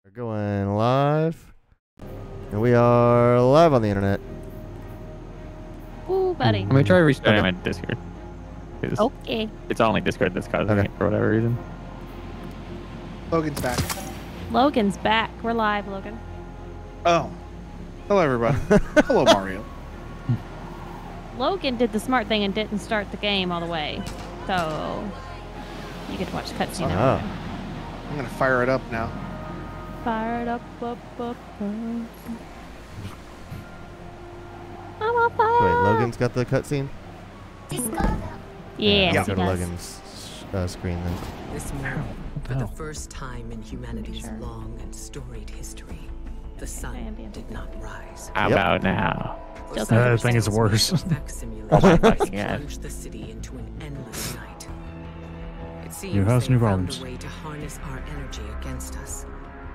We're going live. And we are live on the internet. Ooh, buddy. Let me try restarting my Discord. Okay. It's only Discord that's causing it for whatever reason. Logan's back. Logan's back. We're live, Logan. Oh. Hello, everybody. Hello, Mario. Logan did the smart thing and didn't start the game all the way. So, you get to watch the cutscene. Oh. I'm going to fire it up now. fired up. I'm on fire. Wait, Logan's got the cutscene? Yeah, Let's he go to does. Logan's screen then. This morning, for the hell? first time in humanity's Sure. long and storied history, the sun Andy. did not rise. How Yep. about now? Still I think it's worse. Oh my God. Plunged the city into an endless night. It seems New house, they new found problems. a way to harness our energy against us.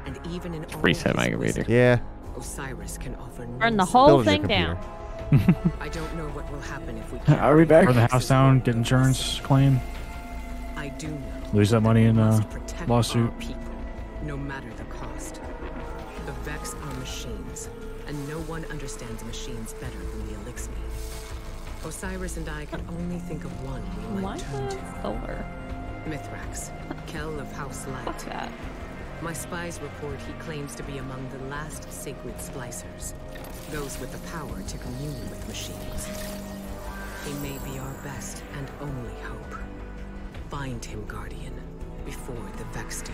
And even in all Reset my his computer. wisdom, Yeah. Osiris can offer no Burn the solution. whole Build your thing down. computer. I don't know what will happen if we Are we back? Burn the house down, get insurance claim, I do know. lose that money in We a must protect lawsuit. our people, no matter the cost. The Vex are machines, and no one understands machines better than the Elixir. Osiris and I can only think of one we Why might turn to. solar? Mithrax, Kel of House Fuck Light. that. My spies report he claims to be among the last sacred splicers, those with the power to commune with machines. He may be our best and only hope. Find him, Guardian, before the Vex do.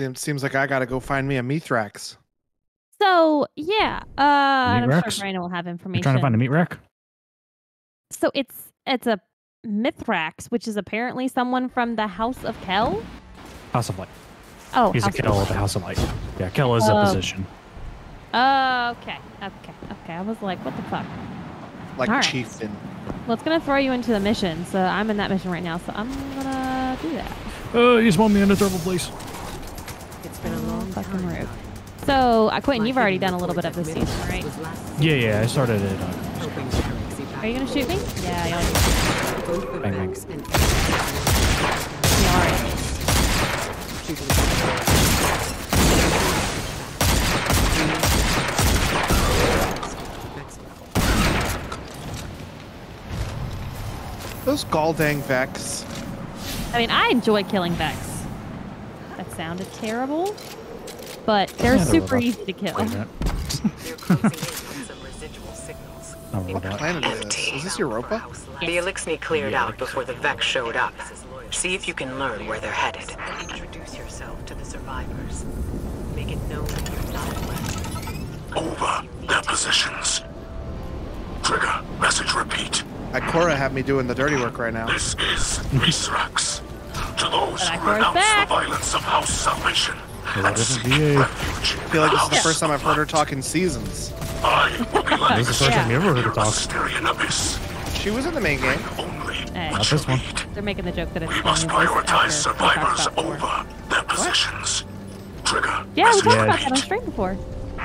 It seems like I gotta go find me a Mithrax. So yeah, I'm Rex? sure Brandon will have You're information. trying to find a meat rack? So it's a Mithrax, which is apparently someone from the House of Kel. House of Light. Oh, He's a House of Kel Light. of the House of Light. Yeah, Kel is a Oh. position. Okay. I was like, what the fuck? Like All right. chieftain. Well, it's gonna throw you into the mission, so I'm in that mission right now, so I'm gonna do that. You spawned me in a turtle, please. It's been a long Fucking time. rude. Guardian. So, Quentin, My you've already hidden done a little bit report of this that season, right? Mithrax was last Yeah, I started it. hoping to Elixir back Are you gonna shoot me? Yeah, you already. both the Bang, bang. Vex and You already. Those Galdang Vex. I mean, I enjoy killing Vex. That sounded terrible, but they're Yeah, they're super robots. easy to kill. Wait a minute. They're closing in on some residual signals. Oh, What robot. planet is this? Is this Europa? The Elixir cleared out before the Vex showed up. See if you can learn where they're headed. Introduce yourself to the survivors. Make it known you're not a threat. Over their positions. Trigger, message repeat. Ikora had me doing the dirty work right now. This is Mithrax. To those But who Ikora's renounce back. the violence of House Salvation Hello, and this is seek VA. refuge I feel like this is the House first time I've heard her of talk in seasons. Light. I will be like This is the first time you ever heard her talk. Mysterian abyss. She was in the main game. Only Hey. Not this one. They're making the joke that it's we the must new voice prioritize actor we survivors talked about before. over their positions. Trigger, Yeah, we message talked Yeah. about that on stream before.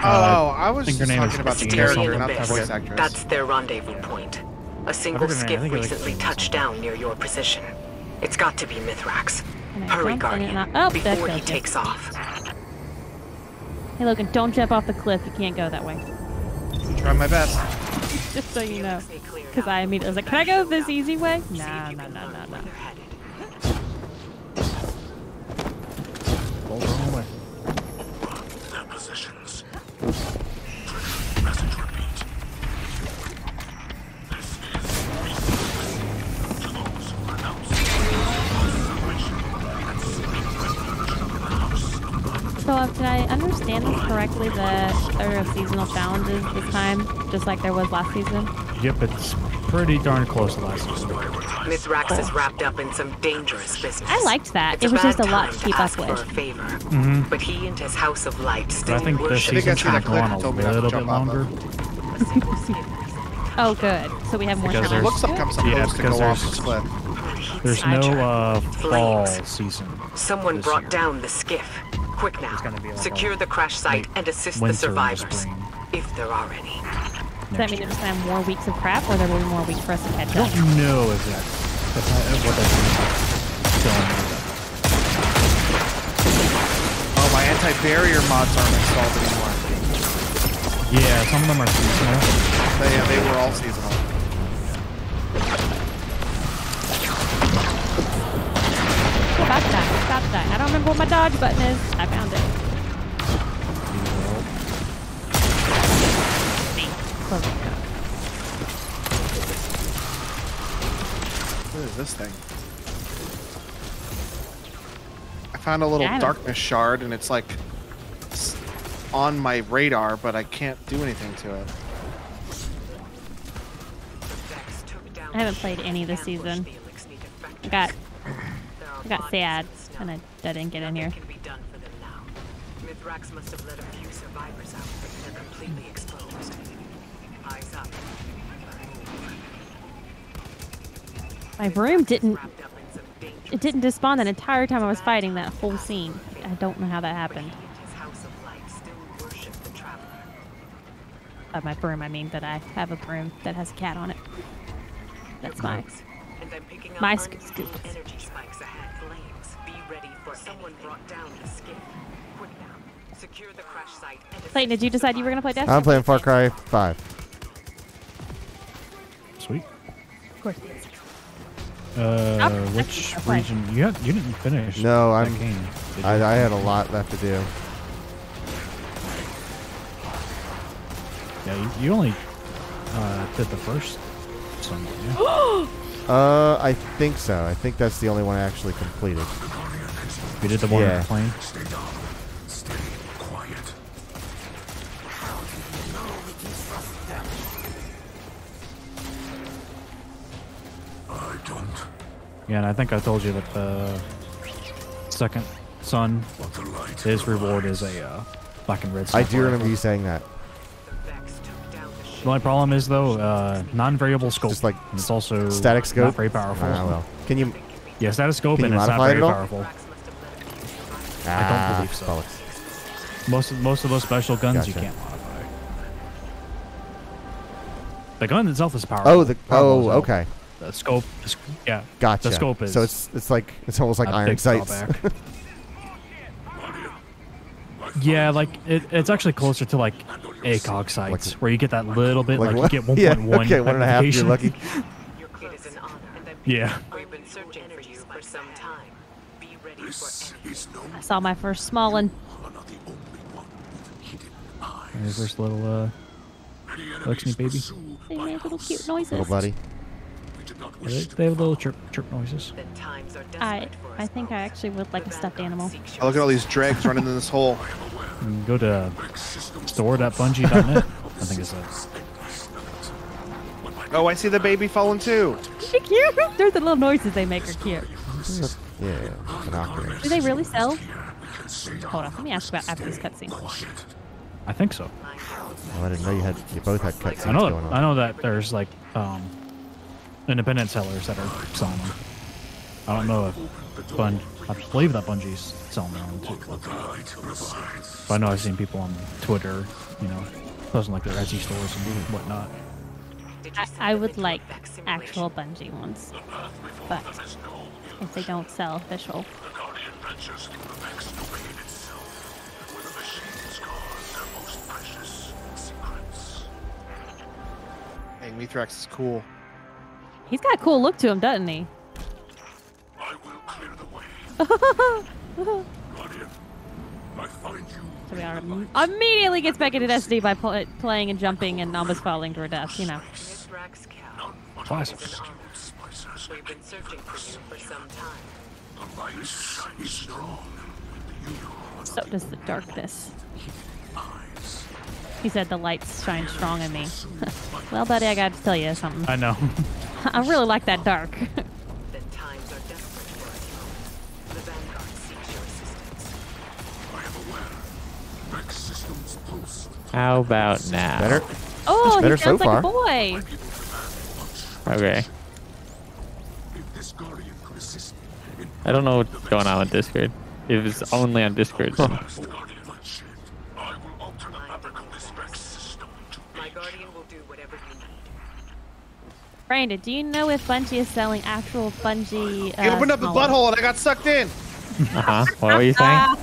Oh, I was think her just name is talking about the Christina or character, something. not the Abyss. voice actress. That's their rendezvous point. A single her name. I skiff think I like recently her name touched down near your position. It's got to be Mithrax. And I Hurry, jumped and it Guardian, not- Oh, that before he goes. takes off. Hey, Logan, don't jump off the cliff. You can't go that way. Try my best. Just so you know. Because I immediately was like, can I go this easy way? Nah. Hold on away. their positions. Trigger, message repeat. This is Mithrax. To those who renounce House Salvation and seek refuge in the House. So, did I understand this correctly that there are seasonal challenges this time, just like there was last season? Yep, it's pretty darn close to last season. Mithrax is wrapped up in some dangerous business. I liked that. It's It was bad just a lot time to keep up ask for a with. favor. Mm-hmm. But he and his House of Light But still I think this worship think I season's see gonna the go clip on you a told me not to little bit jump off of. longer. a single skiff. Oh, good. So we have more Because time. It there's- looks like I'm supposed Yeah, to because go off there's- this cliff. There's no fall season. Someone this brought year. down the skiff. Quick now. It's gonna be like Secure a the crash site and assist the winter, survivors. spring. If there are any. Does that mean they're just going to have more weeks of crap, or there will be more weeks for us to catch I up? don't know exactly. That's not what that's telling me. Oh, my anti-barrier mods aren't installed anymore. Yeah, some of them are seasonal. They were all seasonal. About that. I don't remember what my dodge button is. I found it. Close it. What is this thing? I found a little Damn it. darkness shard, and it's like on my radar, but I can't do anything to it. I haven't played any this season. I got sad and I didn't get in here. Mithrax must have let a few survivors out, but they're completely exposed. Eyes up. My room didn't despawn that entire time I was fighting that whole scene. I don't know how that happened. My broom, I mean that I have a broom that has a cat on it. That's my scoop. Energy spikes ahead. Flames. Be ready for someone brought down the skip. Quick now. Secure the crash site. Clayton, did you decide you were gonna play Destiny? I'm playing Far Cry 5. Sweet. Of course. Which region? You didn't finish. No, that I'm. game, did you? I had a lot left to do. Yeah, you only did the first one, didn't you? I think so. I think that's the only one I actually completed. You did the one Yeah. on the plane? Stay down. Stay quiet. I don't Yeah, and I think I told you that the second son, want the light. his reward is a black and red I sniper do remember rifle. you saying that. The only problem is, though, non-variable scope. Just like And it's also Static scope. not very powerful. Ah, well. Can you? Yeah, static scope, Can and you it's not modify it very at all? powerful. Ah, believe so. bollocks. Most of those special guns you Gotcha. can't modify. The gun itself is powerful. Oh, Powerful as hell. okay. The scope, yeah. Gotcha. The scope is so it's like it's almost like a iron big sights. drawback. Yeah, like it's actually closer to like ACOG sights, where you get that little bit, like you what? get 1.1. Yeah, okay, 1.5. You're lucky. It is an honor. Yeah. We've been searching for you for some time. Be ready This for is no I saw my first Smallen. are not the only one with hidden eyes. There's this little Many enemies Lexney baby. pursue They my make little house. cute noises. Little buddy. We did not they wish to have little defile chirp noises. Then times are I desperate for us think I both. actually would like a stuffed animal. Oh, look at all these dregs running in this hole. You can go to store.bungie.net. I think it's that. Oh, I see the baby falling too. They're cute. There's the little noises they make are cute. Yeah, binoculars. Do they really sell? Hold on, let me ask about after this cutscene. I think so. Oh, I didn't know you both had cutscenes I know. going on. I know that there's like independent sellers that are selling them. I don't know if I believe that Bungie's selling their own too. But I know I've seen people on Twitter, posting like their Etsy stores and whatnot. I would like actual Bungie ones, but if they don't sell official, The Guardian ventures through the Vex domain itself, where the machines guard their most precious secrets. Hey, Mithrax is cool. he's got a cool look to him, doesn't he? I will clear the way. Guardian, I find you. So we are immediately gets back into Destiny by playing and jumping and almost falling to her death. Mithrax Cal. Classic. It is an honor. We've been searching for you for some time. The light is strong. So does the darkness. Eyes. He said the lights shine strong in me. Well, buddy, I got to tell you something. I know. I really like that dark. Then times are desperate for us. The Vanguard seeks your assistance. I am aware. Vex systems pulse. How about now? Better? Oh, he better sounds so like a far. boy. Okay. If this Guardian could assist me in I don't know what's going on with Discord. If it's only on Discord. then- past Guardian bloodshed, I will alter the fabric of this Vex system to My Guardian will do whatever you need. Brandon, do you know if Bungie is selling actual Bungie? He opened up the Smallen? butthole and I got sucked in. Uh-huh. What were you saying?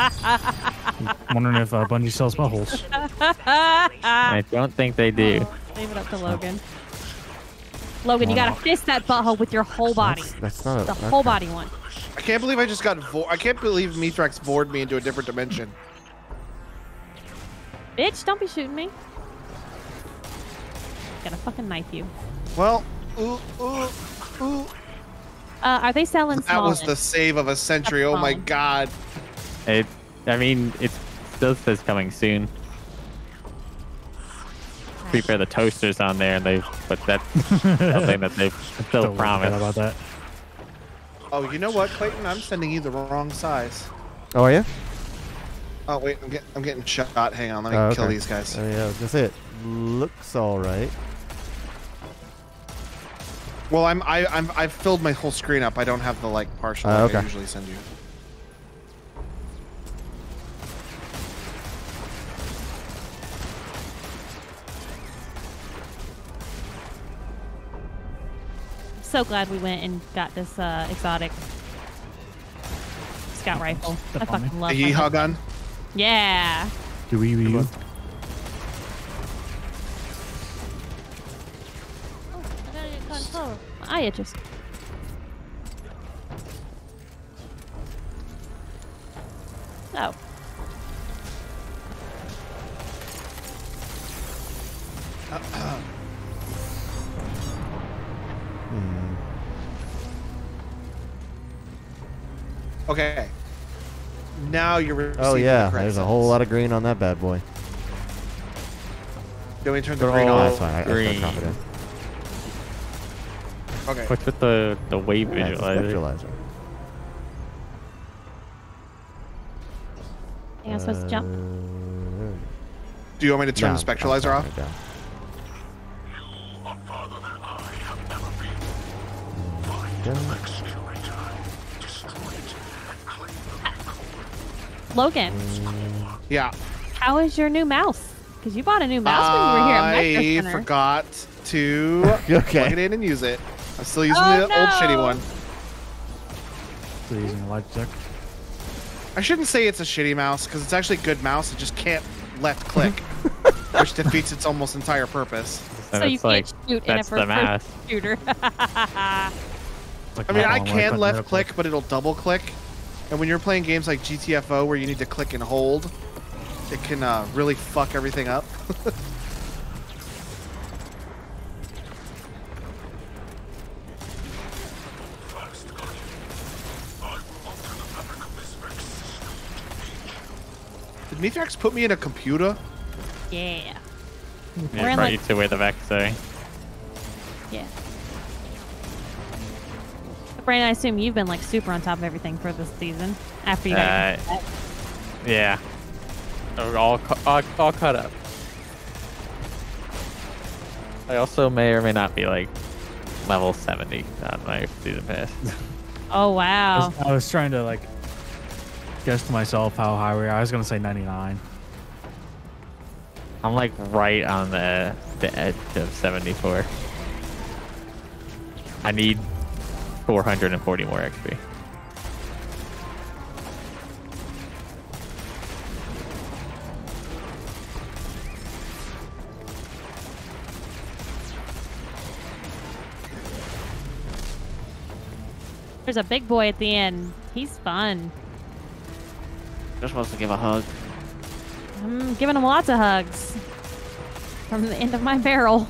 I'm wondering if Bungie sells buttholes. I don't think they do. Leave it up to Logan. Logan, you gotta fist that butthole with your whole body. That's not a. The whole okay. body one. I can't believe I just got I can't believe Mithrax bored me into a different dimension. Bitch, don't be shooting me. Gotta fucking knife you. Well, ooh, ooh, ooh. Are they selling That was Smallen? the save of a century. That's Oh my fine. god. I mean, it still says coming soon. Prepare the toasters on there, and they put that something that they've still Don't forget promised. about that. Oh, you know what, Clayton? I'm sending you the wrong size. Oh, are you? Oh wait, I'm getting shot. Hang on, let me Oh, kill okay. these guys. Oh, yeah, I was gonna say it looks all right. Well, I've filled my whole screen up. I don't have the like partial like I okay. usually send you. So glad we went and got this exotic scout rifle. I Step on me. fucking love The my yeehaw husband. gun. Yeah. Do we? Good one. Oh, I gotta get control. My eye itches. Oh. Hmm. Okay. Now you're receiving Oh yeah, the correct there's a whole lot of green on that bad boy. Do we turn the They're green all- Oh, on? that's fine. I green. feel confident. Okay. What's with the wave Yeah, it's a visualizer? spectralizer. I think I'm supposed to jump. Do you want me to turn No, the spectralizer I'm off? turning it down. You are farther than I have ever been. Find Yeah. the excavator, destroy it, and claim the record. Logan, Yeah. how is your new mouse? Because you bought a new mouse when you were here at Metro I Center. forgot to Okay. plug it in and use it. I'm still using Oh, the old shitty no. one. So you're using a Logitech? I shouldn't say it's a shitty mouse because it's actually a good mouse. It just can't left click, which defeats its almost entire purpose. And So you it's like, can't shoot in a that's the first-person math. shooter. It's like I mean, that I one where can put left the click, but it'll double click. And when you're playing games like GTFO where you need to click and hold, it can really fuck everything up. First, Guardian, I will alter the fabric of this Vex system. Did Mithrax put me in a computer? Yeah. It We're in, brought like- you to where the Vex are. Yeah. Brandon, I assume you've been like super on top of everything for this season after you got your- Yeah. So we're all caught up. I also may or may not be like level 70 on my season pass. Oh wow. I was trying to like guess to myself how high we are. I was gonna say 99. I'm like right on the edge of 74. I need 440 more XP. There's a big boy at the end. He's fun. Just wants to give a hug. I'm giving him lots of hugs from the end of my barrel.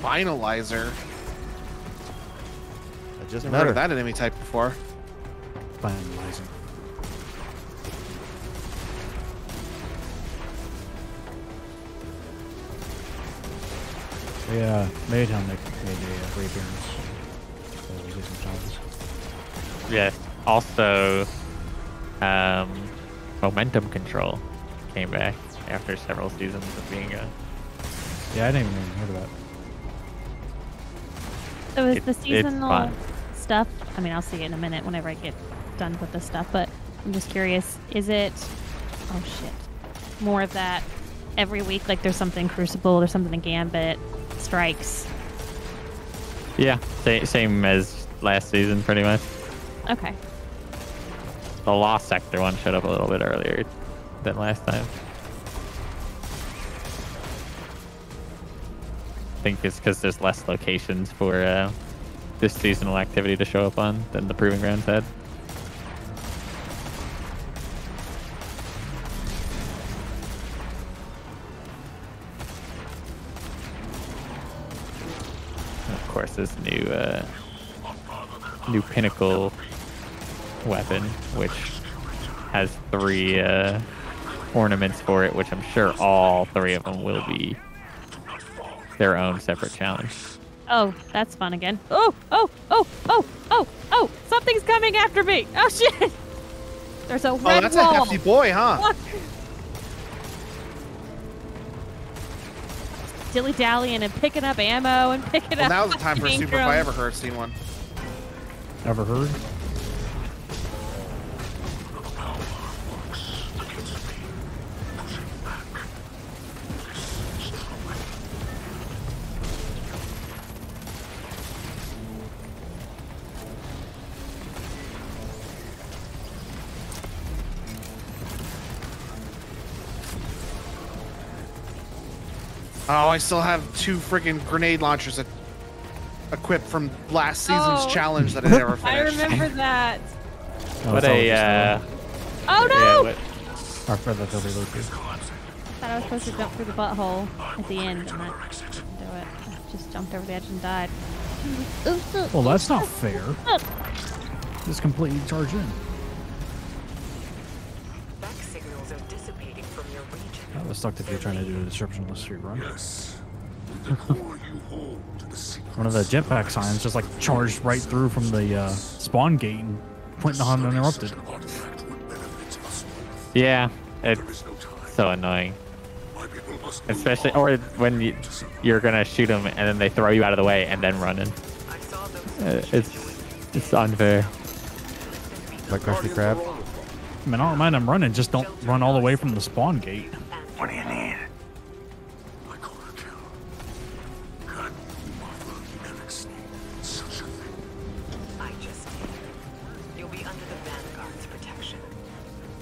Finalizer. It just Never met heard her. of that enemy type before. Finalizing. Yeah, Mayhem made a reappearance. So we get some chances. Yeah. Also, momentum control came back after several seasons of being a. Yeah, I didn't even hear about. So is It- the it's seasonal fun. stuff? I mean, I'll see it in a minute whenever I get done with this stuff. But I'm just curious. Is it? Oh shit! More of that every week. Like there's something Crucible, there's something in Gambit, Strikes. Yeah. Same as last season, pretty much. Okay. The Lost Sector one showed up a little bit earlier than last time. I think it's because there's less locations for this seasonal activity to show up on than the Proving Grounds had. course, this new pinnacle weapon, which has 3 ornaments for it, which I'm sure all 3 of them will be their own separate challenge. Oh, that's fun again. Oh, oh, oh, oh, oh, oh! Something's coming after me! Oh shit! There's a red that's wall. a hefty boy, huh? What? Dilly-dallying and picking up ammo and picking Well, up. now's the time for a machine super if I drums. ever heard seen one. Ever heard? Oh, I still have 2 freaking grenade launchers equipped from last season's Oh. challenge that I never I finished. remember that. Oh, What it's all a just, Oh no! yeah, what, our friend that they'll be Lookin. Thought I was supposed to jump through the butthole at the end, and I didn't do it. I just jumped over the edge and died. Well, that's not fair. Just completely charge in. Back signals are dissipating from your region. That was sucked if you're trying to do a disruptionless street run. Yes. The core you hold to the secret. One of the jetpack signs just like charged right through from the spawn gate and went on uninterrupted. Artifact would benefit us. yeah, it's There is no time. so annoying. My people must move Especially, on. or when you're gonna shoot them and then they throw you out of the way and then run in. I saw those It's unfair. Like Krusty Krab. I mean, I don't mind them running, just don't run all the way from the spawn gate. What do you need? I call a kill. God, Marvel, you never seen such a thing. I just did. You'll be under the Vanguard's protection.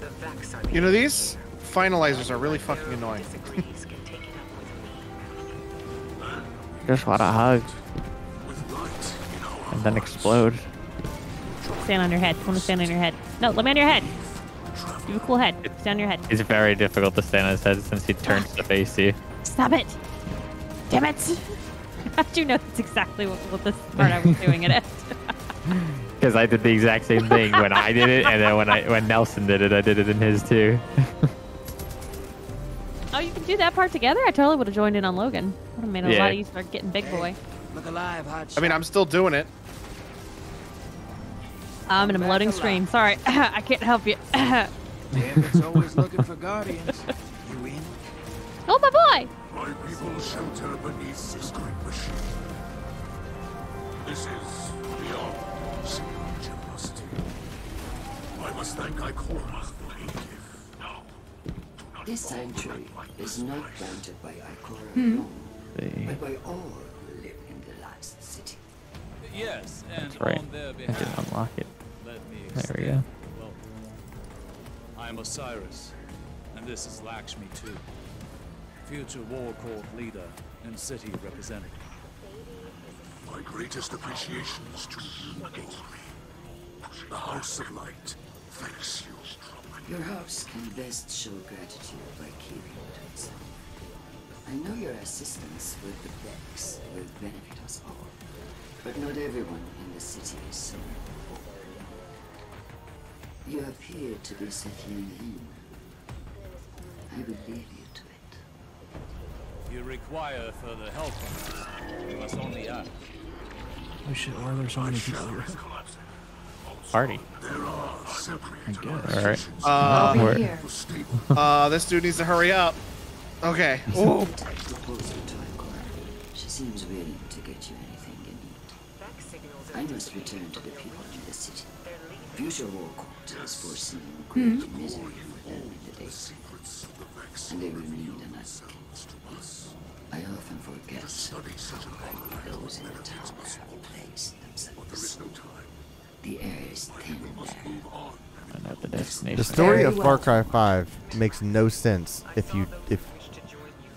The Vex are You know, these finalizers are really fucking annoying. disagrees can take it up with me. Just want a hug With light in our and then explode. Stand on your head. I want to stand on your head. No, let me on your head. You have a cool head. Stand on your head. It's very difficult to stand on his head since he turns to face you. Stop it! Damn it! How'd you know that's exactly what this part I was doing it at? Because I did the exact same thing when I did it, and then when Nelson did it, I did it in his too. Oh, you can do that part together? I totally would have joined in on Logan. Would have made it a Yeah. lot easier getting big boy. Look alive, hot I mean, I'm still doing it. I'm in a loading screen. Sorry, I can't help you. David's always looking for guardians. You in? Oh, my boy! My people shelter beneath this great machine. This is beyond simple generosity. I must thank Ikora for her gift. No, do not This fall sanctuary like is this not place. granted by Ikora alone, See. but by all who live in the last city. Yes, and That's right. on their I didn't behalf, unlock it. let me There we extend go. welcome. I am Osiris, and this is Lakshmi too, future War Court leader and city representative. My greatest appreciation is to you, Lord. The House of Light thanks you. Your house can best show gratitude by keeping to itself. I know your assistance with the Vex will benefit us all, but not everyone in the city is so. You appear to be settling in. I will leave you to it. If you require further help from us, you must only ask. Oh shit, why are there so many people here? Party. There are separate I guess. All right. Over We're- here. This dude needs to hurry up. Okay. Proposal to Ikora. She seems willing to get you anything you need. Vex signals are I must dissipating return to the from your people in region. the city. Their leader Future War Court is foreseeing great misery for them in the days ahead, and they will need an advocate. I often forget how those in the tower place themselves. The air is thin there. I know the destination. The story Very of Far well. Cry 5 makes no sense if you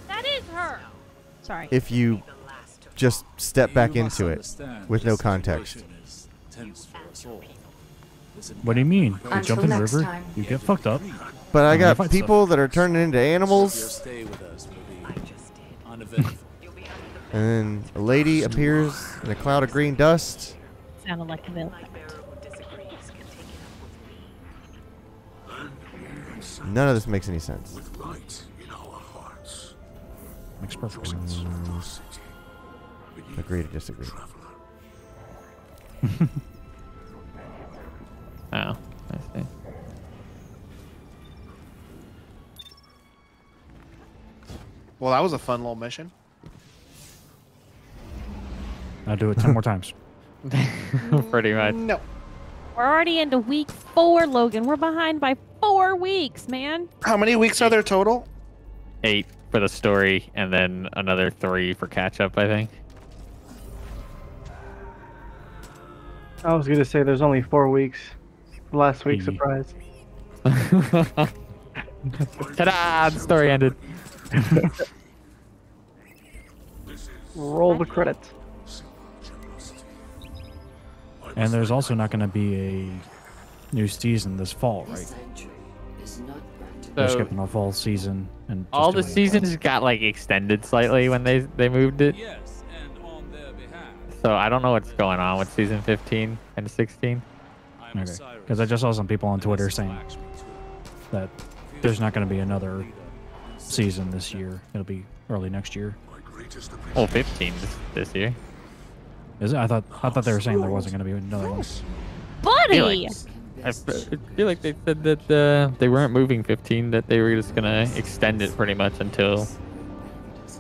That is her! Sorry. if you just step back into it with no context. What do you mean? You Until jump in the next river, time. you get fucked up. But I Yeah, got fight people that are turning into Your animals. stay with us will be uneventful. You'll be under the And then a lady appears in a cloud of green dust. Sounded like a villain. None of this makes any sense. Makes perfect sense. Agree to disagree. Oh, I see. Well, that was a fun little mission. I'll do it 10 more times. Pretty much. No. We're already into week 4, Logan. We're behind by 4 weeks, man. How many weeks are there total? 8 for the story, and then another 3 for catch up, I think. I was gonna say there's only 4 weeks. Last week, surprise. Ta-da! The story ended. Roll the credits. And there's also not going to be a new season this fall, right? They're So skipping a fall season and just all the doing it. seasons got like extended slightly when they moved it. Yes, and on their behalf, So I don't know what's going on with season 15 and 16. I am Okay. Osiris, Because I just saw some people on and Twitter this is saying Lakshmi too. that there's not going to be another season this year. It'll be early next year. Oh, 15 this year. Is it? I thought they were saying there wasn't going to be another one. Buddy! I feel like they said that they weren't moving 15, that they were just gonna extend it pretty much until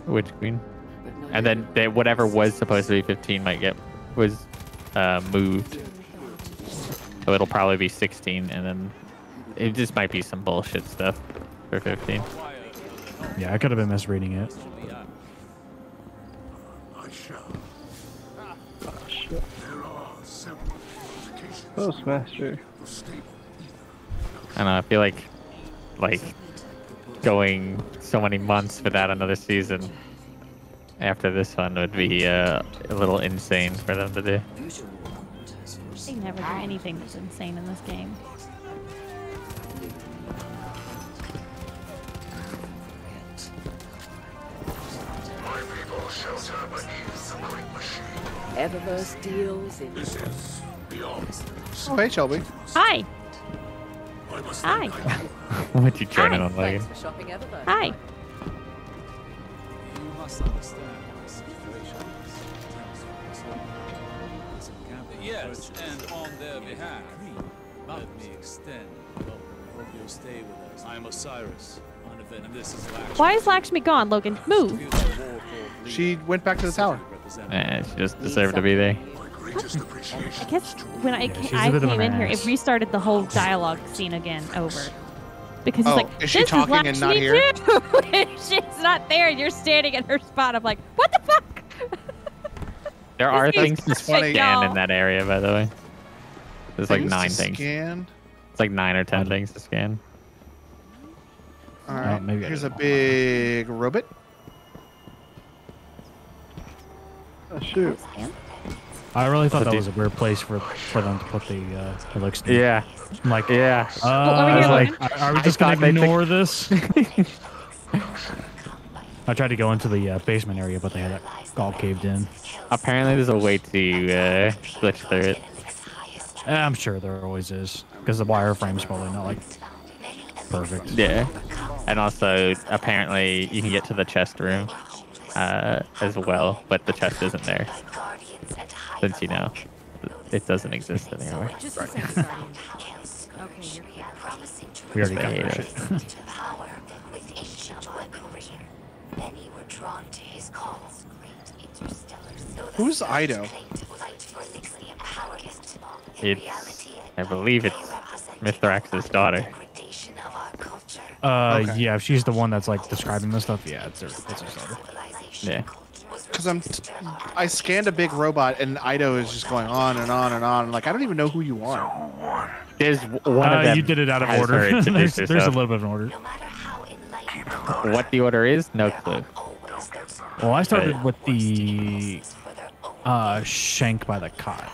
Witch Queen, and then whatever was supposed to be 15 was moved, so it'll probably be 16, and then it just might be some bullshit stuff for 15. Yeah, I could have been misreading it. Postmaster. I don't know. I feel like going so many months without another season after this one would be a little insane for them to do. They never do anything that's insane in this game. Eververse deals in. Oh, hey, Shelby. Hi! Hi! What'd you turn it on, Logan? Thanks for shopping Eververse. Hi! You must understand my situation. Yes, and on their behalf, let me extend. Hope you'll stay with us. I am Osiris, and this is Lakshmi. Why is Lakshmi gone, Logan? Move! She went back to the tower. She just deserved to be there. I guess when I she's I a bit of came an in here, ass. it restarted the whole dialogue scene again over. Because it's Oh, like, is she this talking and not Lakshmi here? too! And she's not there, and you're standing in her spot. I'm like, what the fuck? There are This things game's to funny, scan y'all. in that area, by the way. There's like Things 9 to things. Scan. It's like 9 or 10 things to scan. All right. maybe I Here's a didn't. big robot. Oh, shoot. I really thought But that was a weird place for them to put the elixir. Yeah. I'm like, Yeah. over I was here, like, Logan. are we just going thought to they ignore this? I tried to go into the basement area, but they had it all caved in. Apparently there's a way to glitch through it. I'm sure there always is, because the wireframe's probably not like perfect. Yeah. And also, apparently, you can get to the chest room as well, but the chest isn't there. Since, it doesn't exist anymore. Just a second, Guardian. Okay, you're here. We already got Hate that it. shit. Who's Ido? I believe it's Mr. X's daughter. Okay. Yeah, if she's the one that's like describing this stuff, yeah, it's her daughter. Yeah. Because I scanned a big robot and Ido is just going on and on and on. Like, I don't even know who you are. There's one of them. You did it out of has order. her introduce there's a herself. little bit of an order. What the order is, no clue. Well, I started with the shank by the cot,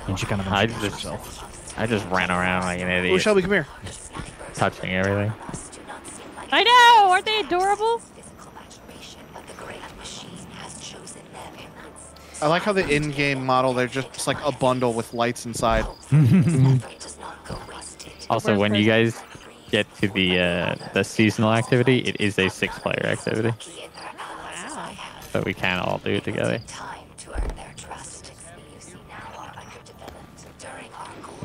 and she kind of introduced herself. I just ran around like an Oh, idiot, Shelby, come here. touching everything. I know! Aren't they adorable? I like how the in-game model, they're just like a bundle with lights inside. Also, when you guys get to the seasonal activity, it is a 6-player activity. Wow. So we can all do it together.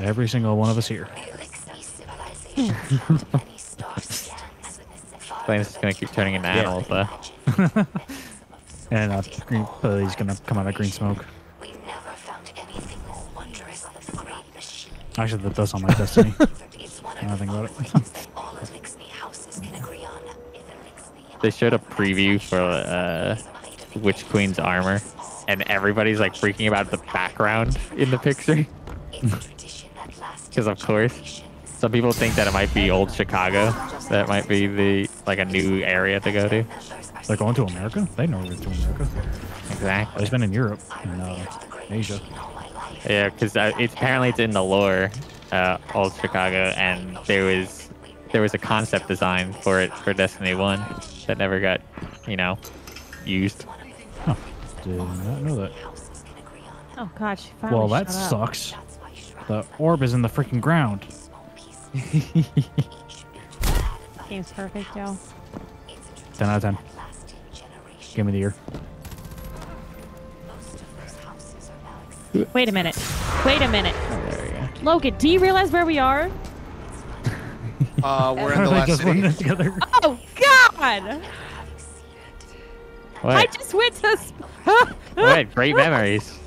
Every single one of us here. Plane's just gonna keep turning into animals, though. And he's gonna come out of green smoke. Actually, that does sound like Destiny. Now I think about it. They showed a preview for Witch Queen's armor, and everybody's like freaking about the background in the picture. Because of course, some people think that it might be old Chicago. That might be a new area to go to. They're going to America? They know we're to America. Exactly. It's been in Europe and Asia. Yeah, because apparently it's in the lore, old Chicago, and there was a concept design for it for Destiny 1 that never got, used. Huh. Did not know that. Oh gosh. Well, that sucks. The orb is in the freaking ground. Game's perfect, Joe. 10 out of 10. Give me the ear. Wait a minute. Wait a minute. Logan, do you realize where we are? We're in the last city. Together. Oh God! What? I just went to. What? Great memories.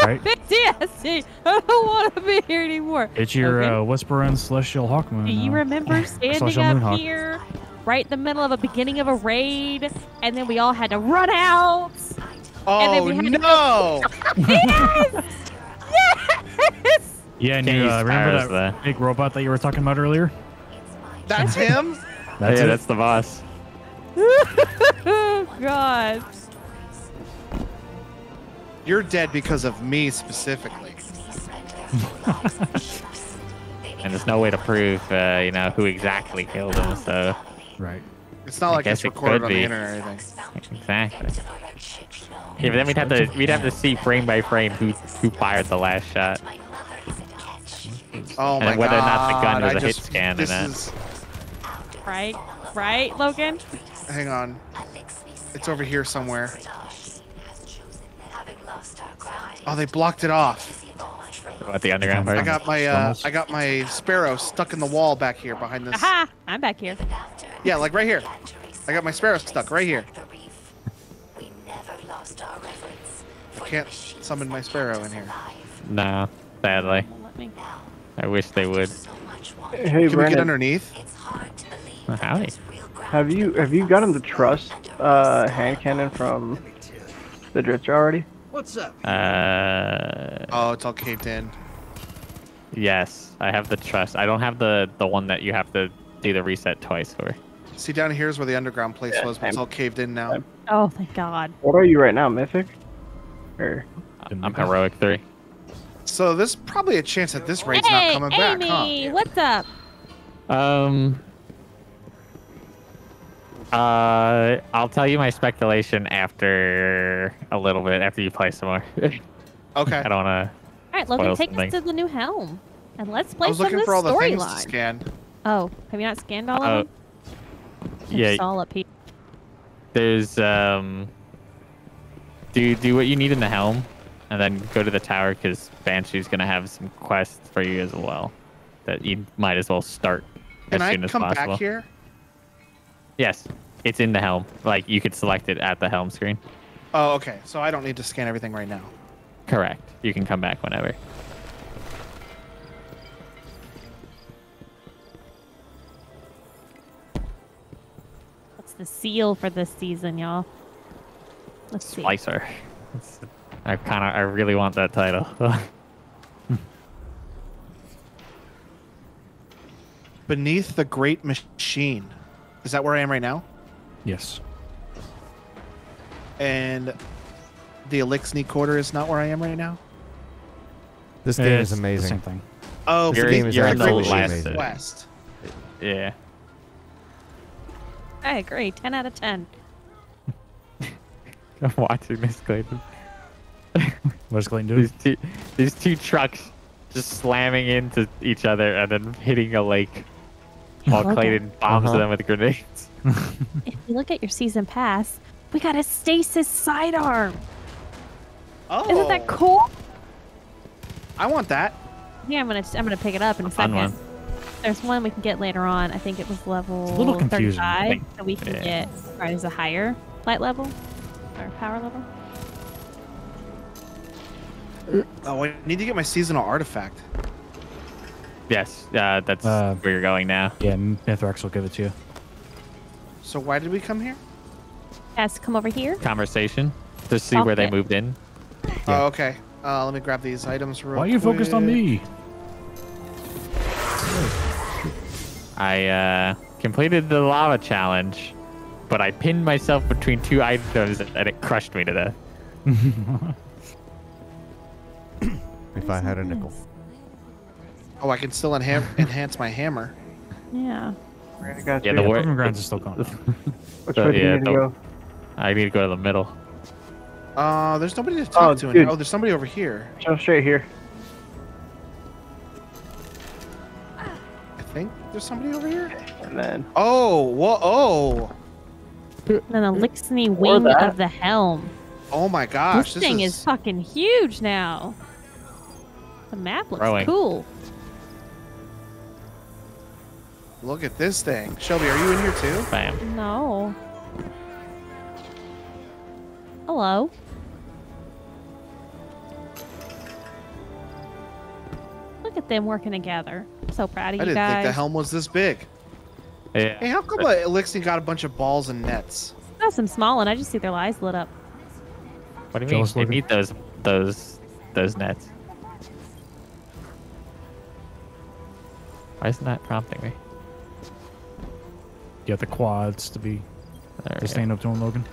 Right? PTSD. I don't want to be here anymore. It's your Logan, Whisper and Celestial Hawkmoon. do you remember standing Celestial up Moonhawk. here, right in the middle of a beginning of a raid, and then we all had to run out? And then Oh we had to no! Yes! Yes! Yeah, and Can't you use remember powers, that though. big robot that you were talking about earlier? That's him? That's yeah, it. that's the boss. Oh God. You're dead because of me specifically. And there's no way to prove, who exactly killed him. So Right. It's not I like guess it's it recorded could on the be. internet or anything. exactly. Yeah, but then we'd have to see frame by frame who fired the last shot, Oh and my whether or not the gun god! was I a hit just, scan or this not. is. Right, Logan? Hang on. It's over here somewhere. Oh, they blocked it off. What, the underground part? I got my sparrow stuck in the wall back here behind this. Aha! I'm back here. Yeah, like right here. I got my sparrow stuck right here. I can't summon my sparrow in here. No, sadly. Let me. I wish they would. Hey, Can we get Brandon, underneath? Oh, howdy. have you gotten the trust hand cannon from the drifter already? What's up? Oh, it's all caved in. Yes, I have the trust. I don't have the one that you have to do the reset twice for. See, down here is where the underground place Yeah, was, but it's all caved in now. Oh, thank God. What are you right now, Mythic? Or I'm heroic 3. So there's probably a chance that this raid's not Hey, coming back, Amy, huh? what's up? I'll tell you my speculation after a little bit, after you play some more. Okay. I don't wanna. All right, Logan, Spoil take something. us to the new helm, and let's I play was some of looking this for all the things to storyline. scan. Oh, have you not scanned all Oh, of them? yeah. It's all up here. There's do what you need in the helm, and then go to the tower because Banshee's gonna have some quests for you as well that you might as well start Can as I soon as come possible. back here? Yes, it's in the helm. Like you could select it at the helm screen. Oh, okay. So I don't need to scan everything right now. Correct. You can come back whenever. What's the seal for this season, y'all? Let's see. Slicer. I really want that title. Beneath the Great Machine. Is that where I am right now? Yes. And the Elixni Quarter is not where I am right now? This game is It's the amazing. same thing. Oh, You're- Beneath you're the in the Great last Machine city. West. Yeah. I agree. 10 out of 10. I'm watching this, Clayton. What's Clayton doing? These two trucks just slamming into each other and then hitting a lake while Logan. Clayton bombs them with grenades. If you look at your season pass, we got a stasis sidearm. Oh. Isn't that cool? I want that. Yeah, I'm gonna pick it up in a Fun second. one. There's one we can get later on. I think it was level It's a little confusing, 35, so we can Yeah. get right as a higher light level or power level. Oh, I need to get my seasonal artifact. Yes, that's where you're going now. Yeah, Mithrax will give it to you. So why did we come here? Has to come over here. Conversation to see where they Okay. moved in. Oh, okay. Let me grab these items real Why are you focused on quick. me? I completed the lava challenge, but I pinned myself between two items and it crushed me to death. If I had a nickel. Oh, I can still enhance my hammer. Yeah. I got Yeah, you. the Yeah, war. Proving Grounds is still going. Which way do you need to go? I need to go to the middle. There's nobody to talk to. dude. Oh, there's somebody over here. Jump straight here. I think there's somebody over here. And then. Oh, whoa, oh. And then a Lixney Or wing that. of the helm. Oh my gosh. This thing is fucking huge now. The map looks Growing. cool. Look at this thing. Shelby, are you in here too? Bam. No. Hello. Look at them working together. I'm so proud of I you didn't think the guys. helm was this big. Yeah. Hey, how come Elixir got a bunch of balls and nets? Got some Smallen. I just see their eyes lit up. What do you mean? Jealous They looking. need those nets. Why isn't that prompting me? You got the quads to be There we to go. stand up to him, Logan.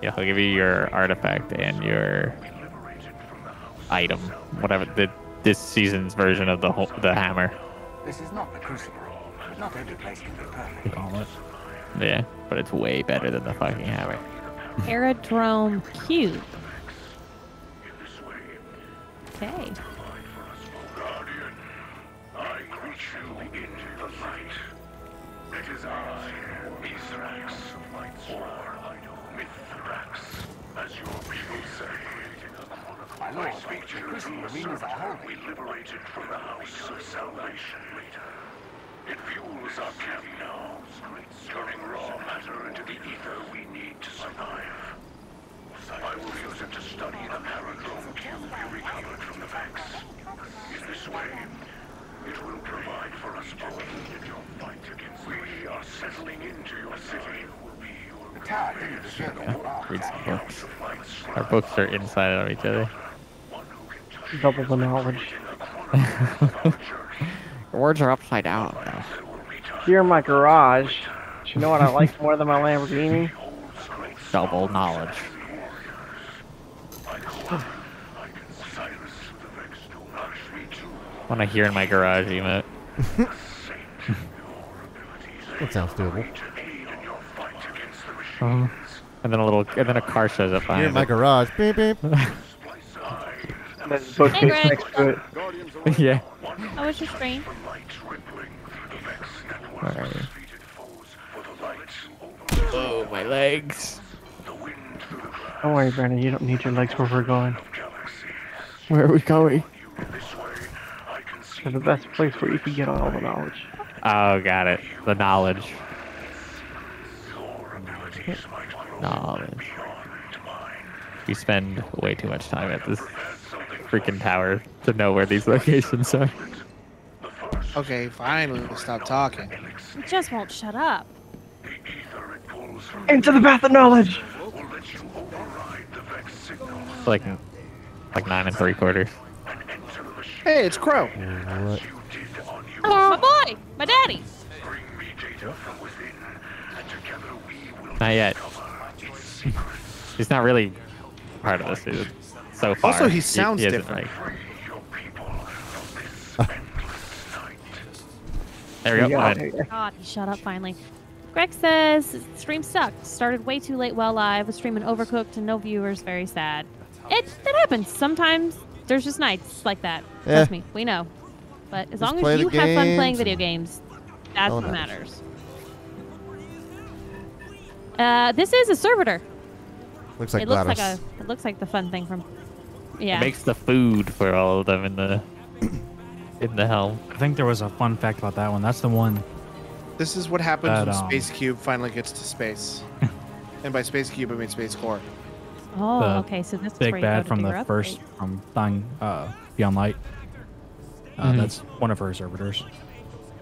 Yeah, I'll give you your artifact and your item, whatever this season's version of the hammer. This is not the Crucible. Not every place can be perfect. The gauntlet. Yeah, but it's way better than the fucking hammer. Aerodrome Cube. Okay. I greet you into the light. It is I, Mithrax, or Mithrax, as your people say. My lord, I speak to you Christian from the arenas are circle holy. we liberated from the house of salvation. It fuels our camp now, turning raw matter into the ether we need to survive. I will use it to study the Paradrome Cube you recovered from the Vex. In this way, it will provide for us both in your fight against we are settling into your city. The tower didn't deserve a wall. Read some books. Our books are inside of each other. Double the knowledge. Your words are upside down. Though. Here in my garage. Do you know what I like more than my Lamborghini? Double knowledge. When I hear in my garage emote. That sounds doable. And then a car shows up Here behind in my it. garage. Beep beep. There's a bookcase Hey, Greg. next to it. Yeah. How was your stream? Where are you? Oh, my legs. Don't worry, Brandon. You don't need your legs where we're going. Where are we going? They're the best place where you can get all the knowledge. Oh, got it. The knowledge. Knowledge. We spend way too much time at this freaking tower to know where these locations are. Okay, finally, we'll stop talking. You just won't shut up. Into the path of knowledge! It's like 9 3/4. Hey, it's Crow. What? Hello, my boy, my daddy. Not yet. He's not really part of this season so far. Also, he sounds isn't, different. like- There we go. Yeah. Fine. God, he shut up finally. Greg says stream sucked. Started way too late while live. Was streaming overcooked and no viewers. Very sad. That happens sometimes. There's just nights like that. Trust me, we know. But as long play as the you have fun playing games video and games, that's all what that. matters. This is a servitor. Looks like It looks like Gladys. it looks like the fun thing from. Yeah. It makes the food for all of them in the helm. I think there was a fun fact about that one. That's the one. This is what happens That, when Space Cube finally gets to space. And by Space Cube, I mean Space Core. Oh, the okay. So this is Big where you go bad to from do the your first upgrades. from Dying Beyond Light. That's one of her servitors.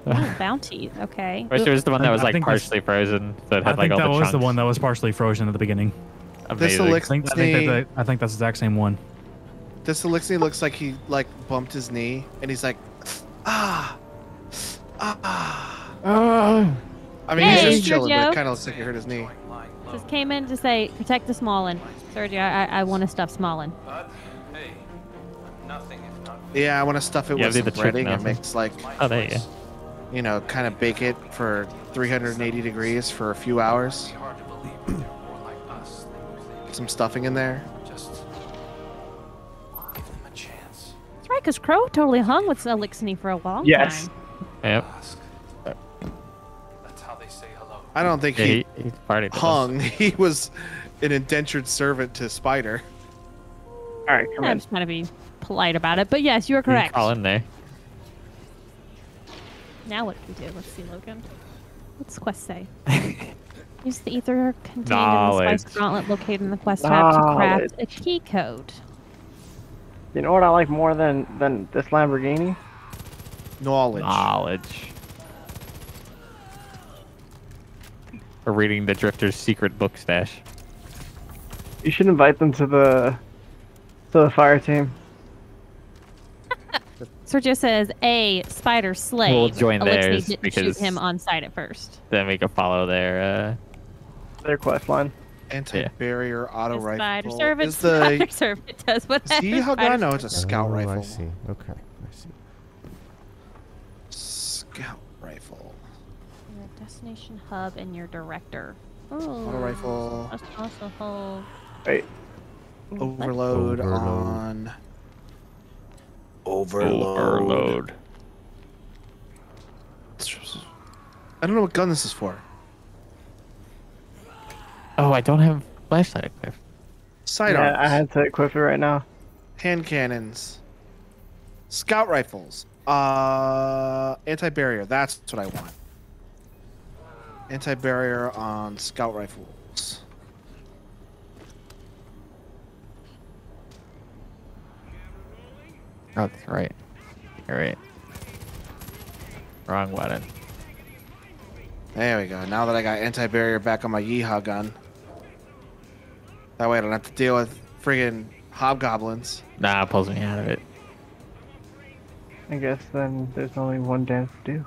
Oh, bounty. Okay. Which was the one that was I like think that's- partially frozen, so it I had like think all that the was the chunks. one that was partially frozen at the beginning. This Amazing. I think that's the exact same one. This Elixir looks like he like bumped his knee, and he's like, ah. I mean, Hey, he's just chilling, but Sergio. it kind of looks like he hurt his knee. Just came in to say protect the Smallen. Sergio, I want to stuff Smallen. Hey, nothing if not. Yeah, I want to stuff it Yeah, with do some the trick breading now. and mix like, Oh, there you go. you know, kind of bake it for 380 degrees for a few hours. Hard to believe they're more like us than you think. Some stuffing in there. Just give them a chance. That's right, because Crow totally hung with Elixir for a long Yes. time. Yep. Ask. That's how they say hello. I don't think Yeah, he he's partied with us. hung. He was an indentured servant to Spider. All right, come I'm in. just trying to be polite about it, but yes, you are You can correct. crawl in there. Now what do we do? Let's see, Logan. What's quest say? Use the ether contained in the Knowledge. spice gauntlet located in the quest tab to craft a Knowledge. key code. You know what I like more than this Lamborghini? Knowledge. Knowledge. We're reading the Drifter's secret book stash. You should invite them to the fire team. Sergio says a spider slave. We'll join Elixir theirs didn't because- shoot him on sight at first. Then we can follow their. Their quest line. Anti-barrier auto The rifle. spider servant. Is the Spider servant does what? is he how I know it's a scout Oh, rifle. I see. Okay, I see. Scout rifle. Your destination hub and your director. Oh. Auto rifle. Let's also hold. Wait. Overload, Overload. on. Overload. I don't know what gun this is for. Oh, I don't have flashlight equipped. Sidearms. Yeah, I had to equip it right now. Hand cannons. Scout rifles. Anti-barrier. That's what I want. Anti-barrier on scout rifles. Oh, that's right. You're right. Wrong button. There we go. Now that I got anti-barrier back on my Yeehaw gun. That way I don't have to deal with friggin' hobgoblins. Nah, it pulls me out of it. I guess then there's only one dance to do.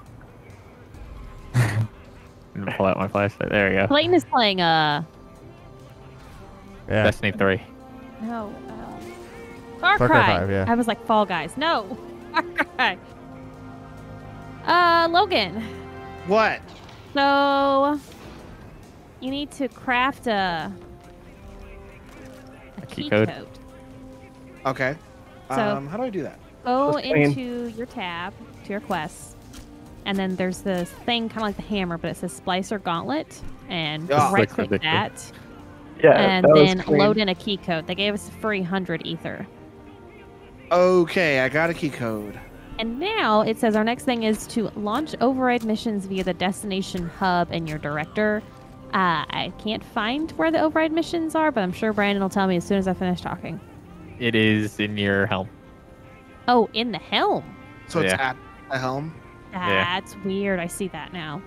I'm gonna pull out my flashlight. There we go. Clayton is playing Yeah. Destiny 3. no. Far Far Cry. Cry 5, yeah. I was like Fall Guys. No. Far Cry. Logan. What? So you need to craft a key code. code. Okay. So- How do I do that? Go Let's clean. into your tab to your quests, and then there's this thing kind of like the hammer, but it says Splicer Gauntlet, and Yeah. right Looks click ridiculous. that, Yeah, and that was then clean. load in a key code. They gave us a free 100 ether. Okay, I got a key code. And now it says our next thing is to launch override missions via the destination hub and your director. I can't find where the override missions are, but I'm sure Brandon will tell me as soon as I finish talking. It is in your helm. Oh, in the helm. So it's Yeah. at the helm. Yeah. That's weird. I see that now.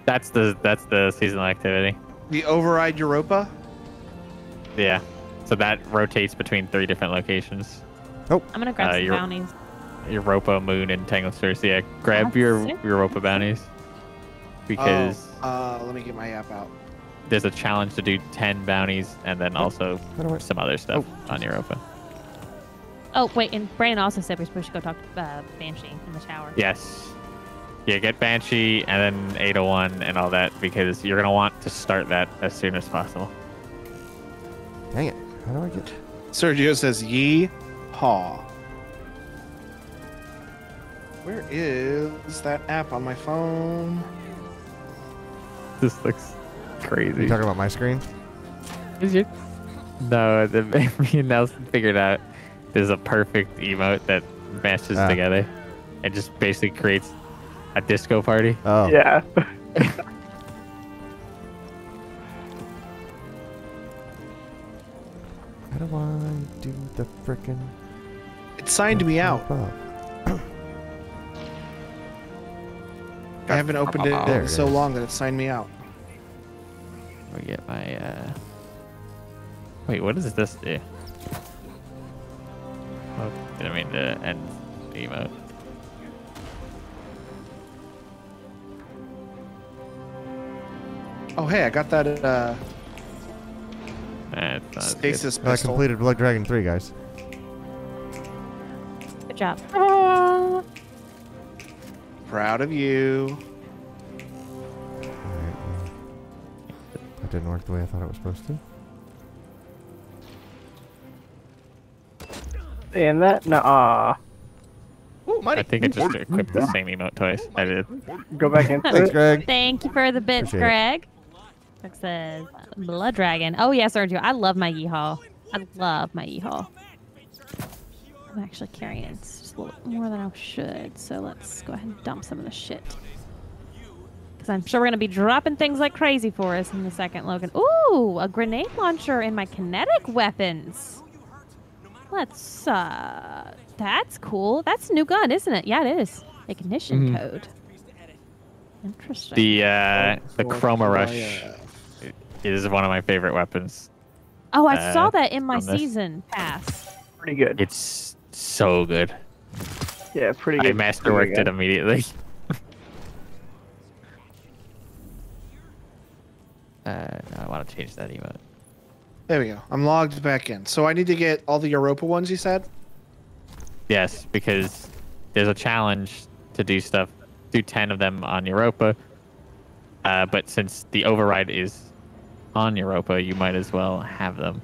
That's the seasonal activity. The override Europa. Yeah. So that rotates between 3 different locations. I'm gonna grab some you're- bounties. Europa, Moon, and Tangled Stars. Yeah, grab That's your sick. Europa bounties. Because Let me get my app out. there's a challenge to do 10 bounties and then also How do I- some other stuff on Europa. Oh, wait, and Brandon also said we're supposed to go talk to Banshee in the tower. Yes. Yeah, get Banshee and then 801 and all that because you're gonna want to start that as soon as possible. Dang it. How do I get... Sergio says, "Yee haw." Where is that app on my phone? This looks Are crazy. you talking about my screen? Is it? No, me and Nelson figured out there's a perfect emote that mashes together and just basically creates a disco party. Oh. Yeah. How do I do the frickin'... It signed me out. I haven't opened it There in it so is. long that it signed me out. Let me get my Wait, what does this do? Oh, didn't mean to end the emote. Oh, hey, I got that It's not as good. stasis I pistol. completed Blood Dragon 3, guys. Good job. Proud of you. Alright. That didn't work the way I thought it was supposed to. And that, nah. Ooh, money. I think I just equipped the same emote twice. I did. Go back into Thanks, it. Greg. Thank you for the bits, Appreciate it. Greg. Greg says, Blood Dragon. Oh, yeah, Sergio. I love my Yeehaw. I love my Yeehaw. I'm actually carrying just a little more than I should, so let's go ahead and dump some of the shit. Because I'm sure we're going to be dropping things like crazy for us in a second, Logan. Ooh, a grenade launcher in my kinetic weapons. Let's, that's cool. That's a new gun, isn't it? Yeah, it is. Ignition code. Interesting. The Chroma Rush is one of my favorite weapons. Oh, I saw that in my on this. season pass. Pretty good. It's so good. Yeah, pretty good. I masterworked it immediately. No, I want to change that emote. There we go. I'm logged back in. So I need to get all the Europa ones you said? Yes, because there's a challenge to do stuff. Do 10 of them on Europa. But since the override is on Europa, you might as well have them.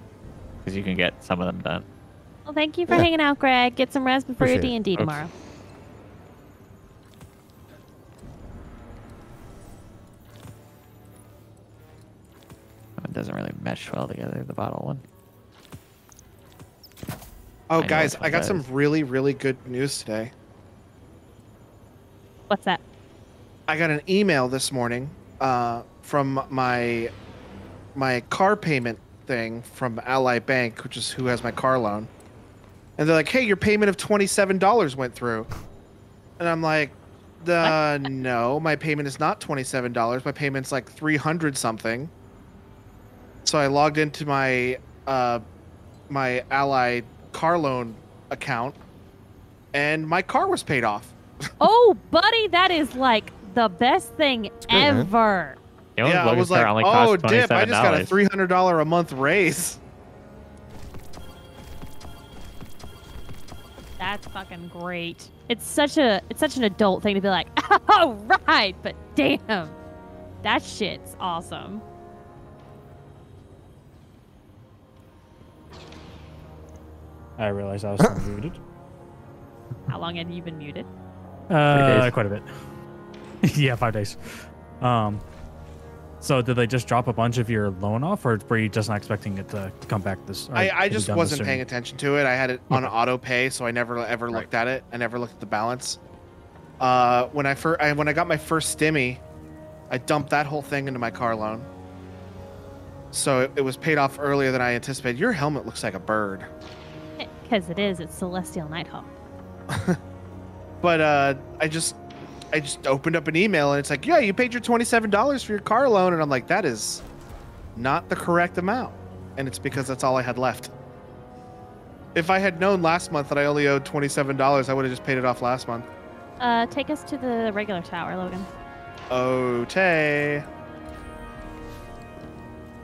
Because you can get some of them done. Well, thank you for hanging out, Greg. Get some rest before your Appreciate it, D&D folks. tomorrow. It doesn't really mesh well together, the bottle one. Oh, know guys, which one I got that some is. really, really good news today. What's that? I got an email this morning from my car payment thing from Ally Bank, which is who has my car loan. And they're like, "Hey, your payment of $27 went through." And I'm like, no, my payment is not $27. My payment's like 300 something. So I logged into my my Ally car loan account, and my car was paid off. Oh, buddy, that is like the best thing great, man. ever. You know, Yeah, I Logan's was like, car only oh, costs dip, I just got a $27. $300 a month raise. That's fucking great. It's such an adult thing to be like, oh, right, but damn, that shit's awesome. I realized I was still muted. How long have you been muted? Quite a bit. Yeah, 5 days. So did they just drop a bunch of your loan off, or were you just not expecting it to come back this? I just wasn't paying attention to it. I had it on auto pay, so I never ever looked at it. I never looked at the balance. When I got my first stimmy, I dumped that whole thing into my car loan. So it was paid off earlier than I anticipated. Your helmet looks like a bird. Because it is. It's Celestial Nighthawk. But I just opened up an email and it's like, yeah, you paid your $27 for your car loan, and I'm like, that is not the correct amount, and it's because that's all I had left. If I had known last month that I only owed $27, I would have just paid it off last month. Take us to the regular tower, Logan. Okay.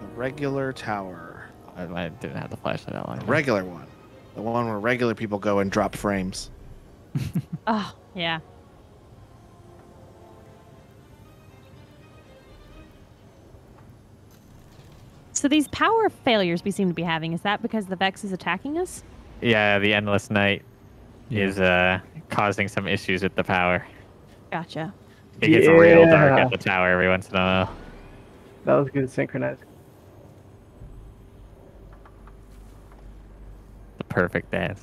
The regular tower. I didn't have the flashlight that long. The regular one. The one where regular people go and drop frames. Oh, yeah. So these power failures we seem to be having, is that because the Vex is attacking us? Yeah, the Endless Night is causing some issues with the power. Gotcha. It gets real dark at the tower every once in a while. That was good synchronized. The perfect dance.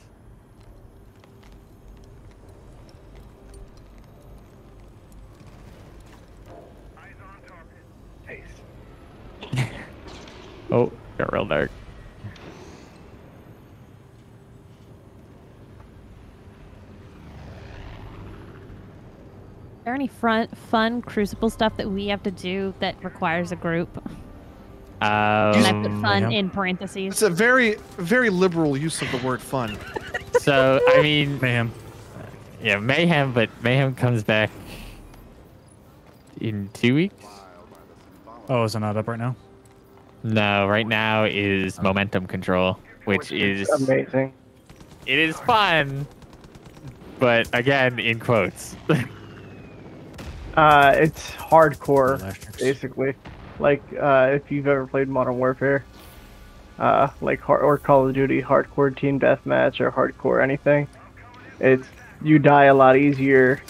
Oh, got real dark. Is there any fun Crucible stuff that we have to do that requires a group? And I put fun in parentheses. It's a very, very liberal use of the word fun. So, I mean... Mayhem. Yeah, Mayhem, but Mayhem comes back in 2 weeks? Oh, is it not up right now? No, right now is Momentum Control, which is... amazing. It is fun, but again, in quotes. It's hardcore, basically. Like, if you've ever played Modern Warfare, like or Call of Duty, hardcore team deathmatch or hardcore anything, you die a lot easier,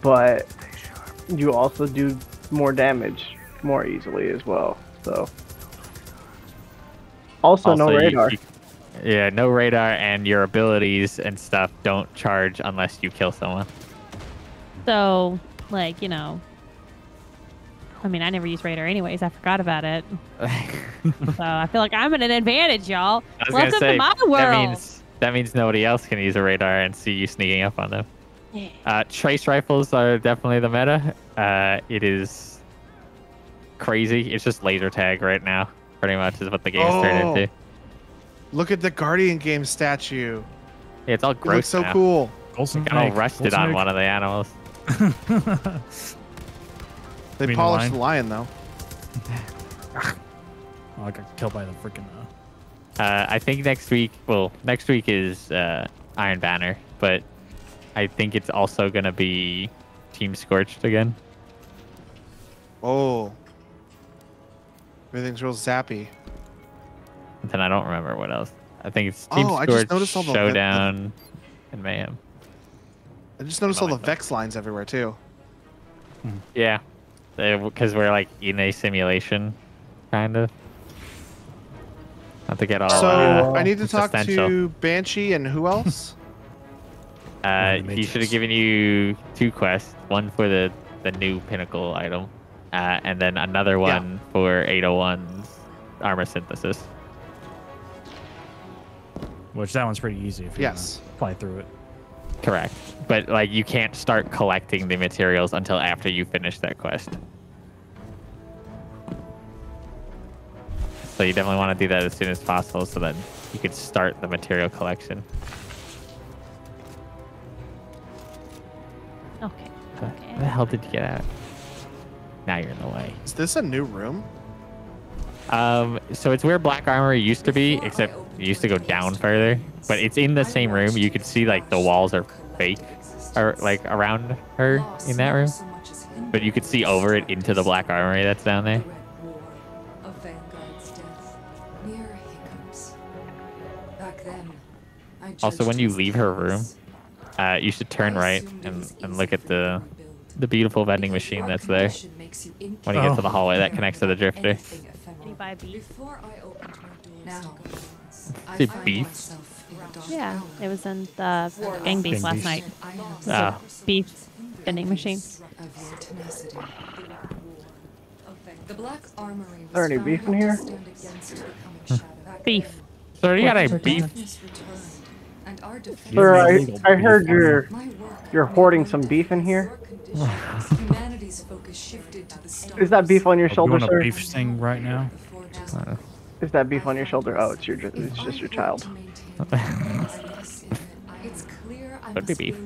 but you also do more damage more easily as well. So, also no radar. Yeah, no radar, and your abilities and stuff don't charge unless you kill someone. So, like, you know, I mean, I never use radar anyways. I forgot about it. So I feel like I'm at an advantage, y'all. Welcome to my world. That means nobody else can use a radar and see you sneaking up on them. Yeah. Trace rifles are definitely the meta. It is crazy. It's just laser tag right now, pretty much is what the game's turned into. Look at the Guardian game statue. Yeah, it's all It gross looks so now. cool. Got all rusted on one of the animals. They polished the lion, though. Oh, I got killed by the freaking... I think next week is Iron Banner, but I think it's also going to be Team Scorched again. Oh. Everything's real zappy. And then I don't remember what else. I think it's Team Scorched, I just noticed all the Showdown, and Mayhem. I just noticed all the Vex lines everywhere, too. Yeah, because we're like in a simulation, kind of. Not to get all. So I need to talk existential. to Banshee and who else? He should have given you 2 quests. One for the new Pinnacle item, and then another one for 801's armor synthesis. Which that one's pretty easy if you fly through it. Correct, but like you can't start collecting the materials until after you finish that quest. So you definitely want to do that as soon as possible, so that you can start the material collection. Okay. Where the hell did you get out? Now you're in the way. Is this a new room? So it's where Black Armory used to be, except it used to go down further. But it's in the same room. You can see like the walls are fake, or like around her in that room. But you could see over it into the Black Armory that's down there. Also, when you leave her room, you should turn right and look at the beautiful vending machine that's there. When you get to the hallway that connects to the drifter. Can you buy beef? Is it beef? Yeah, it was in the gang beef last night. Ah. Beef vending machine. Is there any beef in here? Beef. So you got a beef? Sir, I heard you're hoarding some beef in here. Is that beef on your shoulder, doing sir? a beef sting right now. Is that beef on your shoulder? Oh, it's just your child. Could be beef.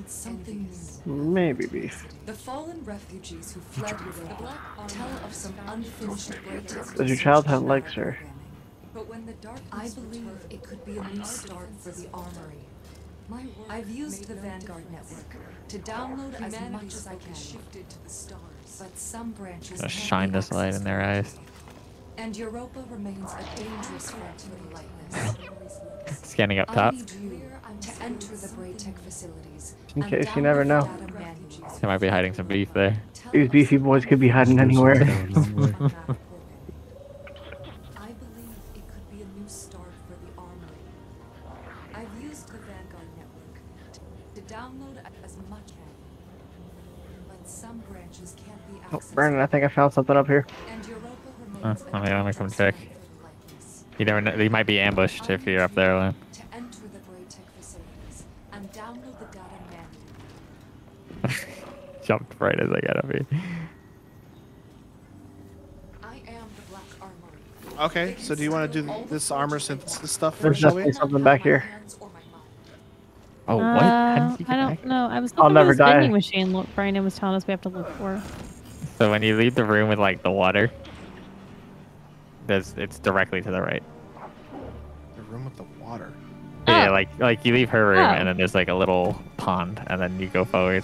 Maybe beef. The fallen refugees who fled with the Black tell of some unfinished breakthroughs. Does your child have legs, sir? But when the darkness believe it could be a new start for the armory. I've used the Vanguard network to download as much as I can. Shifted to the stars, but some branches Just shine this light in their eyes. And Europa remains a dangerous threat to the lightness. Scanning up I top. need you to enter the Braytech facilities. In and case you never download know. the data manuals. There might be hiding some beef there. These beefy boys could be hiding anywhere. I believe it could be a new start for the armory. I've used the Vanguard network to download as much as but some branches can't be Oh, accessed. Brandon, I think I found something up here. And Europa remains a Let me come check. dangerous threat for the lightness. You never know. You might be ambushed if you're up there alone. To enter the Braytech facilities and download the data manually. Jumped right as I got up here. I am the Black Armory. Okay, so do you want to do this armor synthesis stuff There's first, shall we? definitely something back here. Oh, what? How did you get I back? don't know. I was I'll looking for never this vending die. machine. Look, Brandon was telling us we have to look for. So when you leave the room with like the water, it's directly to the right. The room with the water. Yeah, Oh. like you leave her room Oh. and then there's like a little pond and then you go forward.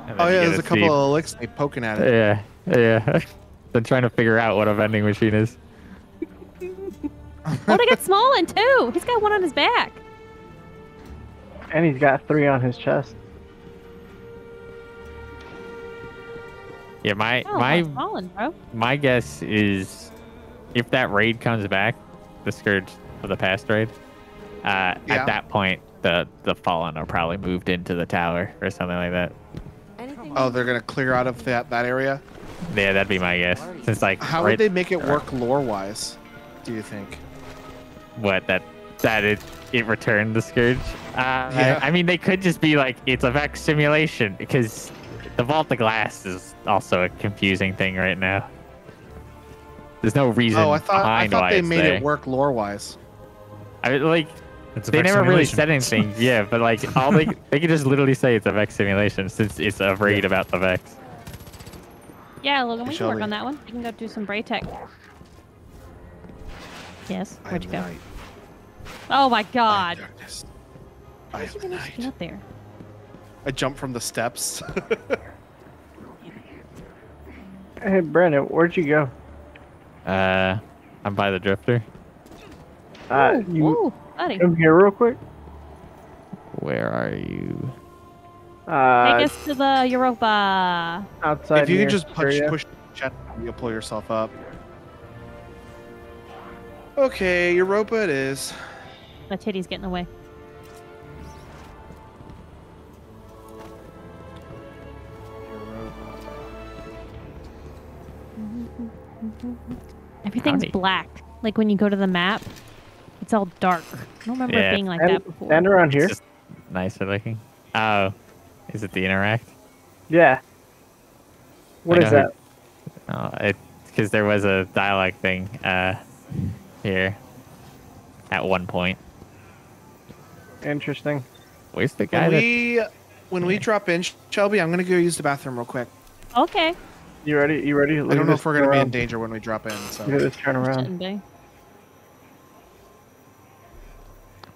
And then Oh you yeah, get there's a to couple see- of elixir poking at it. Yeah. Then trying to figure out what a vending machine is. Oh, they got Smallen too. He's got one on his back. And he's got 3 on his chest. Yeah, my Oh, Smallen, bro. my guess is if that raid comes back, the Scourge of the past raid, at that point the Fallen are probably moved into the tower or something like that. Oh, they're gonna clear out of that area. Yeah, that'd be my guess. Since like How right- would they make it work lore-wise? Do you think? What that it returned the Scourge? Yeah. I mean, they could just be like it's a Vex simulation because the Vault of Glass is also a confusing thing right now. There's no reason Oh, I thought behind why they it's made there. it work lore-wise. I mean, like It's a they Vex never really simulation. said anything. Yeah, but like all they could just literally say it's a Vex simulation since it's a raid about the Vex. Yeah, Logan, we can work Shelby. on that one. You can go do some Braytech. Yes. Where'd you go? Oh my God. Darkness. How did you manage to get up there? I jumped from the steps. Hey, Brandon, where'd you go? I'm by the Drifter. You Ooh, buddy. come here real quick. Where are you? Take us to the Europa. Outside. If you near could just area. push chat, you'll pull yourself up. Okay, Europa it is. The titty's getting away. Everything's Howdy. black. Like when you go to the map, it's all dark. I don't remember Yeah. it being like Stand, that before. stand around here. Just nicer looking. Oh, is it the Interact? Yeah. What I is know that? It's because there was a dialogue thing here at one point. Interesting. Where's the guy? When we drop in, Shelby, I'm gonna go use the bathroom real quick. Okay. You ready? You ready? I Look don't at know this if we're gonna be in around. danger when we drop in. So Look at this turn around. Shouldn't be.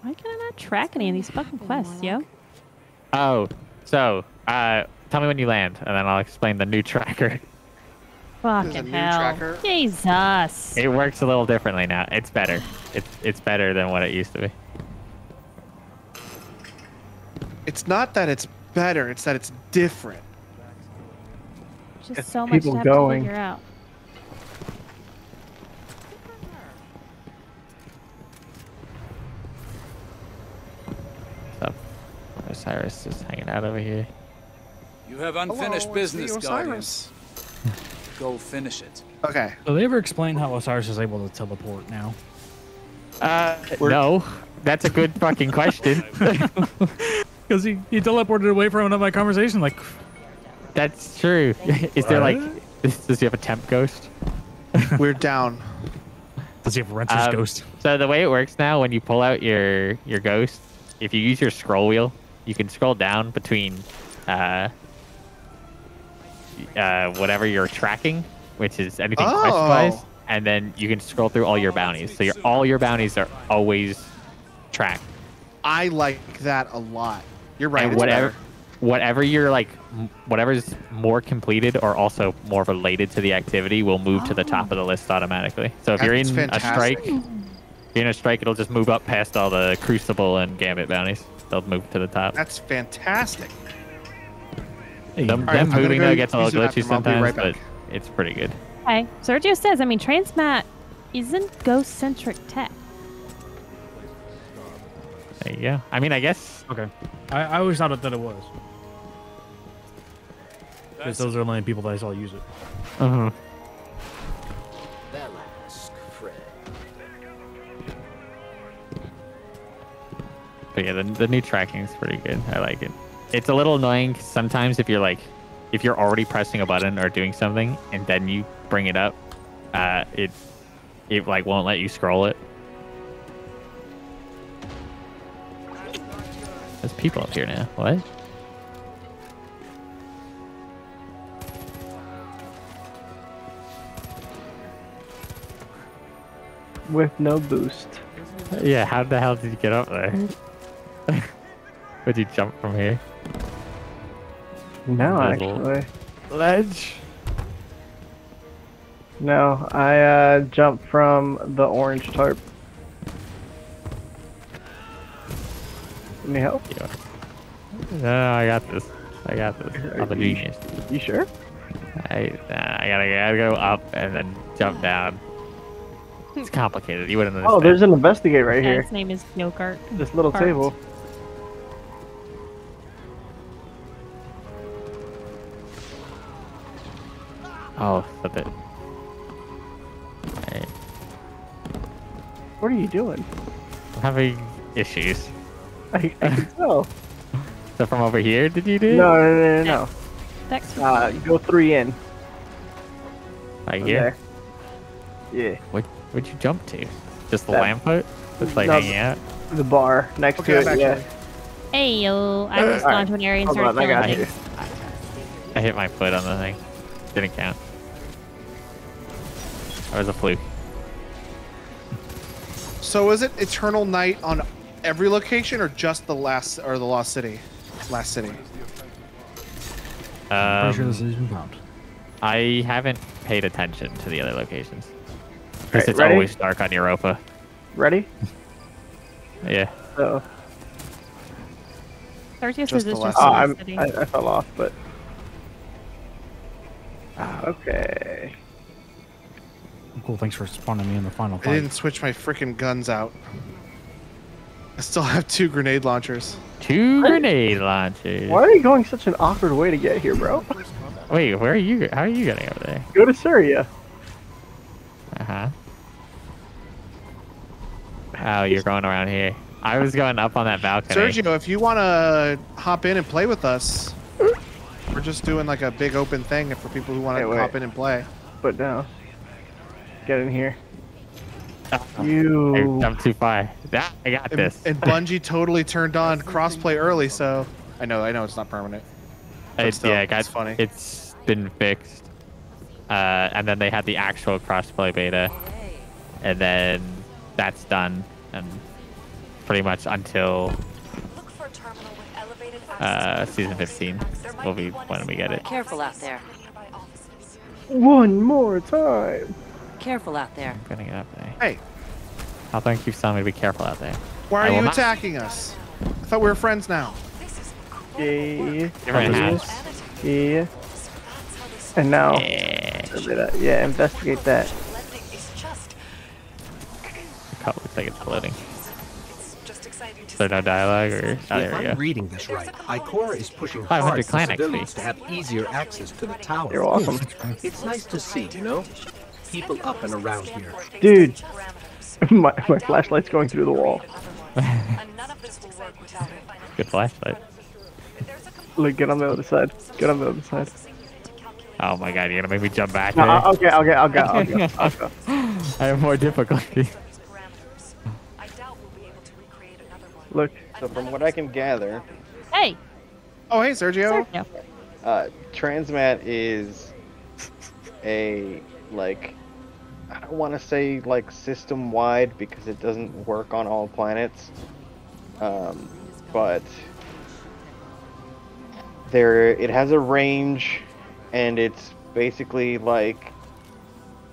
Why can I not track any of these fucking quests, yo? Oh, so tell me when you land, and then I'll explain the new tracker. Fucking new hell. tracker? Jesus. It works a little differently now. It's better. It's better than what it used to be. it's not that it's better; it's that it's different. Just It's so much to people have going. to figure out. So, Osiris is hanging out over here. You have unfinished Hello, business, it's the Guardians. Go finish it. Okay. So they ever explain how Osiris is able to teleport now? No, that's a good fucking question. Because he teleported away from my conversation. Like, That's true. Is there like, does he have a temp ghost? We're down. does he have Renter's Um, ghost? So the way it works now, when you pull out your ghost, if you use your scroll wheel, you can scroll down between whatever you're tracking, which is anything Oh. quest-wise, and then you can scroll through all your bounties. So all your bounties are always tracked. I like that a lot. You're right. And it's whatever, better. whatever you're like, whatever's more completed or also more related to the activity will move to the top of the list automatically. So if you're in a strike, it'll just move up past all the Crucible and Gambit bounties. They'll move to the top. That's fantastic. Them moving though gets a little glitchy sometimes, but it's pretty good. Okay. Sergio says, I mean, Transmat isn't ghost-centric tech. There you go. I mean, I guess. Okay. I always thought that it was. Because those are the only people that I saw use it. Uh-huh. But yeah, the new tracking is pretty good. I like it. It's a little annoying sometimes if you're already pressing a button or doing something and then you bring it up, it like won't let you scroll it. There's people up here now. What? With no boost. Yeah, how the hell did you get up there? Would you jump from here? No, actually. Ledge. No, I jumped from the orange tarp. Need help? Yeah. No, I got this. I'm a genius. You sure? I gotta go up and then jump down. It's complicated. You wouldn't understand. Oh, there's an investigate right here. His name is Go-Kart. This little table. Oh, stop it. Right. What are you doing? I'm having issues. I can tell. So from over here, did you do? No. Thanks. Go 3 in. Right here? Yeah. Where'd you jump to? Just the lamppost? Just like hanging out? The bar next to it, yeah. Hey, yo. I just gone to an area and started killing it. I hit my foot on the thing. Didn't count. That was a fluke. So is it Eternal Night on every location or just the Lost City? Last City. Pretty sure this has been found. I haven't paid attention to the other locations. Because it's ready? always dark on Europa. Ready? Yeah. So. Sergio says it's just I fell off, but. Okay. Cool, thanks for spawning me in the final I fight. didn't switch my freaking guns out. I still have 2 grenade launchers. 2 grenade launchers. Why are you going such an awkward way to get here, bro? Wait, where are you? How are you getting over there? Go to Syria. Uh-huh. Oh, you're going around here. I was going up on that balcony. Sergio, if you want to hop in and play with us, we're just doing like a big open thing for people who want to hop in and play. But no. Get in here. I jumped too far. I got this. And Bungie totally turned on crossplay early, so I know it's not permanent. It's funny. It's been fixed. And then they had the actual crossplay beta, and then that's done, and pretty much until season 15 will be when we get it. Careful out there. One more time. Careful out there. I'm gonna get up there. Hey. I'll thank you for telling me to be careful out there. Why are you attacking us? I thought we were friends now. Yeah. Yeah. And now. Yeah. Yeah, investigate that. The cup looks like it's floating. Is there no dialogue or? Oh, there we go. I'm reading this right, Ikora is pushing 500 hard for clan civilians XP. to have easier access to the tower. You're welcome. It's nice to see, you know? People up and around here. Dude. my flashlight's going through the wall. Good flashlight. Look, get on the other side. Get on the other side. Oh my god, you're gonna make me jump back No, there? I'll go. I have more difficulty. Look. So from what I can gather... Hey! Oh, hey, Sergio. Transmat is a, like... I don't want to say, like, system-wide because it doesn't work on all planets. But... it has a range, and it's basically like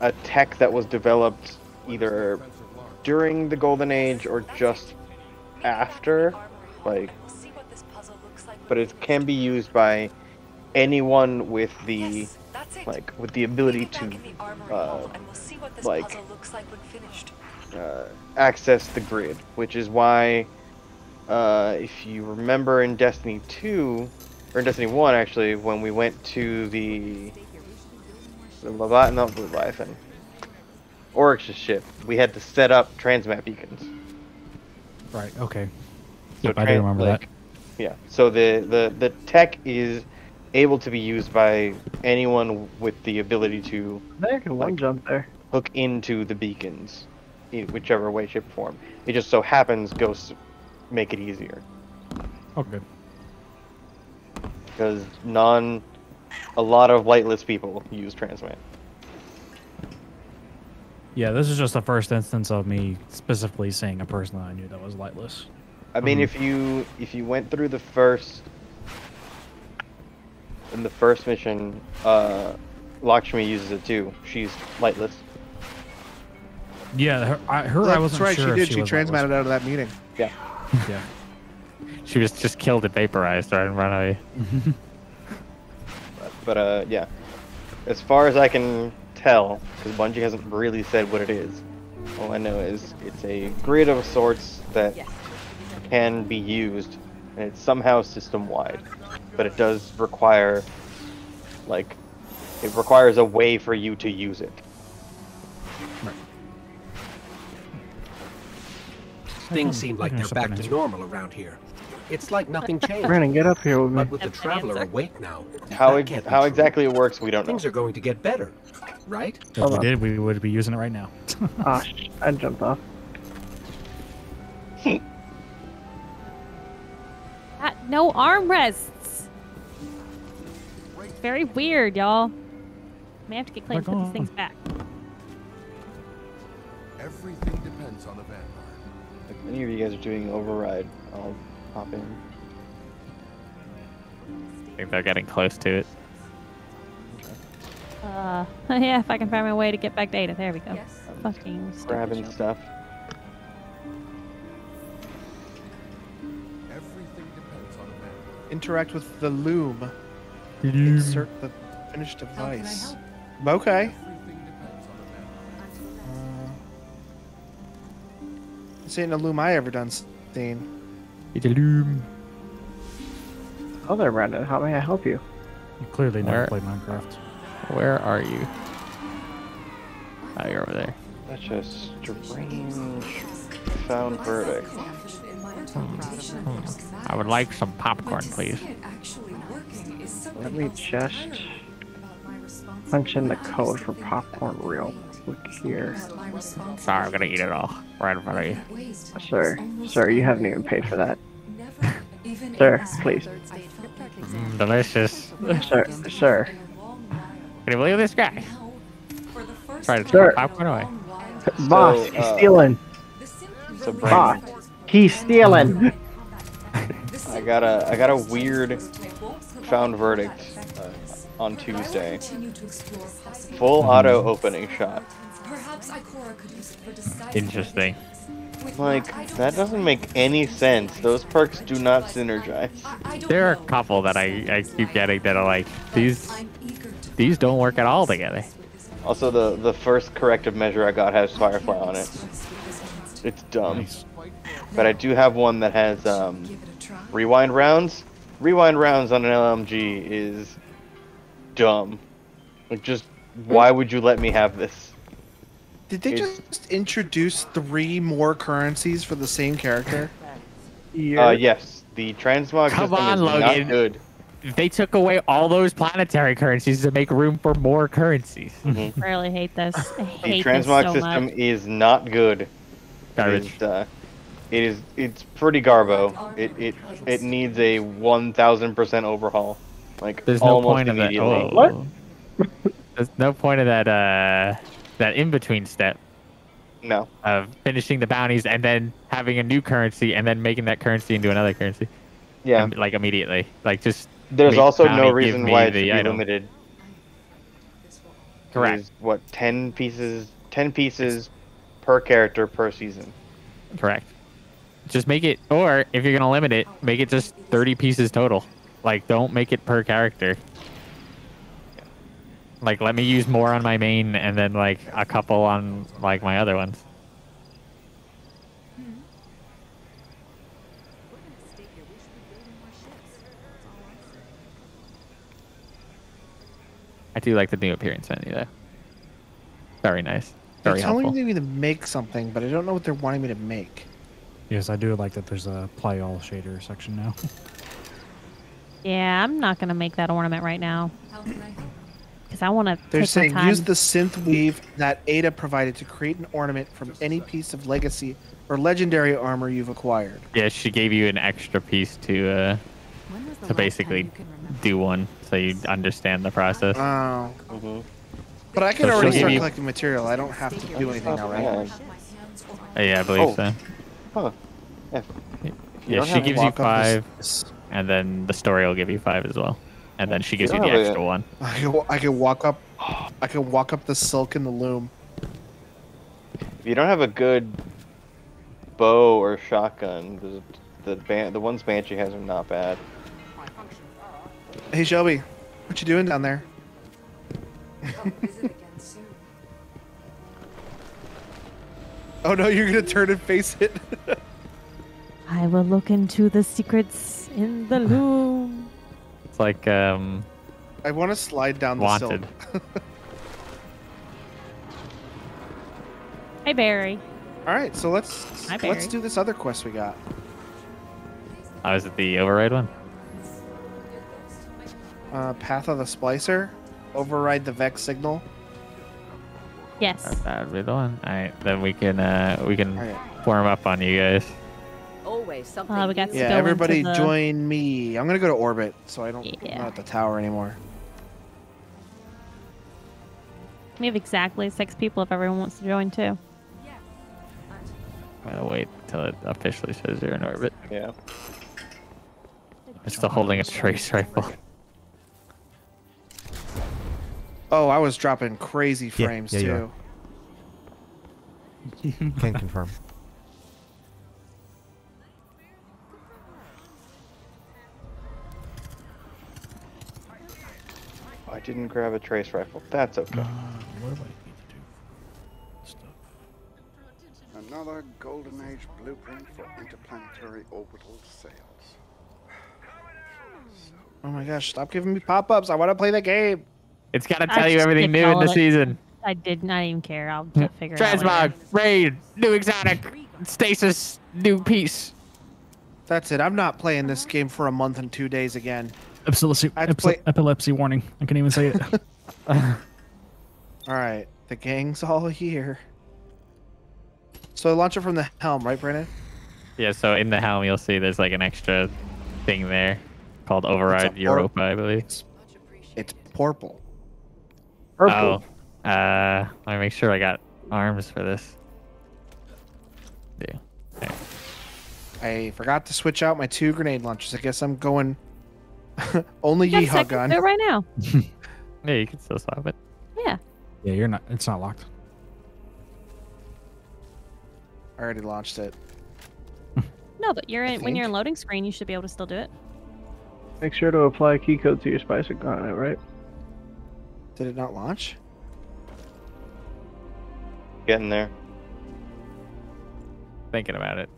a tech that was developed either during the Golden Age or just after, like, but it can be used by anyone with the with the ability to access the grid, which is why if you remember in Destiny 2 or in Destiny 1 actually, when we went to the Leviathan Oryx's ship, we had to set up transmat beacons. Right. Okay. So Yep, I do remember that. Yeah. So the tech is able to be used by anyone with the ability to There can one jump there. hook into the beacons, in whichever way, shape, or form. It just so happens ghosts make it easier. Okay. Because a lot of lightless people use transmat. Yeah, this is just the first instance of me specifically seeing a person that I knew that was lightless. I mean, if you went through the first mission, Lakshmi uses it too. She's lightless. Yeah, I wasn't right, sure. She did. If She was transmatted out of that meeting. Yeah. Yeah. She was just killed and vaporized and run away. But yeah, as far as I can tell, because Bungie hasn't really said what it is, all I know is it's a grid of sorts that can be used, and it's somehow system-wide, but it does require, it requires a way for you to use it. Right. Things seem like they're back to normal around here. It's like nothing changed. Brandon, get up here with me. But with the Traveler awake now, How that can't be how true. exactly it works, we don't know. Things are going to get better, right? If we did, we would be using it right now. Ah, I jumped off. No armrests. It's very weird, y'all. May have to get Clay to put these things back. Everything depends on the Vanguard. If any of you guys are doing override, I'll hop in. I think they're getting close to it. Yeah, if I can find my way to get back to Ada. There we go. Fucking stupid Grabbing joke. stuff. Everything depends on the Vanguard. Interact with the loom. Insert the finished device. Okay. Everything depends on the Vanguard. This ain't a loom I ever done seen. It's a loom. Oh there, Brandon. How may I help you? You clearly never Where- played Minecraft. Where are you? Oh, you're over there. Such a strange found verdict. I would like some popcorn, please. Let me just punch in the code for popcorn real quick here. Sorry, I'm gonna eat it all right in front of you. Sir, you haven't even paid for that. Sir, please. Delicious. Sir. Can you believe this guy? Trying to Sir. take popcorn away. Boss, he's stealing. So Boss, Brandon, he's stealing. I got a weird found verdict on Tuesday. Full auto opening shot. Interesting. Like, that doesn't make any sense. Those perks do not synergize. There are a couple that I keep getting that are like, these don't work at all together. Also, the first corrective measure I got has Firefly on it. It's dumb. But I do have one that has rewind rounds. Rewind rounds on an LMG is dumb. Like, just, why would you let me have this? Did they just introduce 3 more currencies for the same character? Yes. The transmog Come system on, is Logan. not good. They took away all those planetary currencies to make room for more currencies. Mhm. I really hate this. I The hate this transmog so system much. is not good. Garbage. It's pretty garbo. It needs a 1000% overhaul. Like, There's no almost point of that. immediately. Oh. There's no point of that in between step No. of finishing the bounties and then having a new currency and then making that currency into another currency. Yeah. Like immediately. Like just There's also bounty, no give reason me why it the should be item. limited. Correct. Is what 10 pieces? 10 pieces per character per season. Correct. Just make it, or if you're gonna limit it, make it just 30 pieces total. Like, don't make it per character. Like, let me use more on my main and then like a couple on like my other ones. I do like the new appearance menu though. Very nice. Very They're telling helpful. me to make something, but I don't know what they're wanting me to make. Yes, I do like that there's a play all shader section now. Yeah, I'm not gonna make that ornament right now. Because I want to They're take my saying time. use the synth weave that Ada provided to create an ornament from any piece of legacy or legendary armor you've acquired. Yeah, she gave you an extra piece to basically do one, so you understand the process. Oh. Mm-hmm. But I can So already she'll start give you- collecting material. I don't have to do anything already. Yeah, I believe so. Huh. Yeah. Yeah, don't she have gives you walk up 5, this- and then the story will give you 5 as well, and then she gives you don't the have a- extra one. I can walk up. I can walk up the silk in the loom. If you don't have a good bow or shotgun, the ones Banshee has are not bad. Hey Shelby, what you doing down there? Oh no, you're gonna turn and face it. I will look into the secrets in the loom. It's like I want to slide down the Wanted. silk. Hey, Barry. All right, so let's Hi, Barry. do this other quest we got. Oh, is it the override one? Path of the Splicer, override the Vex signal. Yes. That would be the one. Alright, then we can Alright. form up on you guys. Always something. We got to Yeah, go everybody into the... join me. I'm gonna go to orbit, so I'm Yeah. not at the tower anymore. We have exactly 6 people if everyone wants to join too. I'm gonna wait till it officially says you're in orbit. Yeah. I'm still holding a trace rifle. Oh, I was dropping crazy frames yeah, too. you Can confirm. I didn't grab a trace rifle. That's okay. What do I need to do? Stuff. Another Golden Age blueprint for interplanetary orbital sails. Oh my gosh, stop giving me pop-ups. I want to play the game. It's gotta I tell you just everything skipped new in all the of it. season. I did not even care. I'll just figure it out. Transmog, raid, new exotic, stasis, new piece. That's it. I'm not playing this game for a month and 2 days again. Epilepsy, I had to play- epilepsy warning. I can't even say it. All right, the gang's all here. So I launch it from the helm, right, Brandon? Yeah, so in the helm you'll see there's like an extra thing there called Override Europa, I believe. It's purple. Oh, let me make sure I got arms for this. Yeah. Okay. I forgot to switch out my 2 grenade launchers. I guess I'm going only You got a yeehaw second to gun. do it right now. Yeah, you can still swap it. Yeah. Yeah, you're not. It's not locked. I already launched it. No, but you're in, when you're in think. loading screen, you should be able to still do it. Make sure to apply a key code to your Spicer Gauntlet, right? Did it not launch? Getting there. Thinking about it.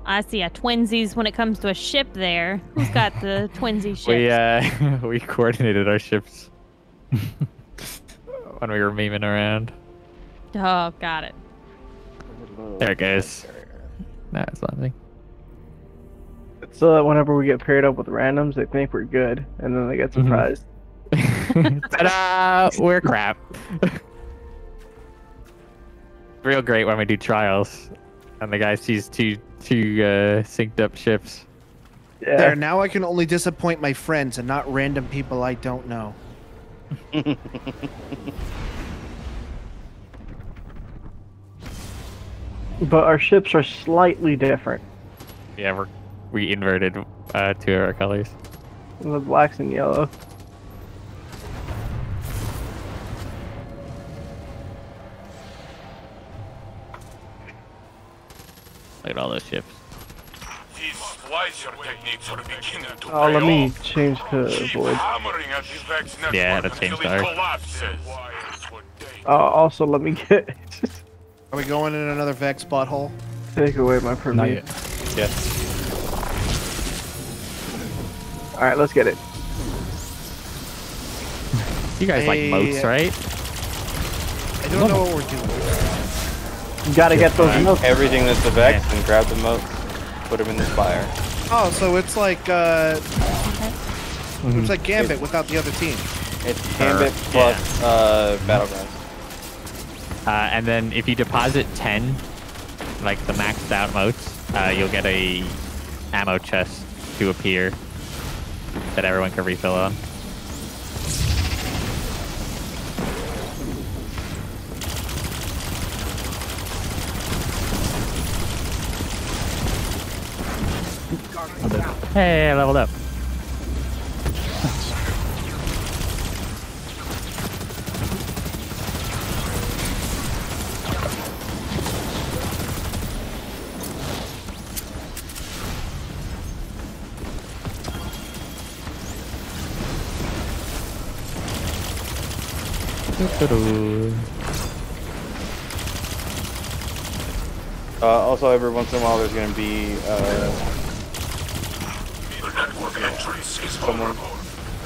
I see a twinsies when it comes to a ship there. Who's got the twinsy ships? We coordinated our ships when we were memeing around. Oh, got it. There it goes. Nah, it's nothing. So that whenever we get paired up with randoms, they think we're good, and then they get surprised. Ta-da! We're crap. Real great when we do trials, and the guy sees two synced up ships. Yeah. There, now I can only disappoint my friends and not random people I don't know. But our ships are slightly different. Yeah, we inverted Two of our colors. The blacks and yellow. Look at all those ships. These splicer techniques are beginning to Oh, let pay me off. change to Keep void. hammering at this Vex network Yeah, that until changed it ours. collapses. Also, let me get Are we going in another Vex butthole? take away my Not permit. yet. Yes. All right, let's get it. You guys like Hey, moats, right? I don't know what we're doing. You gotta get those notes. Everything that's the Vex and grab the moats, put them in the spire. Oh, so it's like it's like Gambit without the other team. It's Gambit plus Battlegrounds. And then if you deposit 10, like the maxed out moats, you'll get a ammo chest to appear that everyone can refill on. Hey, I leveled up. Also, every once in a while, there's going to be someone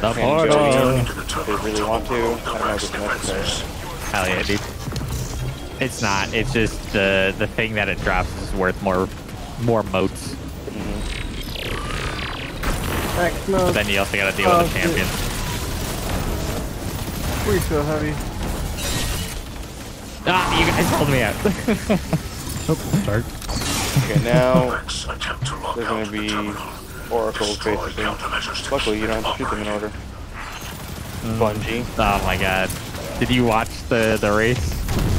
The can portal. go in if they really want to. I don't know if it's necessary. Hell yeah, dude. It's not. It's just the thing that it drops is worth more moats. But then you also gotta deal with the champions. We're so heavy. Ah, you guys pulled me out. Start. Okay, now there's going to be oracles, basically. Luckily, you don't have to shoot them in order. Bungie. Oh my god. Did you watch the race?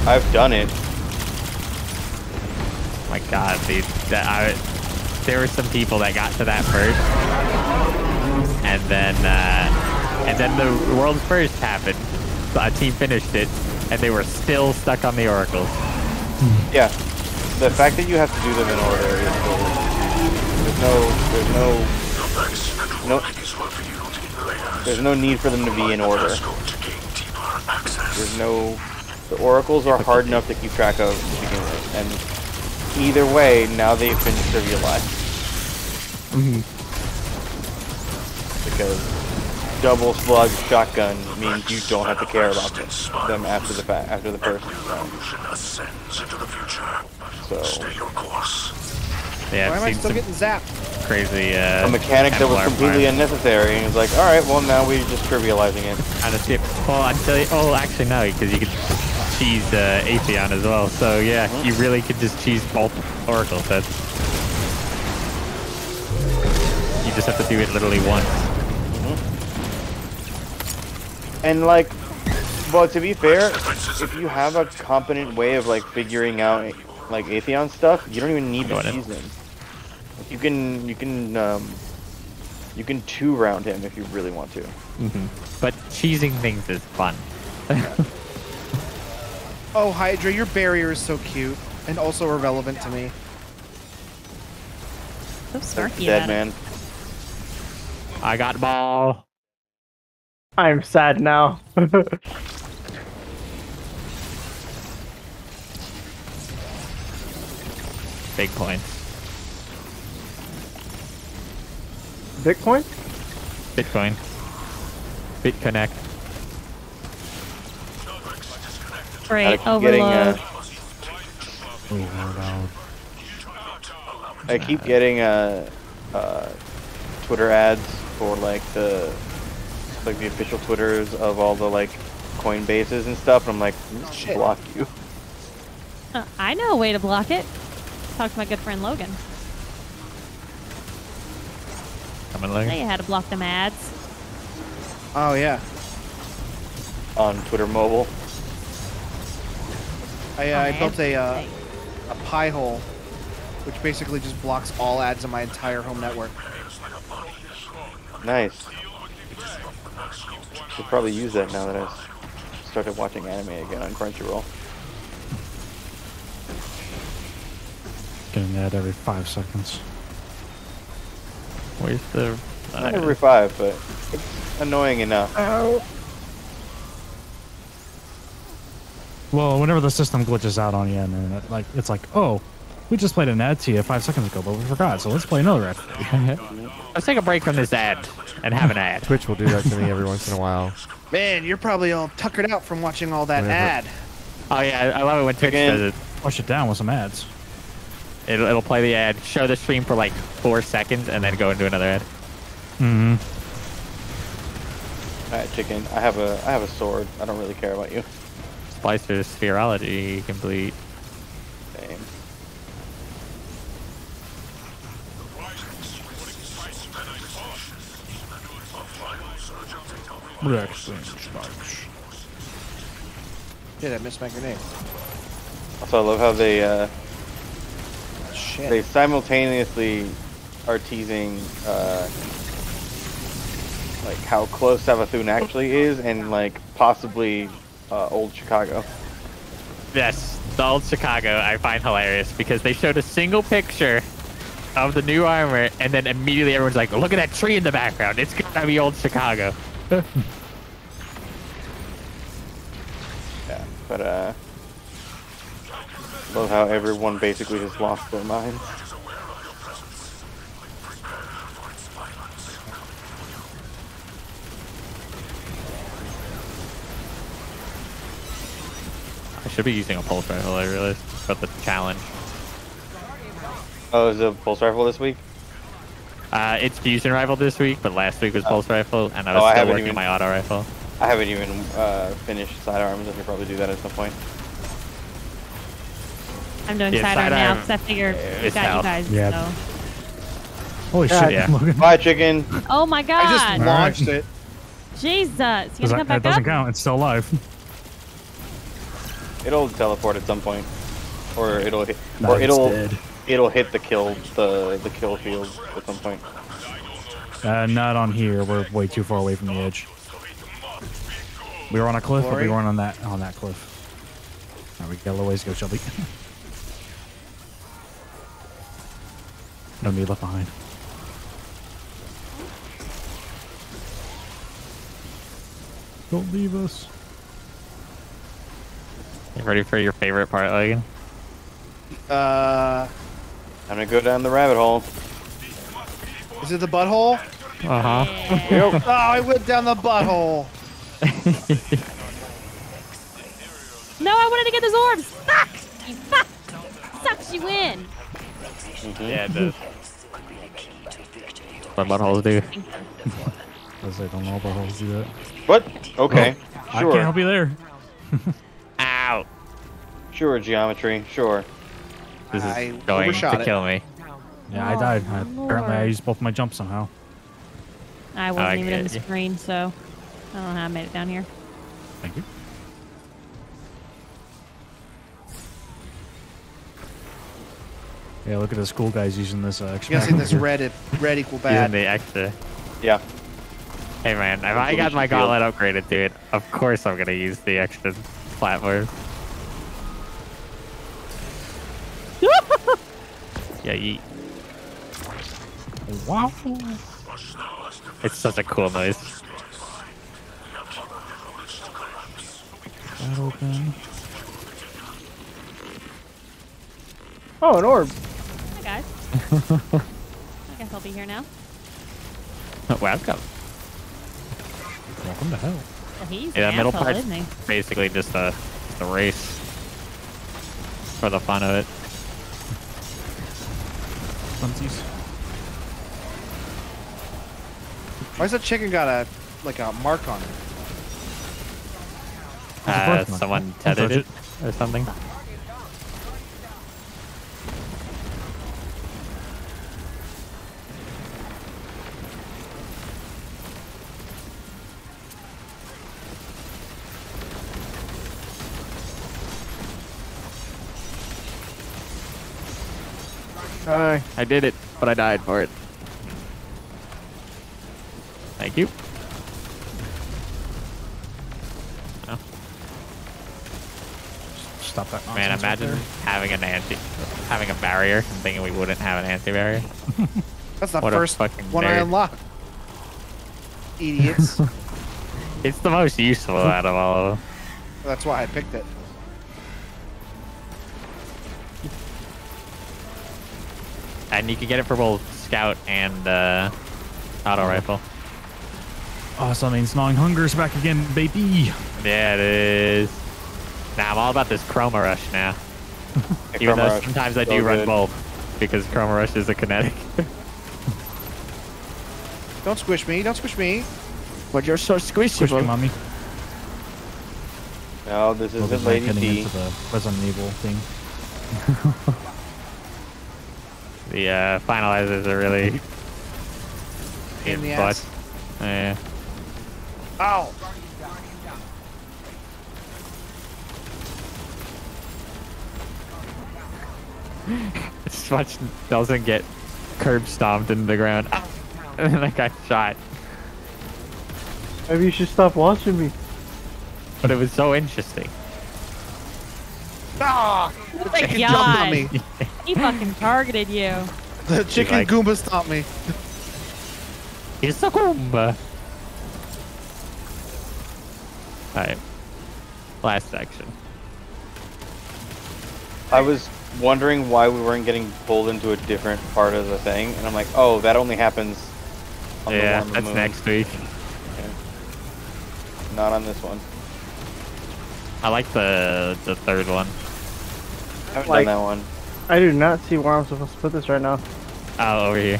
I've done it. Oh my god, dude. There were some people that got to that first. And then the world's first happened. So a team finished it, and they were still stuck on the oracles. Yeah. The fact that you have to do them in order is there's no need for them to be in order. The oracles are hard enough to keep track of to begin with, and either way, now they've been trivialized. Because double slug shotgun means you don't have to care about them after the first round. So yeah, why am I still getting zapped? Crazy. A mechanic that was completely unnecessary, and it's like, all right, well now we're just trivializing it. On a ship. Well, actually no, because you could cheese Atheon as well. So yeah, you really could just cheese both oracle sets. You just have to do it literally once. And like, well, to be fair, if you have a competent way of like figuring out like Atheon stuff, you don't even need to cheese him. You can 2-round him if you really want to. But cheesing things is fun. Oh, Hydra, your barrier is so cute and also irrelevant to me. So snarky Dead about man. I got ball. I'm sad now. Big points. Bitcoin? Bitcoin. BitConnect. Great, Getting, overload. I keep getting Twitter ads for like the official Twitters of all the like Coinbases and stuff. And I'm like, just block you. I know a way to block it. Talk to my good friend Logan. Come on, Logan. Tell you how to block them ads. Oh yeah. On Twitter mobile. I built a pi hole, which basically just blocks all ads on my entire home network. Nice. Should probably use that now that I started watching anime again on Crunchyroll. Getting that every 5 seconds. Where's the... Not every 5, but it's annoying enough. Ow. Well, whenever the system glitches out on you, and it's like, oh, we just played an ad to you 5 seconds ago, but we forgot, so let's play another ad. Let's take a break from this ad and have an ad. Twitch will do that to me every once in a while. Man, you're probably all tuckered out from watching all that ad. Oh yeah, I love it when Twitch does it. Push it down with some ads. It'll play the ad, show the stream for like 4 seconds, and then go into another ad. Mm-hmm. Alright, chicken. I have a sword. I don't really care about you. Splicer's spherology complete. Same. Shit, I missed my grenade. Also, I love how they Shit. they simultaneously are teasing like how close Savathun actually is, and like possibly old Chicago. Yes, the old Chicago I find hilarious because they showed a single picture of the new armor, and then immediately everyone's like, "Look at that tree in the background! It's gonna be old Chicago." Yeah, but love how everyone basically has lost their minds. I should be using a pulse rifle, I realized, for the challenge. Oh, is it a pulse rifle this week? It's fusion rifle this week, but last week was pulse rifle, and I was still working on my auto rifle. I haven't even finished sidearms. I could probably do that at some point. I'm doing sidearm now because I figured we got you guys. Yeah. So. Holy shit! Yeah. Bye, chicken. Oh my god! I just launched it. Jesus! You gonna come That back doesn't up? count. It's still alive. It'll teleport at some point, or it'll hit, No, or it's dead. it'll hit the kill field at some point. Not on here. We're way too far away from the edge. We were on a cliff, but we weren't on that cliff. All right, we got a little ways to go, Shelby. No need left behind. Don't leave us. You ready for your favorite part, Logan? I'm gonna go down the rabbit hole. Is it the butthole? Uh-huh. Yep. Oh, I went down the butthole. No, I wanted to get those orbs. Fuck! You fuck! Sucks you in. Yeah, it does. What buttholes do? I don't know buttholes do that. What? Okay. Oh, Sure. I can't help you there. Ow! Sure, geometry. Sure. This I is going overshot to it. kill me. Yeah, I died. Apparently, I used both my jumps somehow. I wasn't I even in the get you. screen, so I don't know how I made it down here. Thank you. Yeah, look at the school guys using this extra. You guys think this red equal Using bad? the extra. Yeah. Hey man, if I got my gauntlet upgraded to it, of course I'm gonna use the extra platform. Yeah, yeet. Wow. It's such a cool noise. That open. Oh, an orb. Hi guys. I guess I'll be here now. Welcome. Welcome to hell. Well, he's Yeah, an that middle asshole, part's isn't he? basically just a race for the fun of it. Funsies. Why's that chicken got a mark on it? Someone tethered it or something. I did it, but I died for it. Thank you. Oh. Stop that nonsense. Man, imagine right having a barrier and thinking we wouldn't have an anti-barrier. That's the What first a fucking one I nerd. unlocked. Idiots. It's the most useful out of all of them. That's why I picked it. And you can get it for both scout and auto rifle. Oh, so that means Gnawing Hunger's back again, baby. Yeah, it is. Now I'm all about this Chroma Rush now. Even Chroma though Rush, sometimes I so do run good. both because Chroma Rush is a kinetic. Don't squish me. Don't squish me. But you're so squishy, Push me, mommy. No, this Well, isn't this Lady getting D. into the Resident Evil thing. The finalizers are really In the butt. ass. Yeah. Ow. Smudge doesn't get curb stomped into the ground. Ah! And then I got shot. Maybe you should stop watching me. But it was so interesting. Ah! The my chicken God. jumped on me. He fucking targeted you. The chicken like- Goomba stopped me. It's a Goomba. Alright. Last section. I was wondering why we weren't getting pulled into a different part of the thing, and I'm like, oh, that only happens on the Yeah, warmer that's moon. next week. Okay. Not on this one. I like the third one. I haven't Like- done that one. I do not see where I'm supposed to put this right now. Oh, over here.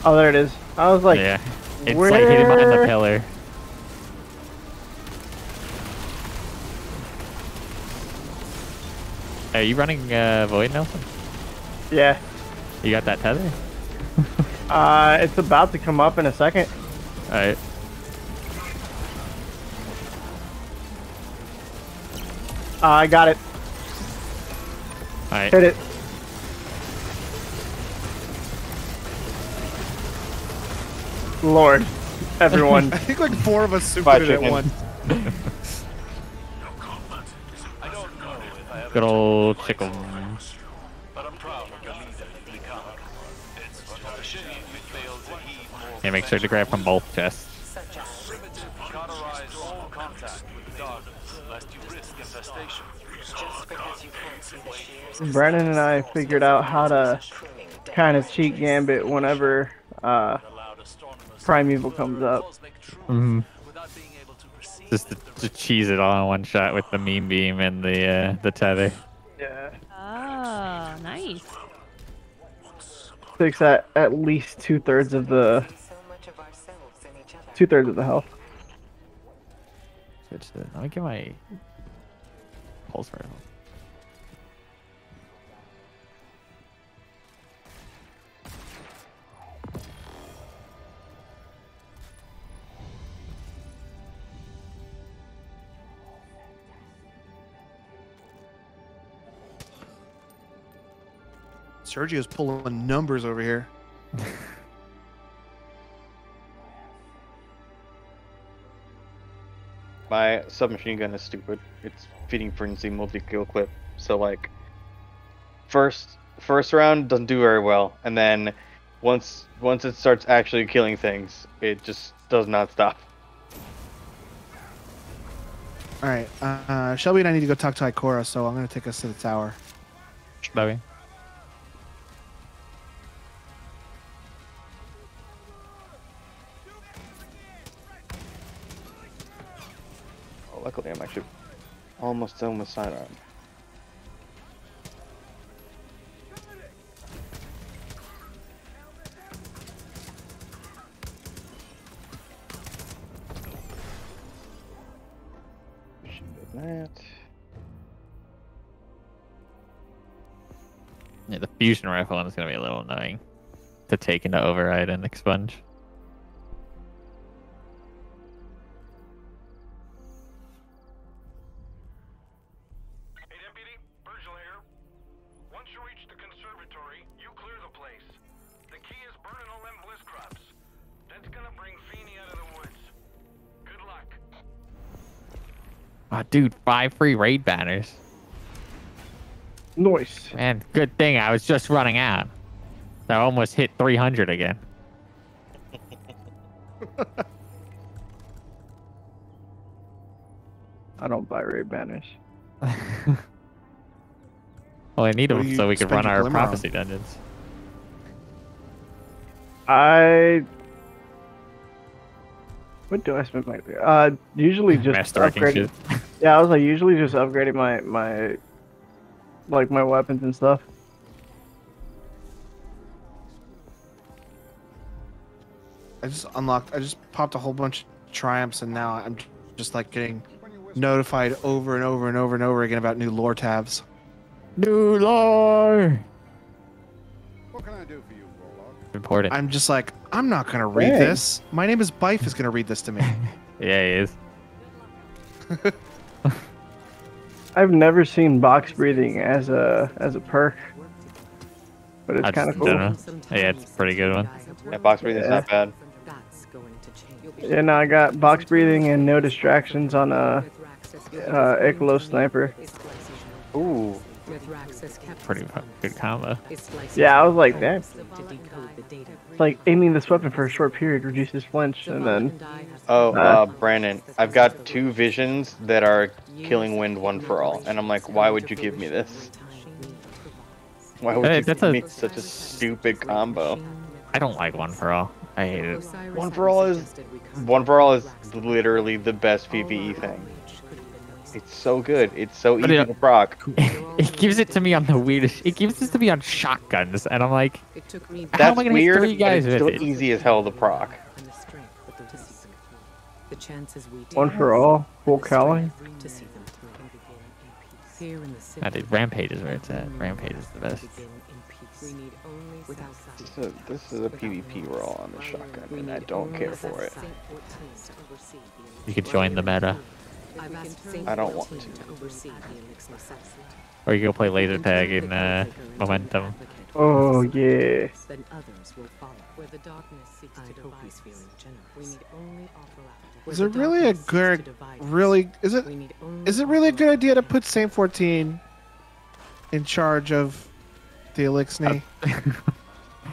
Oh, there it is. I was like, Yeah. It's like hidden behind the where? pillar. Are you running Void, Nelson? Yeah. You got that tether? It's about to come up in a second. Alright. I got it. Alright. Hit it. Lord, everyone. I think like 4 of us super Bye, did it at chicken. once. Good old chicken. Yeah, make sure to grab from both chests. Brandon and I figured out how to kind of cheat Gambit whenever Primeval comes up. Mm-hmm. Just to cheese it all in one shot with the meme beam and the tether. Yeah. Oh, nice. Takes at least 2/3 of the 2/3 of the health. Switch to. Let me get my pulse rifle. Sergio's pulling numbers over here. My submachine gun is stupid. It's feeding frenzy multi-kill clip. So like, first round doesn't do very well, and then once it starts actually killing things, it just does not stop. All right, Shelby and I need to go talk to Ikora, so I'm gonna take us to the tower. Shelby. Oh, luckily I'm actually almost done with sidearm. That. Yeah, the fusion rifle one is gonna be a little annoying to take into override and expunge. Once you reach the conservatory, you clear the place. The key is burning all them bliss crops. Then Oh, dude, 5 free raid banners. Nice. Man, good thing I was just running out. I almost hit 300 again. I don't buy raid banners. Well, I need What them do you so we can spend run your our glimmer on? prophecy dungeons. What do I spend my? Usually just Master wrecking upgrading. shit. Yeah, I was like usually just upgrading my weapons and stuff. I just popped a whole bunch of triumphs, and now I'm just like getting notified over and over and over and over again about new lore tabs. New lore. What can I do for you, Warlock? Important. I'm just like, I'm not gonna read Dang. this. My name is Bife is gonna read this to me. Yeah, he is. I've never seen box breathing as a perk, but it's kind of cool. Yeah, it's a pretty good one. Yeah, box breathing's not bad. Yeah, no, I got box breathing and no distractions on a Ecolo sniper. Ooh. Pretty good combo. Yeah, I was like, damn. It's like aiming this weapon for a short period reduces flinch, and then. Oh, Brandon, I've got 2 visions that are killing wind one for all, and I'm like, why would you give me this? Why would you give me such a stupid combo? I don't like one for all. I hate it. One for all is literally the best PvE thing. It's so good. It's so easy to proc. It gives it to me on the weirdest. It gives it to me on shotguns, and I'm like, how am That's I gonna hit weird, 3 guys but it's with still it? easy as hell to proc. One for all, full cowling. I did Rampage is where it's at. Rampage is the best. This is a PvP roll on the shotgun, and I don't care for it. You could join the meta. I don't want to. Or you go play laser tag in Momentum. Oh yeah. Then others will follow. Where the darkness seeks to divide us, we need only offer out. Is it really a good, is it really a good idea to put Saint 14 in charge of the Elixir?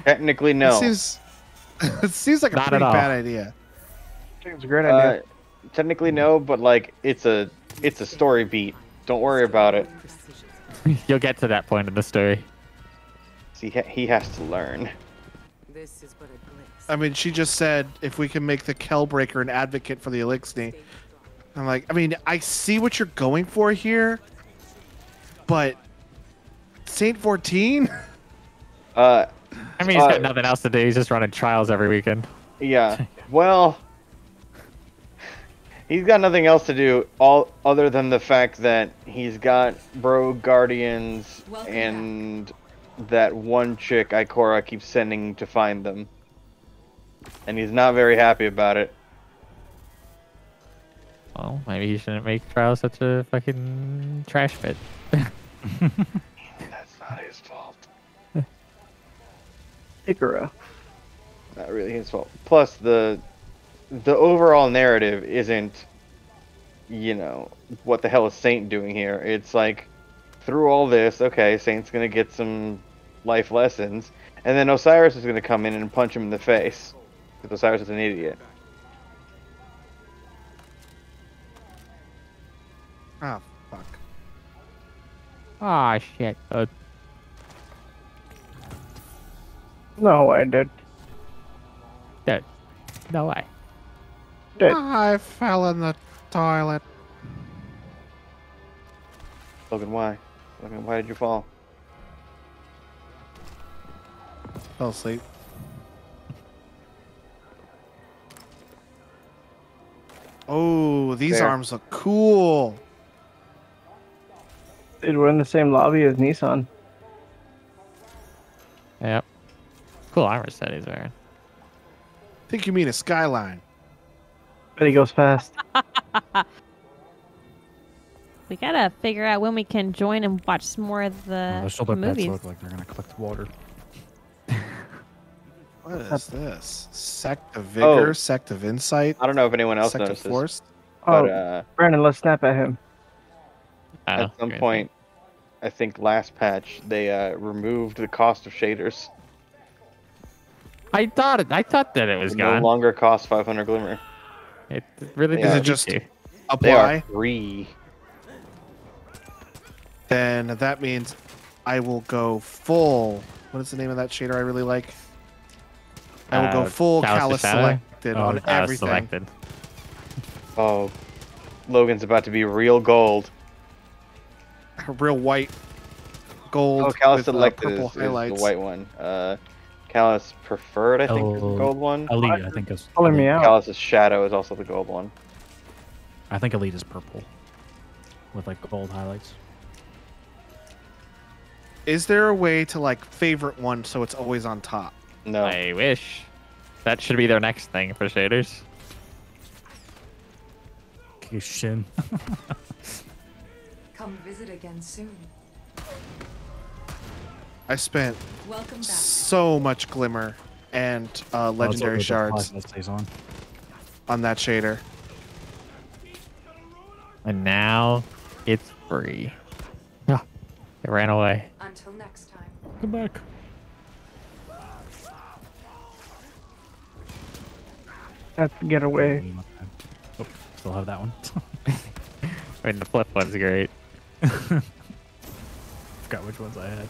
Technically, no. It seems like a Not pretty at all. bad idea. It's a great idea. Technically, no, but like it's a story beat. Don't worry about it. You'll get to that point in the story. See, he has to learn. This is but a glimpse. I mean, she just said if we can make the Kellbreaker an advocate for the Elixir. I'm like, I mean, I see what you're going for here, but Saint 14? I mean, he's got nothing else to do. He's just running trials every weekend. Yeah. Well, he's got nothing else to do all other than the fact that he's got Rogue Guardians and that one chick Ikora keeps sending to find them. And he's not very happy about it. Well, maybe he shouldn't make trials such a fucking trash pit. That's not his fault. Ikora. Not really his fault. Plus, the overall narrative isn't, you know, what the hell is Saint doing here? It's like, through all this, okay, Saint's gonna get some life lessons, and then Osiris is gonna come in and punch him in the face. Because Osiris is an idiot. Oh, fuck. Ah, shit. No way, dude. Dude. No way. Dude. I fell in the toilet. Logan, why? Logan, why did you fall? Fell asleep. Oh, these There. arms look cool. Dude, we're in the same lobby as Nissan. Yep. Cool armor set he's wearing. I think you mean a skyline. But he goes fast. We gotta figure out when we can join and watch some more of the There's still their pets movies. look like they're gonna collect water. What is this? Sect of Vigor, Sect of Insight. I don't know if anyone else Sect of notices, Force. but Brandon, let's snap at him. at some point, I think last patch they removed the cost of shaders. I thought that it was It gone. no longer costs 500 glimmer. It really They doesn't are- Is it just They apply? are free. Then that means I will go full. What is the name of that shader I really like? I will go full Callus selected on everything. Selected. Oh, Logan's about to be real gold. Real white, gold. Oh, Callus with, selected purple is the highlights. white one. Callus preferred, I think, is the gold one. Elite, I think is. Pulling me out. Callus's shadow is also the gold one. I think Elite is purple, with like gold highlights. Is there a way to like favorite one so it's always on top? No. I wish. That should be their next thing for shaders. Shin. Come visit again soon. I spent Welcome back. so much glimmer and legendary shards That stays on. on that shader. And now it's free. Ah, it ran away. Until next time. Come back. That's the getaway. Oh, still have that one. I mean, the flip one's great. Forgot which ones I had.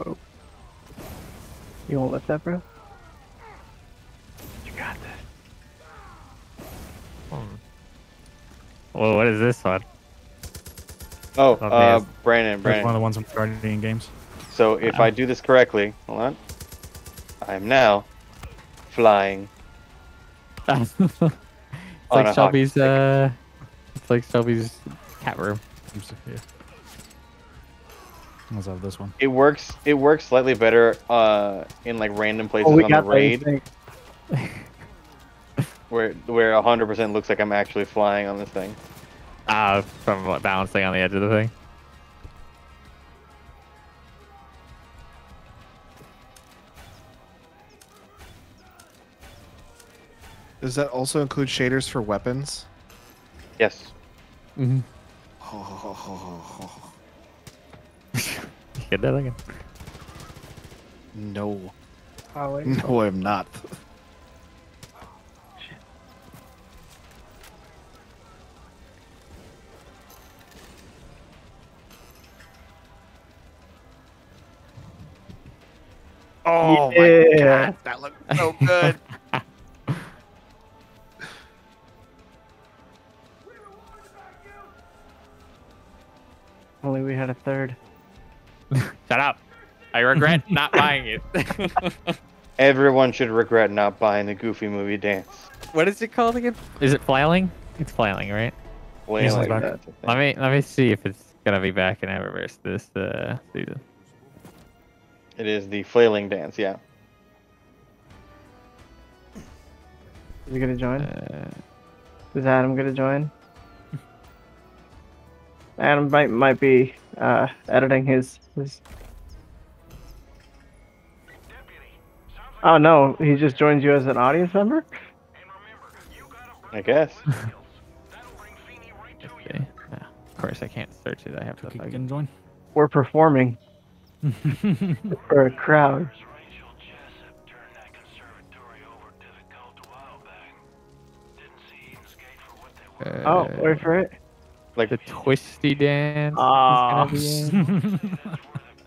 Oh. You won't lift that, bro? You got this. Well, what is this one? Oh, yes. Brandon. One of the ones from Guardian games. So if I do this correctly, hold on. I am now flying. It's On like a Shelby's it's like Shelby's cat room. Yeah. Let's have this one. It works slightly better in like random places we on the got that raid thing. where 100% looks like I'm actually flying on this thing. From balancing on the edge of the thing. Does that also include shaders for weapons? Yes. Mm-hmm. Oh, Get that again. no. Oh, wait. No, I'm not. Oh my Yeah. god, that looked so good. Only we had a third. Shut up. I regret not buying it. Everyone should regret not buying the Goofy movie dance. What is it called again? Is it flailing? It's flailing, right? Flailing, back. that's a thing. Let me see if it's gonna be back in Eververse this season. It is the flailing dance, yeah. Is he gonna join? Is Adam gonna join? Adam might be editing his. Oh no, he just joins you as an audience member? I guess. Okay. Yeah. Of course, I can't search it. I have to. You can join. We're performing for a crowd. Oh, wait for it. Like the twisty dance. Ah. Is gonna be in.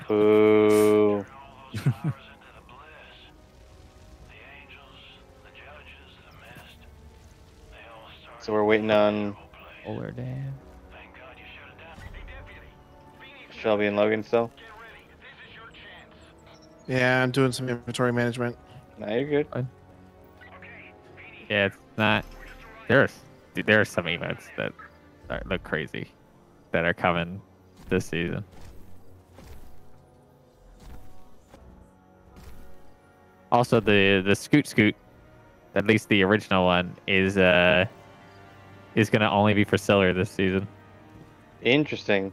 Boo. So we're waiting on Polar dance. Shelby and Logan still. Yeah, I'm doing some inventory management. Now you're good. Yeah, it's not. There are some events that look crazy that are coming this season. Also, the Scoot, at least the original one, is gonna only be for Siller this season. Interesting.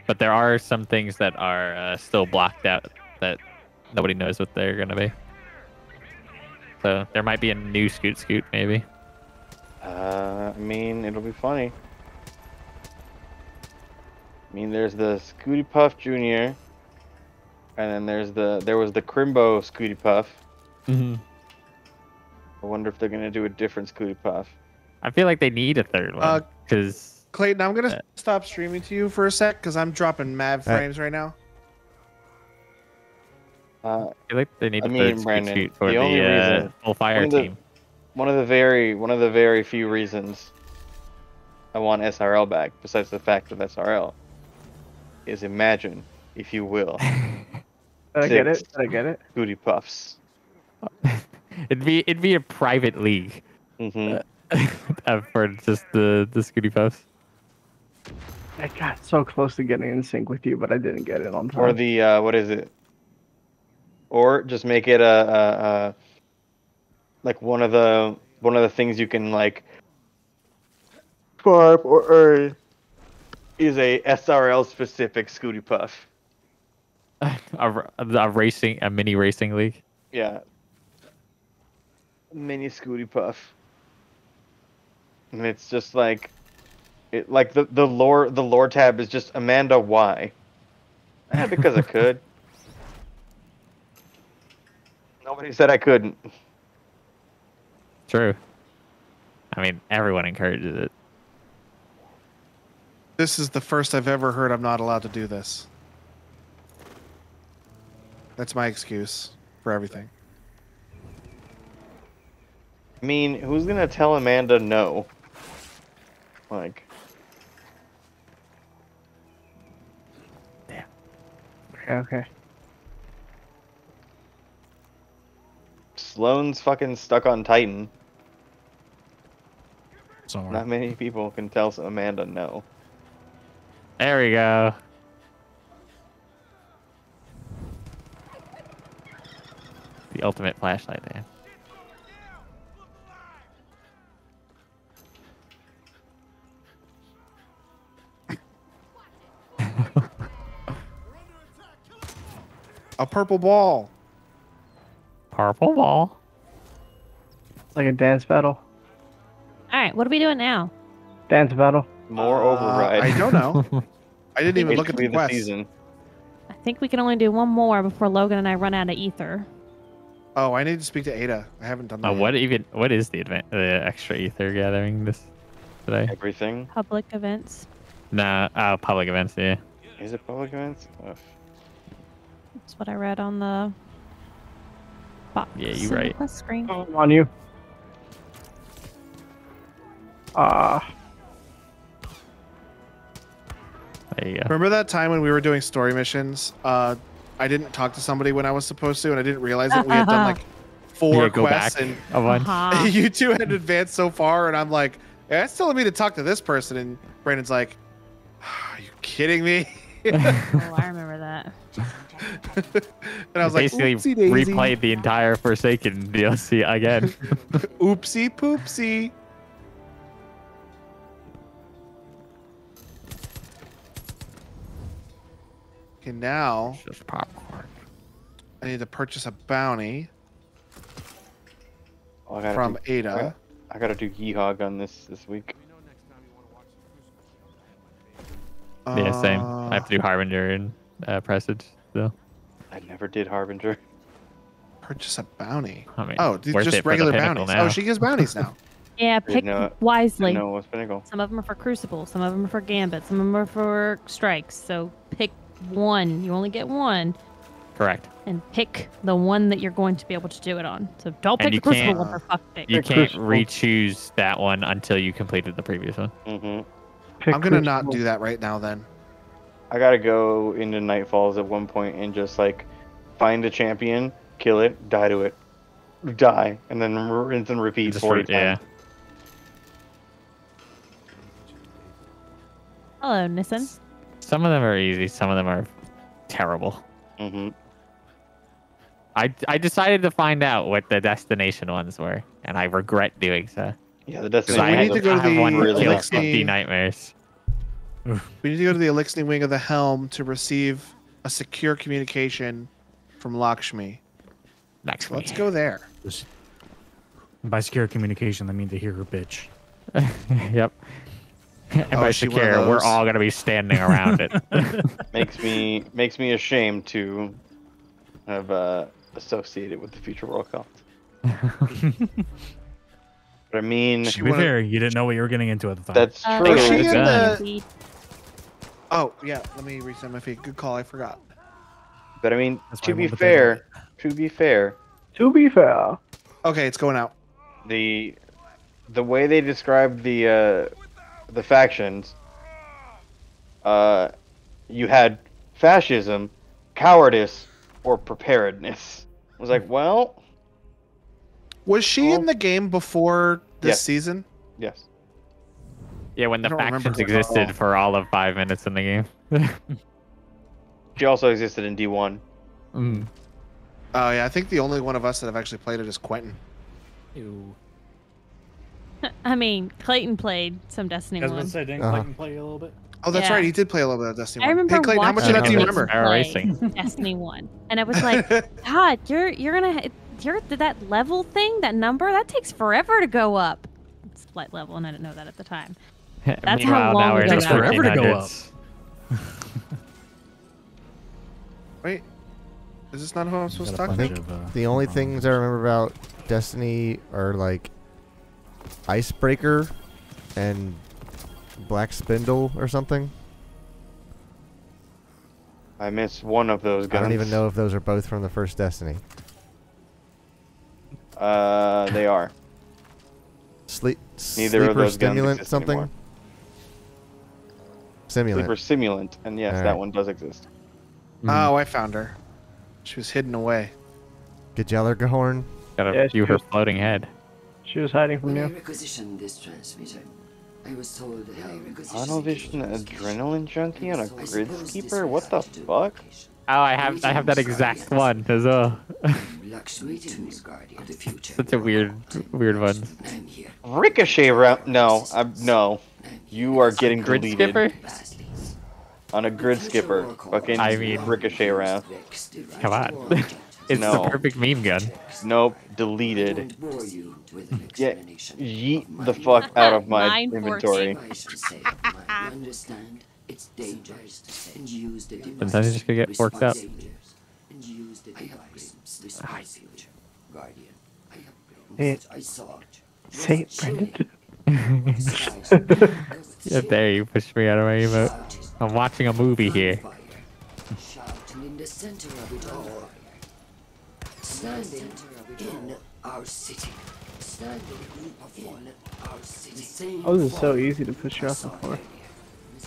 But there are some things that are still blocked out that nobody knows what they're gonna be. So there might be a new Scoot maybe. I mean, it'll be funny. I mean, there's the Scooty Puff Jr. And then there was the Crimbo Scooty Puff. Mm-hmm. I wonder if they're gonna do a different Scooty Puff. I feel like they need a third one because Clayton, I'm gonna stop streaming to you for a sec because I'm dropping mad frames right now. I feel like they need a mean, third Brandon, Scoot for the only reason, full fire team. One of the very few reasons I want SRL back, besides the fact that SRL, is imagine, if you will. I get it. Scooty Puffs. It'd be a private league. For just the Scooty Puffs. I got so close to getting in sync with you, but I didn't get it on time. Or the what is it? Or just make it a like one of the things you can like farm or earn is a SRL specific Scooty Puff. a mini racing league. Yeah. Mini Scooty Puff. And it's just like the lore tab is just Amanda why? Because I could. Nobody said I couldn't. True. I mean, everyone encourages it. This is the first I've ever heard I'm not allowed to do this. That's my excuse for everything. I mean, who's gonna tell Amanda no? Like, damn. Okay. Sloane's fucking stuck on Titan. Somewhere. Not many people can tell Amanda no. There we go. The ultimate flashlight, man. A purple ball. Purple ball. It's like a dance battle. All right, what are we doing now? Dance battle. More override. I don't know. I didn't even look at the quest. Season. I think we can only do one more before Logan and I run out of ether. Oh, I need to speak to Ada. I haven't done that. What is the extra ether gathering this today? Everything. Public events. Nah, public events. Yeah. Is it public events? Ugh. That's what I read on the box. Yeah, you're right. The screen. Oh, I'm on you. There you go. Remember that time when we were doing story missions? I didn't talk to somebody when I was supposed to, and I didn't realize that we had done like 4 quests, and a bunch. you two had advanced so far, and I'm like, yeah, it's telling me to talk to this person, and Brandon's like, are you kidding me? Oh, I remember that. And I was basically like, oopsie daisy. replayed the entire Forsaken DLC again. Oopsie poopsie. Okay, now Just popcorn. I need to purchase a bounty Oh, from Ada. I gotta do Yeehaw gun this week. Yeah, same. I have to do Harbinger and Presage still. I never did Harbinger. Purchase a bounty. I mean, Oh, these worth just it for the regular Pinnacle bounties. now. Oh, she gives bounties now. Yeah, pick wisely. No, what's Pinnacle? Some of them are for Crucible. Some of them are for Gambit. Some of them are for Strikes. So pick one. You only get one. Correct. And pick the one that you're going to be able to do it on. So don't pick you the Crucible can't- one for fuck's sake. You can't re-choose that one until you completed the previous one. Mm-hmm. I'm gonna not do that right now then. I gotta go into Nightfalls at one point and just like find a champion, kill it, die to it, die, and then rinse and repeat 40 times. Yeah. Hello, Nissan. Some of them are easy. Some of them are terrible. Mm-hmm. I decided to find out what the destination ones were, and I regret doing so. Yeah, the Because destination. I we need to go to have the one that kills Elixir. 50 nightmares. We need to go to the Elixir wing of the helm to receive a secure communication from Lakshmi. Lakshmi. Let's go there. By secure communication, I mean to hear her bitch. Yep. And by she one of secure, we're those? all gonna be standing around it. Makes me ashamed to have associated with the future World Cup. But I mean, To be fair, you didn't know what you were getting into at the time. that's true. Is she in Gun. the... Oh, yeah. Let me reset my feed. Good call. I forgot. But I mean, That's why to I be won the fair, To be fair. Okay, it's going out. the way they described the factions, you had fascism, cowardice, or preparedness. I was like, well, Was she in the game before this Yes. season? yes. Yeah, when the I don't remember factions her at existed all. for all of 5 minutes in the game. She also existed in D1. Mm. Oh, yeah. I think the only one of us that have actually played it is Quentin. Ew. I mean, Clayton played some Destiny I was 1. about to say, didn't Clayton play a little bit? Oh, that's Yeah. right. He did play a little bit of Destiny 1. I remember Hey, Clayton, how much of watching that do you Clayton remember? Arrow play racing. Destiny 1, and I was like, God, you're gonna that level thing, that number, that takes forever to go up. It's flight level, and I didn't know that at the time. That's how Meanwhile, long now we're ago in Takes the that was. forever to go up. 1400s. Wait. Is this not who I'm supposed to Got a talk bunch to? of, The only things I remember about Destiny are like Icebreaker and Black Spindle or something. I missed one of those guns. I don't even know if those are both from the first Destiny. They are. Sleep. Neither of Sleeper those guns Stimulant exist something. anymore. Simulant. Sleeper Simulant, and yes, All that right. one does exist. Oh, I found her. She was hidden away. Gajellergahorn. Gotta Yeah, view she her was- floating head. She was hiding from When I you. requisitioned this transmitter, I was told that I Tunnel vision adrenaline junkie on a grid skipper? What the fuck? Oh, I have that exact one as well. Lakshmi tools guardian of the future. Such a weird one. I'm here. Ricochet round? No, no. You are getting Grid deleted skipper? on a grid skipper. Fucking I mean- ricochet round. Come on. It's No. the perfect meme gun. Nope, deleted. Bore you with an Yeah, explanation. yeet the fuck out of my Mine inventory. I should say, you understand? It's dangerous and use the device. Sometimes you just gotta get worked up. And use the device responsibly. Guardian, I Hey. I saw. Say it, Brendan. Yeah, there you pushed me out of my emote. I'm watching a movie here. Shouting in the center of it all. Standing in our city. Standing in our city. Oh, this is so easy to push you off the floor.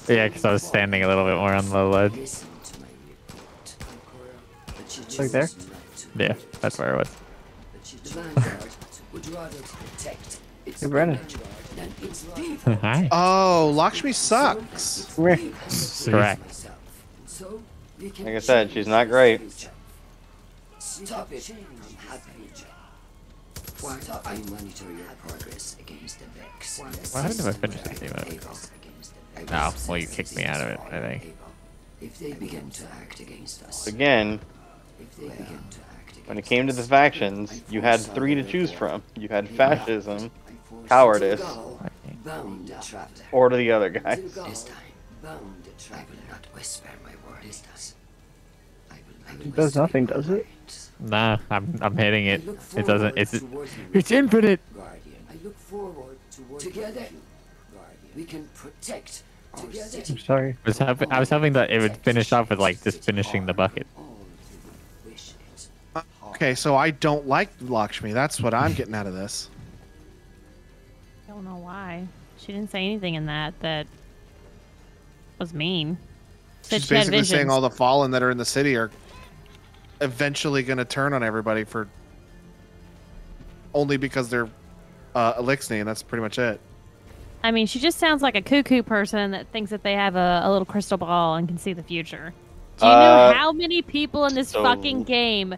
Yeah, because I was standing a little bit more on the ledge. Listen to my report. Like there? Yeah, that's where I was. The Vanguard would rather protect its Hey, Brennan. than its people. Hi. Oh, Lakshmi sucks. Come here. Correct. So we can Like I said, she's not great. stop it from happening. Why I monitor your progress against the Vex. Why haven't I finished this emote? Oh, well, you kicked me out of it, I think. If they begin to act against us, Again, if they begin to act when it came to the factions, you had three to choose from. You had fascism, cowardice, bound the traveler. or the other guys. This time, bound the traveler. I will not whisper my words. I will It does nothing, does it? Nah, I'm hitting it. It doesn't. It's infinite. Guardian. I look forward to working together. Guardian. We can protect together. I'm sorry. I was hoping that it would finish off with like just finishing the bucket. Okay, so I don't like Lakshmi. That's what I'm getting out of this. Don't know why. She didn't say anything in that was mean. Said She's she had basically saying visions. all the fallen that are in the city are eventually going to turn on everybody for only because they're Elixni, and that's pretty much it. I mean, she just sounds like a cuckoo person that thinks that they have a little crystal ball and can see the future. Do you know how many people in this so- fucking game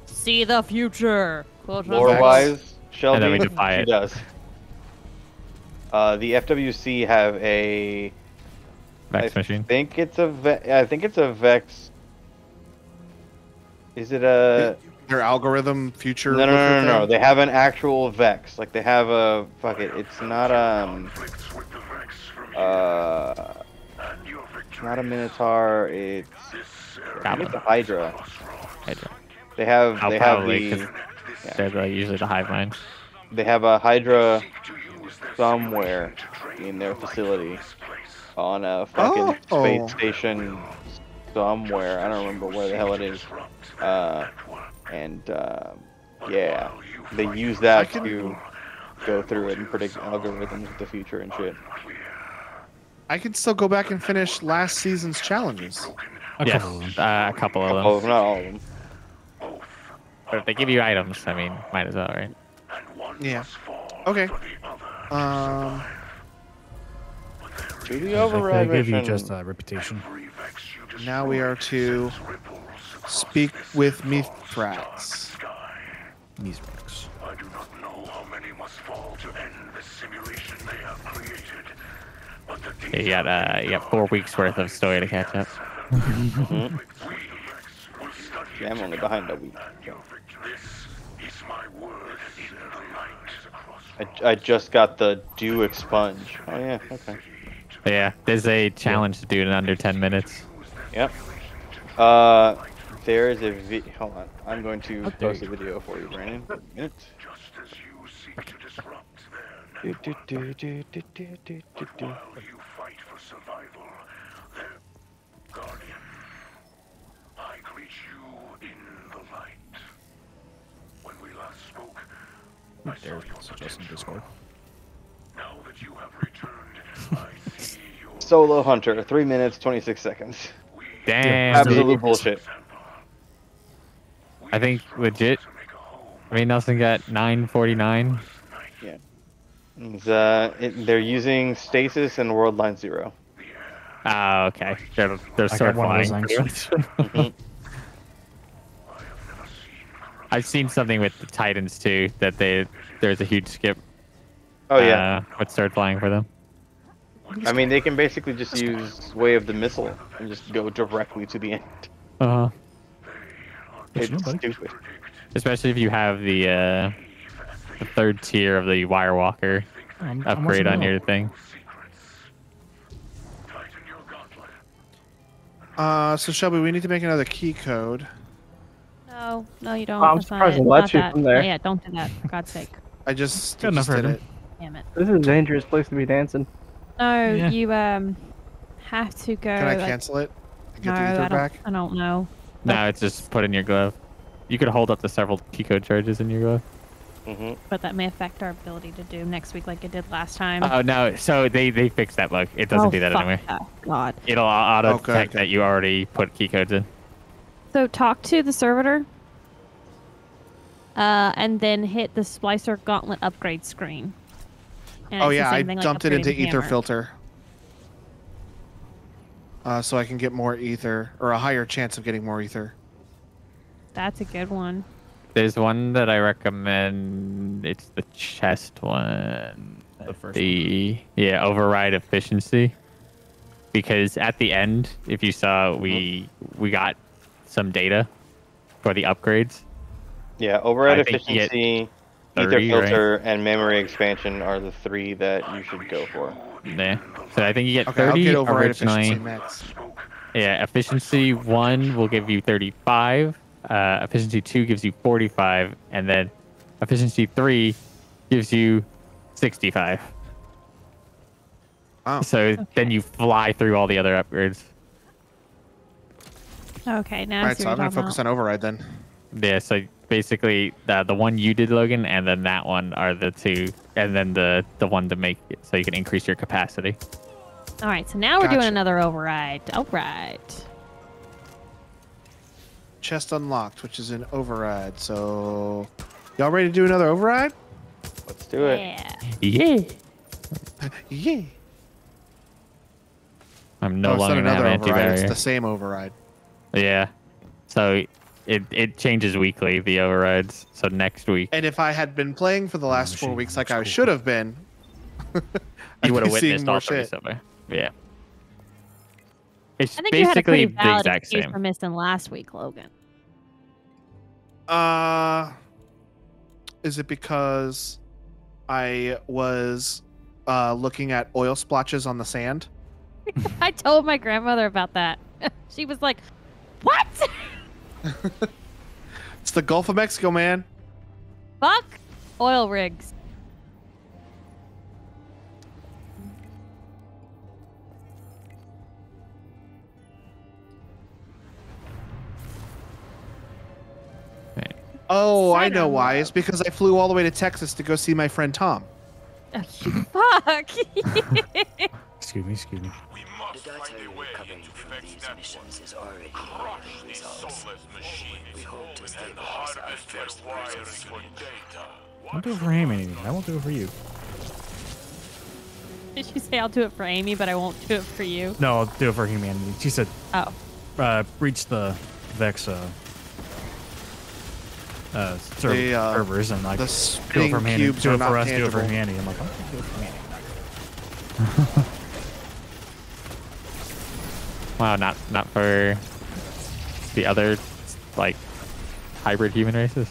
see the future? Quote, unquote. Lore-wise, Shelby, And then we defy she it. does. The FWC have a Vex machine. I think it's a Vex Is it a... Their algorithm future? No. They have an actual Vex. Like, they have a... Fuck it. It's not, it's not a Minotaur. It's... I think it's a Hydra. They have the... They're usually the hive mind. They have a Hydra somewhere in their facility on a fucking space station somewhere. I don't remember where the hell it is. Yeah, they use that to go through it and predict algorithms of the future and shit. I can still go back and finish last season's challenges. A couple of them. Not all of them. But if they give you items, I mean, might as well, right? Yeah. Okay. Do the override They give you mission. just a reputation. Now we are to speak with Mithrats. Mithrats. I do not know how many must fall to end the simulation they have created. But the You got 4 weeks worth of story to catch up. Yeah, I'm only behind a week. I just got the dew expunge. Oh yeah, okay. Yeah, there's a challenge to do it in under 10 minutes. Yep. There is a hold on. I'm going to post a video for you, Brandon. A minute. While you fight for survival, Guardian, I greet you in the light. When we last spoke, I saw your Suggesting Discord. Now that you have returned, I see your Solo Hunter, 3 minutes, 26 seconds. Damn. Absolute bullshit. I think legit. I mean, Nelson got 949. Yeah. They're using stasis and world line 0. Oh, okay. They're I sword got one of flying. those things. I've seen something with the Titans too. That there's a huge skip. Oh yeah. With sword flying for them. I mean, they can basically just use Way of the Missile and just go directly to the end. It's stupid. Especially if you have the 3rd tier of the Wire Walker upgrade on your thing. So Shelby, we need to make another key code. No, you don't. Oh, I'm That's not surprised it. it lets Not you that. from there. Yeah, don't do that, for God's sake. I just Good enough for did him. it. Damn it. This is a dangerous place to be dancing. No, Yeah. you have to go. Can I like, cancel it? And No, get the ether back? I don't know. No, it's just put in your glove. You could hold up to several key code charges in your glove. But that may affect our ability to do next week like it did last time. Oh no! So they fixed that bug. It doesn't do that fuck anymore. that. God. It'll auto Okay, detect that you already put key codes in. So talk to the servitor. And then hit the Splicer Gauntlet upgrade screen. And Oh it's the yeah, I same thing like dumped it into upgrading the ether hammer. filter. So I can get more ether, or a higher chance of getting more ether. That's a good one. There's one that I recommend. It's the chest one. The first override efficiency. Because at the end, if you saw, we got some data for the upgrades. Yeah, override I think you get efficiency, 30, ether filter, and memory expansion are the 3 that you should go for. Yeah. So I think you get Okay, I'll 30 get override originally. efficiency next. Yeah, efficiency 1 will give you 35. Efficiency 2 gives you 45, and then efficiency 3 gives you 65. Oh. So then you fly through all the other upgrades. Okay, now I Alright, see so what I'm you're gonna talking focus about. on override then. Yeah, so basically the one you did, Logan, and then that one are the 2, and then the one to make it so you can increase your capacity. All right, so now we're doing Gotcha. another override. All right. Chest unlocked, which is an override. So, y'all ready to do another override? Let's do it. Yeah. Yeah. Yeah. I'm no it's not longer gonna have another override. anti-barrier. It's the same override. Yeah. So it changes weekly, the overrides. So next week And if I had been playing for the last 4 weeks like I should have been, you would have I'd be seeing witnessed more all 3 shit. somewhere. Yeah. It's I think you had a basically pretty the valid exact excuse same. for missing last week, Logan. Is it because I was looking at oil splotches on the sand? I told my grandmother about that. She was like, "What?" It's the Gulf of Mexico, man. Fuck oil rigs. Oh, I Cider know why. love. It's because I flew all the way to Texas to go see my friend Tom. Oh, you fuck. Excuse me. The data you're recovering from these missions is already yielding results. We hope to stabilize our first version. Don't do it for him, Amy. I won't do it for you. Did she say I'll do it for Amy, but I won't do it for you? No, I'll do it for humanity. She said, "Oh, reach the Vex servers and like the do it spinning for humanity. cubes Do are it not for us. Do it for tangible. humanity." I'm like, I'm gonna do it for humanity. Wow, not for the other like hybrid human races.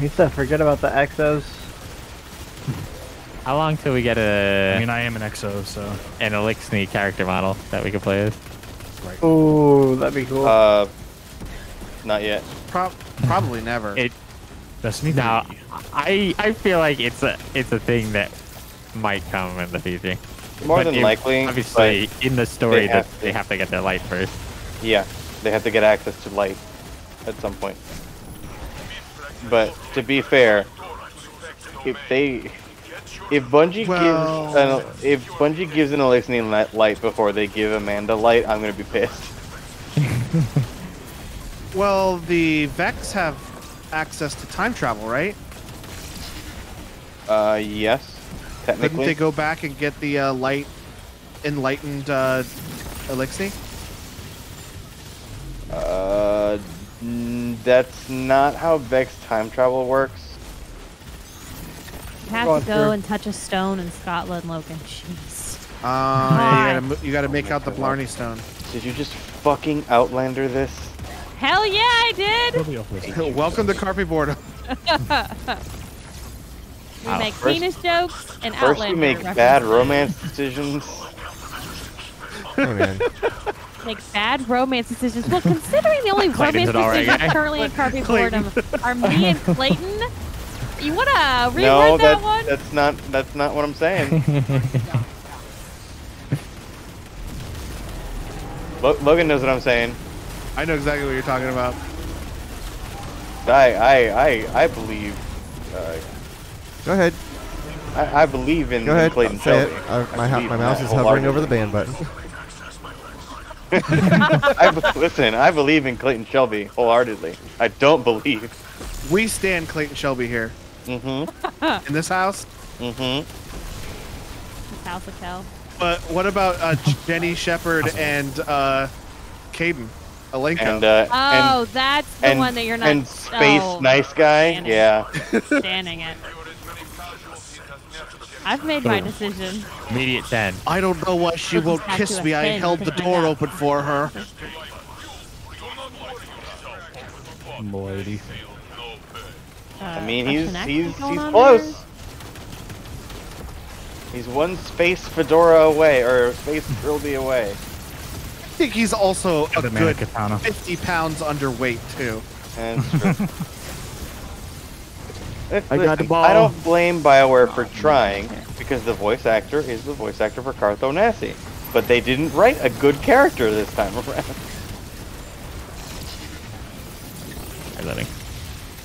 He said, forget about the exos. How long till we get I mean, I am an exo, so an Elixni character model that we can play as? right. Ooh, that'd be cool. Not yet. Probably never. Destiny. Now, I feel like it's a thing that might come in the future. More But than likely. Obviously, but in the story, they they have to get their light first. Yeah, they have to get access to light at some point. But to be fair, if Bungie gives an Elixni light before they give Amanda light, I'm gonna be pissed. Well, the Vex have access to time travel, right? Yes, Couldn't technically. they go back and get the enlightened Elixni? That's not how Vex time travel works. you have to go and touch a stone in Scotland, Logan." Jeez. You gotta make out the Blarney Stone. Did you just fucking Outlander this? Hell yeah, I did. Welcome to Carpe Boredom. We make penis jokes and First Outlander you make references. bad romance decisions. Oh, man. Make bad romance decisions. Well, considering the only Clayton's romance an alright decisions guy. currently in Carpe Boredom are me and Clayton, you wanna reword No, that one? that's not what I'm saying. Logan knows what I'm saying. I know exactly what you're talking about. I believe. Go ahead. I believe in Go ahead. Clayton Say Shelby. it. My mouse is hovering over the ban button. Listen, I believe in Clayton Shelby wholeheartedly. I don't believe. We stand Clayton Shelby here. Mm-hmm. In this house. Mm-hmm. This house of hell. But what about Jenny Shepard and Caden Alenko? And, That's the one that you're not. And Space Nice Guy. Yeah. Standing it. I've made my decision. Immediate 10. I don't know why she Goes won't back kiss to a me. I 10 held the because my door mouth. open for her. Lady. I mean, he's going on close. He's one space fedora away, or space trilby away. I think he's also a good katana. 50 pounds underweight too. That's true. I got the ball. I don't blame BioWare for trying, because the voice actor is the voice actor for Cartho Nassi. But they didn't write a good character this time around.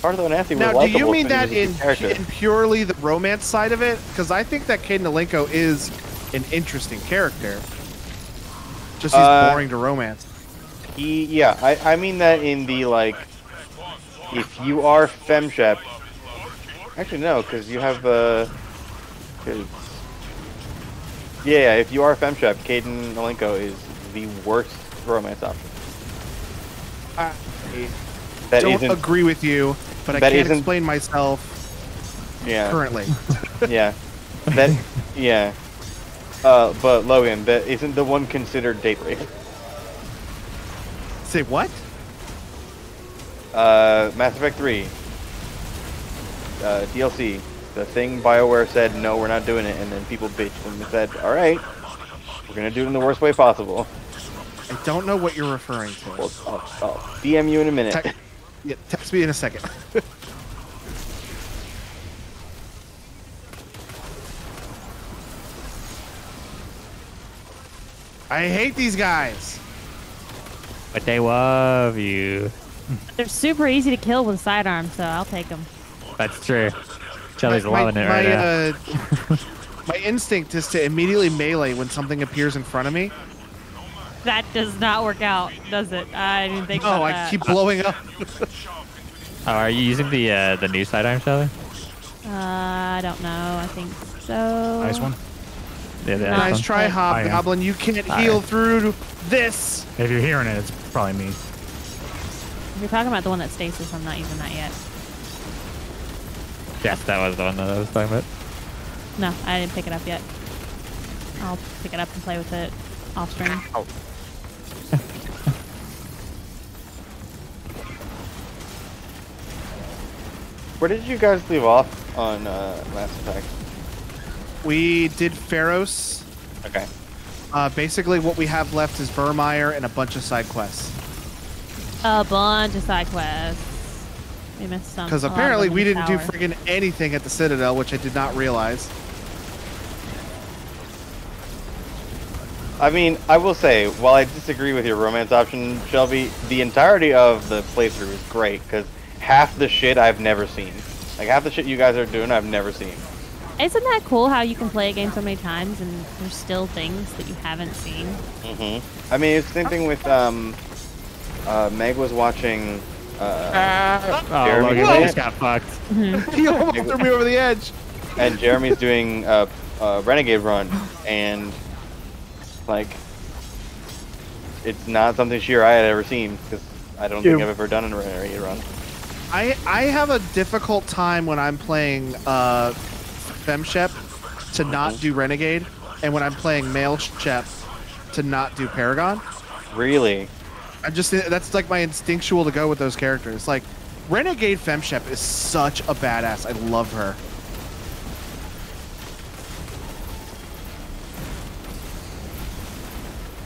Cartho Nassi was Now, do likable, you mean but he that was a good character. in purely the romance side of it? Because I think that Caden Alenko is an interesting character. Just he's boring to romance. I mean that in the, like, if you are FemShep. Actually, no, because you have, if you are FemShep, Caden Alenko is the worst romance option. I That don't isn't- agree with you, but I that can't isn't- explain myself currently. Yeah. But Logan, that isn't the one considered date rape. Say what? Mass Effect 3. DLC. The thing BioWare said, no, we're not doing it, and then people bitched and said, alright, we're gonna do it in the worst way possible. I don't know what you're referring to. Well, I'll DM you in a minute. Yeah, text me in a second. I hate these guys. But they love you. They're super easy to kill with a sidearm, so I'll take them. That's true. Shelly's loving it right now. My instinct is to immediately melee when something appears in front of me. That does not work out, does it? I didn't think about that. I keep blowing up. Oh, are you using the new sidearm, Shelly? I don't know. I think so. Nice one. Yeah, Nice try, Hobgoblin. You can't heal through this. If you're hearing it, it's probably me. If you're talking about the one that stasis, I'm not using that yet. Yes, that was the one that I was talking about. No, I didn't pick it up yet. I'll pick it up and play with it off stream. Ow. Where did you guys leave off on Mass Effect? We did Pharos. Okay. Basically, what we have left is Vermeer and a bunch of side quests. A bunch of side quests. We missed some. Because apparently we didn't do friggin' anything at the Citadel, which I did not realize. I mean, I will say, while I disagree with your romance option, Shelby, the entirety of the playthrough is great, because half the shit I've never seen. Like, half the shit you guys are doing, I've never seen. Isn't that cool how you can play a game so many times and there's still things that you haven't seen? Mm-hmm. I mean, it's the same thing with, Meg was watching, Jeremy Logan just got fucked. He almost threw me over the edge. And Jeremy's doing a Renegade run, and, like, it's not something she or I had ever seen, because I don't think I've ever done a Renegade run. I have a difficult time when I'm playing Femshep to not do Renegade, and when I'm playing Male Shep to not do Paragon. Really? That's like my instinctual to go with those characters. Like, Renegade Femshep is such a badass. I love her.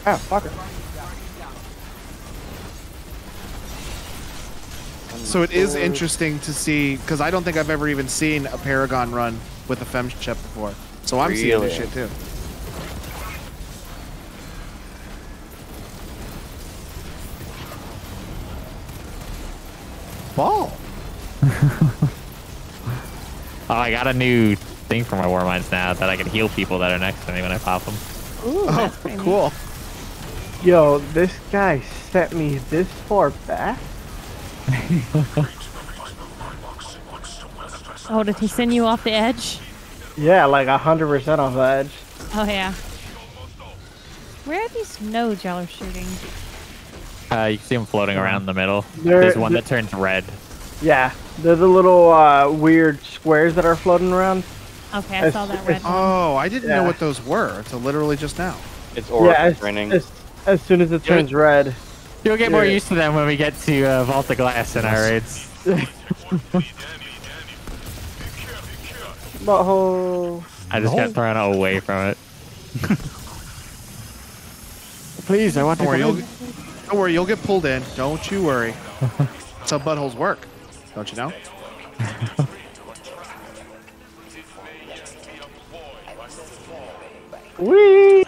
Ah, fuck her. So it is interesting to see, because I don't think I've ever even seen a Paragon run with a Femshep before. So I'm seeing this shit too. Ball. Oh, I got a new thing for my War Mines now that I can heal people that are next to me when I pop them. Ooh, that's pretty cool. Yo, this guy sent me this far back? Oh, did he send you off the edge? Yeah, like 100% off the edge. Oh, yeah. Where are these nodes y'all are shooting? You can see them floating around in the middle. They're- There's one that turns red. Yeah, they're the little weird squares that are floating around. Okay, I saw that red one. Oh, I didn't know what those were until literally just now. It's Aura Yeah, training. as soon as it turns red. You'll get more used to them when we get to Vault of Glass in our raids. Butthole. I just got thrown away from it. Please, I want to Don't worry, you'll get pulled in. Don't you worry. That's how buttholes work. Don't you know? Whee!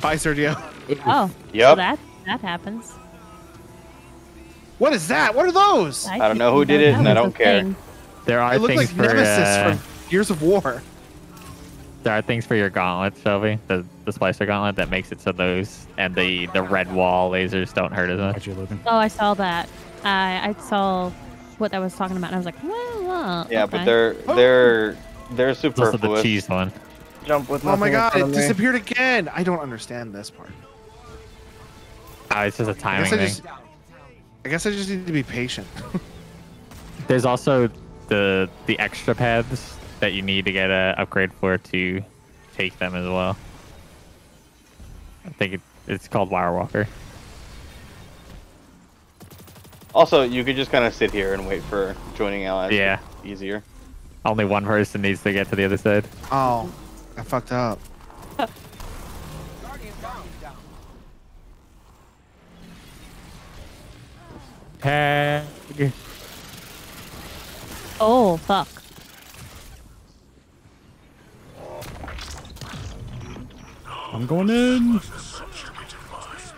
Bye, Sergio. Oh, Yep. so that happens. What is that? What are those? I don't know who did it, and I don't care. There are They look things like for Nemesis from Gears of War. there are things for your gauntlet, Shelby. The splicer gauntlet that makes it so those and the red wall lasers don't hurt as much. Oh, I saw that. I saw what that was talking about, and I was like, well, Yeah, okay. but they're It's also superfluous. the cheese one. Jump with Oh my nothing in god, front it of me. disappeared again. I don't understand this part. It's just a timing I thing. guess I just need to be patient. There's also the extra paths that you need to get an upgrade for to take them as well. I think it's called Wire Walker. Also, you could just kind of sit here and wait for joining allies. Yeah. Easier. Only one person needs to get to the other side. Oh, I fucked up. Tag. Oh, fuck. I'm going in.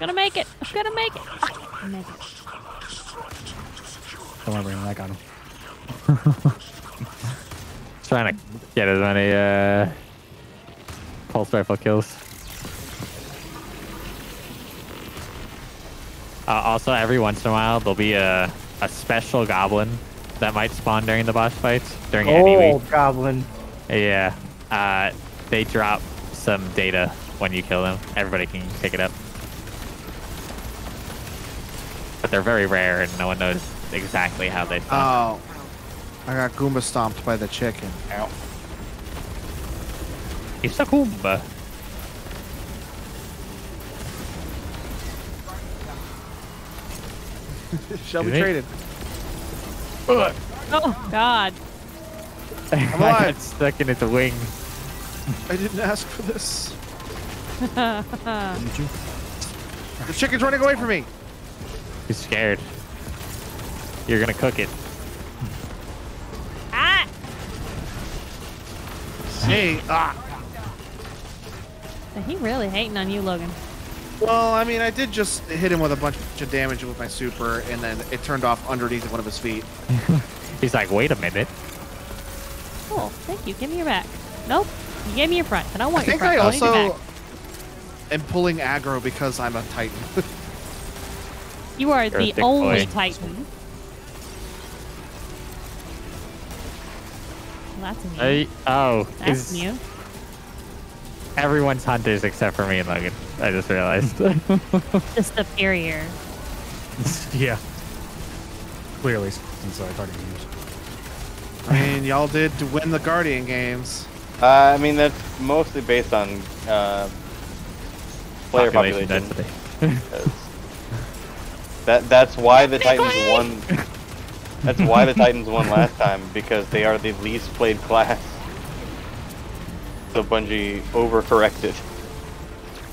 Gonna make it. I'm gonna make it. I make it. Don't worry, I got him. Trying to get as many pulse rifle kills. Also, every once in a while, there'll be a special goblin that might spawn during the boss fights during any week. Goblin. Yeah. They drop some data when you kill them. Everybody can pick it up. But they're very rare and no one knows exactly how they spawn. Oh. I got Goomba stomped by the chicken. Ow. It's a Goomba. Shall we trade it? Oh, God. I'm I alive. got stuck in its wing. I didn't ask for this. Didn't you? The chicken's running away from me. He's scared. You're gonna cook it. Ah! Hey, He really hating on you, Logan. Well, I mean, I did just hit him with a bunch of damage with my super, and then it turned off underneath one of his feet. He's like, wait a minute. Cool. Thank you. Give me your back. Nope. You gave me your front, and I want I your think front. I need your also back. am pulling aggro because I'm a Titan. You are You're a the thick only boy. Titan. Well, that's new. That's That's new. Everyone's hunters except for me and Logan. I just realized. The superior. Yeah. Clearly, since I started games. I mean, y'all did to win the Guardian games. I mean, that's mostly based on player population. density. That's why the Titans won. That's why the Titans won last time, because they are the least played class. So Bungie overcorrected.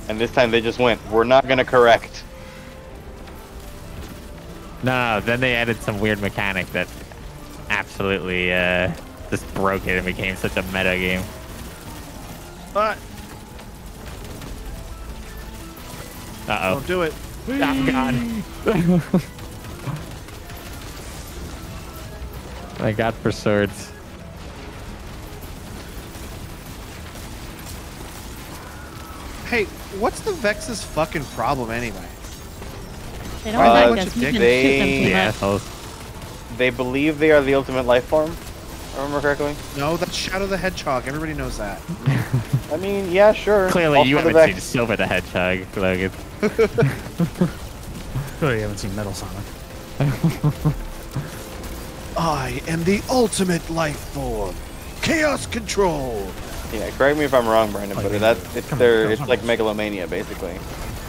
And this time they just went, we're not gonna correct. No, then they added some weird mechanic that absolutely just broke it and became such a meta game. But Uh-oh. don't do it. I'm gone. I got for swords. Hey, what's the Vex's fucking problem anyway? They don't like us. We can shoot them They, too much. Assholes. they believe they are the ultimate life form, if I remember correctly. No, that's Shadow the Hedgehog. Everybody knows that. I mean, yeah, sure. Clearly, Also you the haven't Vex- seen Silver the Hedgehog, Logan. Clearly, you haven't seen Metal Sonic. I am the ultimate life form. Chaos control. Yeah, correct me if I'm wrong, Brandon, but it's like megalomania, basically.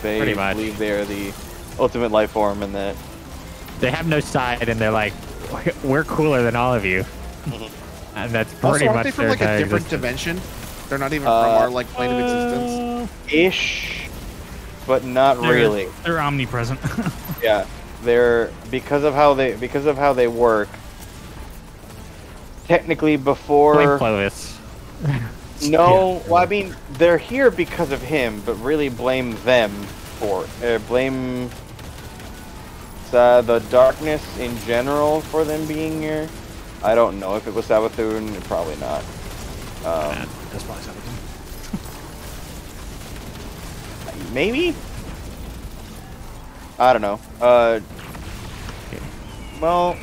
They Pretty much. believe they are the ultimate life form, and that They have no side, and they're like, we're cooler than all of you. And that's pretty Also, aren't much they from their like a entire different existence. dimension? They're not even from our like plane of existence. ish, but not really. They're omnipresent. Yeah, they're because of how they work. Technically, before Blame Clovis. no, well, I mean they're here because of him, but really blame them for blame the darkness in general for them being here. I don't know if it was Savathun, probably not. That's probably something. Maybe? I don't know. Well,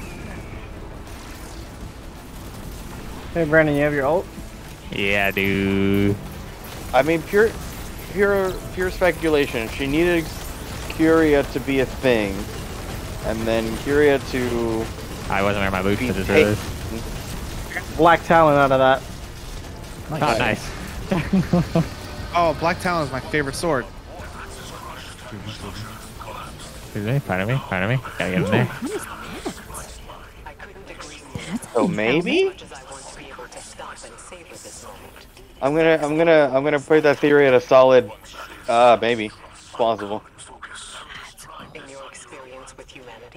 Hey, Brandon, you have your ult? Yeah, dude. I mean, pure speculation. She needed Curia to be a thing, and then Curia to. I wasn't wearing my boots be for this ta- really. Black Talon out of that. Oh, nice. Oh, Black Talon is my favorite sword. Excuse me. Pardon me. Pardon me. Gotta get in there. So maybe? I'm gonna put that theory at a solid, maybe. Plausible.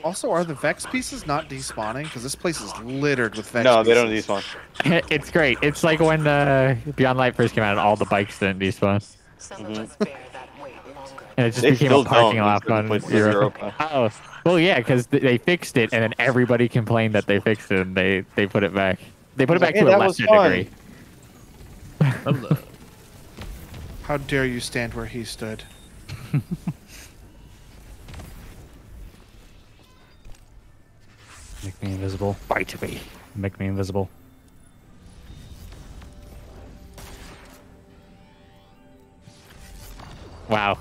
Also, are the Vex pieces not despawning? Because this place is littered with Vex No, pieces. they don't despawn. It's great. It's like when Beyond Light first came out and all the bikes didn't despawn. And it just They became still a parking don't, lot because the on place is Europa. Oh, well, yeah, because they fixed it, and then everybody complained that they fixed it, and they put it back. They put it back Hey, to a that was lesser fun. degree. How dare you stand where he stood? Make me invisible. Fight me. Make me invisible. Wow.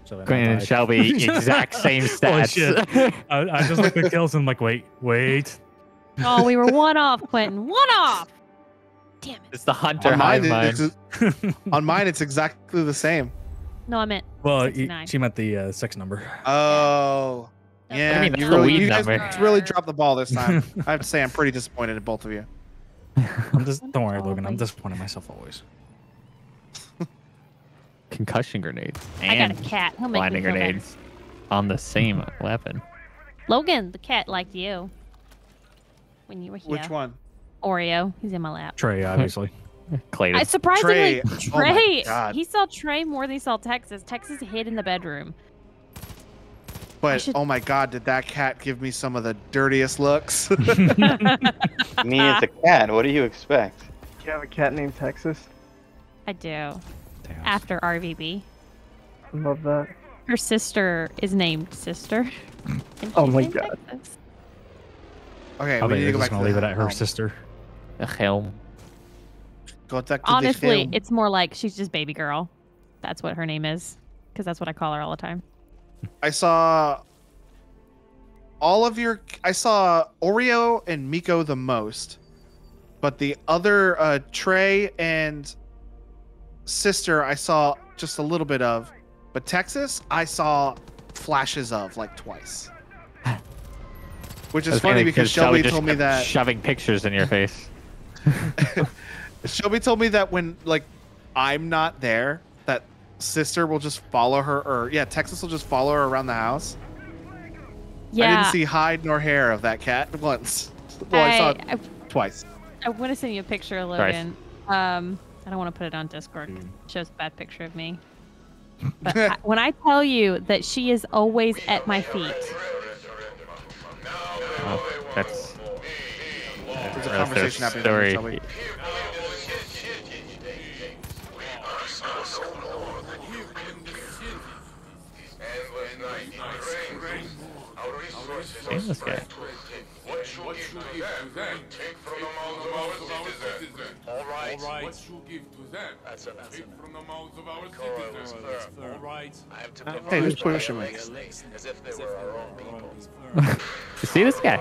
So then Quinn I and died. Shelby, exact same Holy stats. shit. I just looked at kills and I'm like, wait. Oh, we were one off, Quentin. One off. Damn it. It's the hunter On hive mine, mind. on mine, it's exactly the same. No, I meant. Well, 69. she meant the sex number. Oh. Yeah, I mean, that's you the really, weed you guys number. really dropped the ball this time. I have to say, I'm pretty disappointed in both of you. Don't worry, Logan. I'm disappointing myself always. Concussion grenades. I got and a cat. He'll make me blinding feel better. grenades on the same weapon. Logan, the cat, liked you when you were here. Which one? Oreo. He's in my lap. Trey, obviously. I surprisingly, Trey. Oh Trey. my God. He saw Trey more than he saw Texas. Texas hid in the bedroom. But should- oh my God, did that cat give me some of the dirtiest looks? I mean, it's a cat. What do you expect? Do you have a cat named Texas? I do. After RVB. Love that. Her sister is named Sister. And Oh she's my named God. Texas. Okay, I we bet need you're to go just back gonna to leave the it at her helm. sister. The helm. Go back to the Honestly, helm. it's more like she's just baby girl. That's what her name is. Because that's what I call her all the time. I saw I saw Oreo and Miko the most, but the other Trey and Sister I saw just a little bit of, but Texas I saw flashes of like twice. Which is That's funny because Shelby just told me kept that shoving pictures in your face. Shelby told me that when like I'm not there, that Sister will just follow her, or yeah, Texas will just follow her around the house. Yeah. I didn't see hide nor hair of that cat once. Well, I saw it twice. I want to send you a picture of Twice. Logan. I don't want to put it on Discord. It shows a bad picture of me. But when I tell you that she is always at my feet, Oh, that's There's a their conversation happening story. Shelby. Seen this guy. What should we give to them? Take from the mouths of our citizens. All right. What should we give to them? That's enough. Take from the mouths of our citizens. All right. I have to Hey, who's pushing me? as if they were our own people. You see this guy?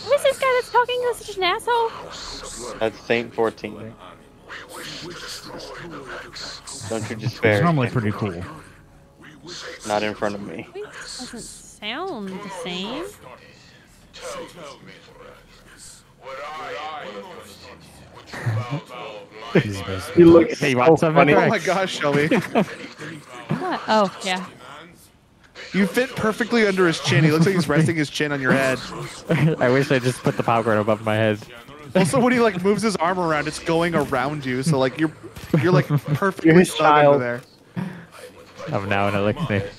who is this guy that's talking to such an asshole? That's Saint 14. Don't you It's despair. normally pretty cool. Not in front of me. Doesn't sound the same. He looks Hey, you so want some funny. Oh my gosh, Shelby. What? Oh, yeah. You fit perfectly under his chin. He looks like he's resting his chin on your head. I wish I just put the popcorn above my head. Also, when he like moves his arm around, it's going around you. So like you're like perfectly You're his snug under child. there. I'm now an elixir.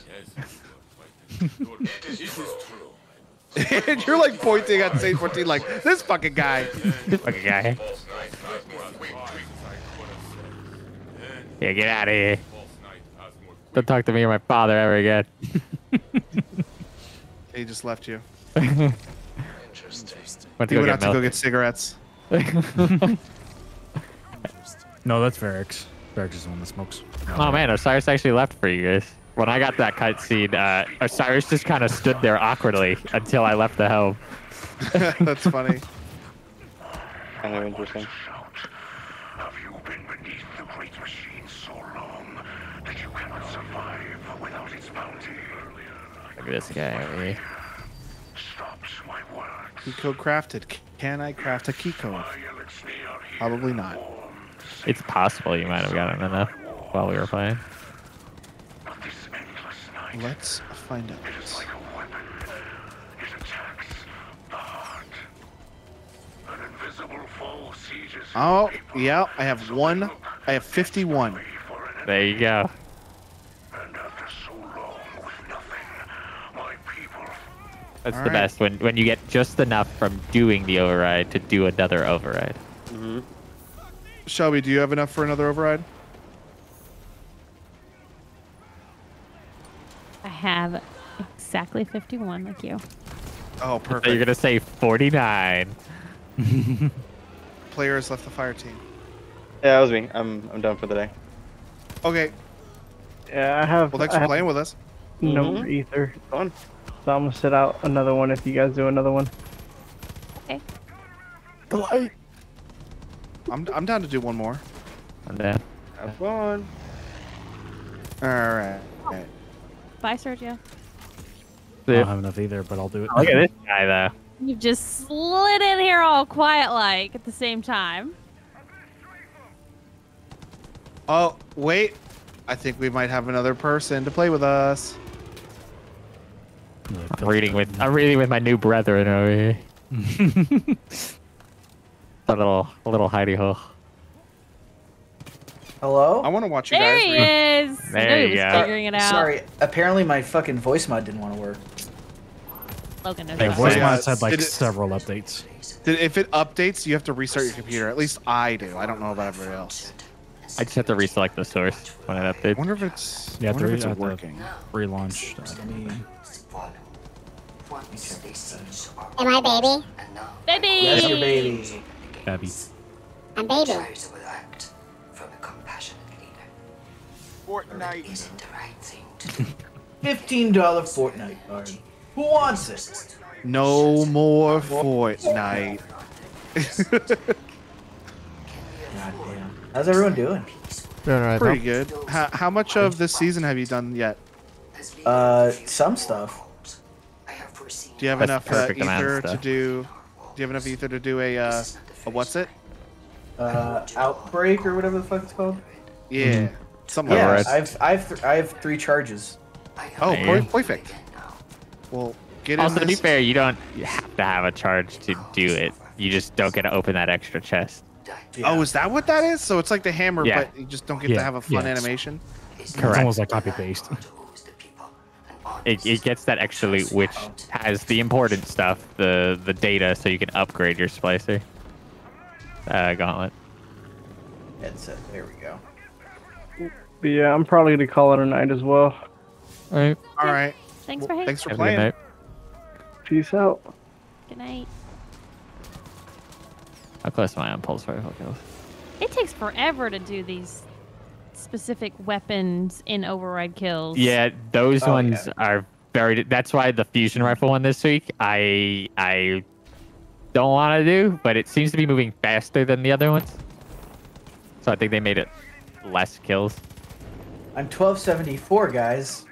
And you're like pointing at Saint 14 like this fucking guy. This fucking guy. Yeah, get out of here. Don't talk to me or my father ever again. He just left you. Went to He go went get out to go milk. get cigarettes. No, that's Varix. Varix is the one that smokes. Oh man, Osiris actually left for you guys. When I got that cutscene, Osiris just kind of stood there awkwardly until I left the helm. That's funny. Kind of interesting. Have you been beneath the great machine so long? this guy over here. Key code crafted. Can I craft a key code? Probably not. It's possible you might have gotten enough while we were playing. Let's find out. Oh, yeah, I have one. I have 51. There you go. That's the best when you get just enough from doing the override to do another override. Mm-hmm. Shelby, do you have enough for another override? I have exactly 51 like you. Oh, perfect. So you're gonna say 49. Players left the fire team. Yeah, that was me. I'm done for the day. Okay. Yeah, I have. Well, thanks for playing with us. No more ether. Fun. So I'm gonna sit out another one if you guys do another one. Okay. Delight. I'm down to do one more. I'm down. Have fun. All right. Bye, Sergio. I don't have enough either, but I'll do it. Look at this guy though. You just slid in here all quiet like at the same time. Oh, wait. I think we might have another person to play with us. I'm reading with my new brethren over here. a little hidey hole. Hello? I want to watch you There guys he read. is. There I knew you he was go. figuring it out. Sorry, apparently my fucking voice mod didn't want to work. Logan knows Hey, about voice it. mods had like Did it- several updates. If it updates, you have to restart your computer. At least I do. I don't know about everybody else. I just have to reselect the source when it I updates. wonder if it's. Yeah, wonder if it's I have to working. relaunch. Am I baby? Baby! Yes, your baby. Babby. I'm baby. Fortnite. $15 Fortnite card. Who wants it? No more Fortnite. Goddamn. How's everyone doing? Doing all right, Pretty good. How much of this season have you done yet? Some stuff. Do you have That's enough perfect amount of ether to stuff. do? Do you have enough ether to do a what's it? Outbreak or whatever the fuck it's called. Yeah, something Yeah, like that. I have 3 charges. Oh, Hey. perfect. Well, get Also, in to be this. fair, you don't have to have a charge to do it. You just don't get to open that extra chest. Oh, is that what that is? So it's like the hammer, Yeah. but you just don't get to have a fun animation. It's Correct. almost like copy paste. It gets that extra loot, which has the important stuff, the data, so you can upgrade your splicer. Gauntlet. Headset. There we go. But yeah, I'm probably gonna call it a night as well. All right. All right. Thanks Well, for hanging. thanks for Have a good playing. night. Peace out. Good night. I'll close my own pulse rifle kills. It takes forever to do these specific weapons in override kills. Yeah, those Oh, ones are very. That's why the fusion rifle one this week, I don't want to do, but it seems to be moving faster than the other ones. So I think they made it less kills. I'm 1274, guys.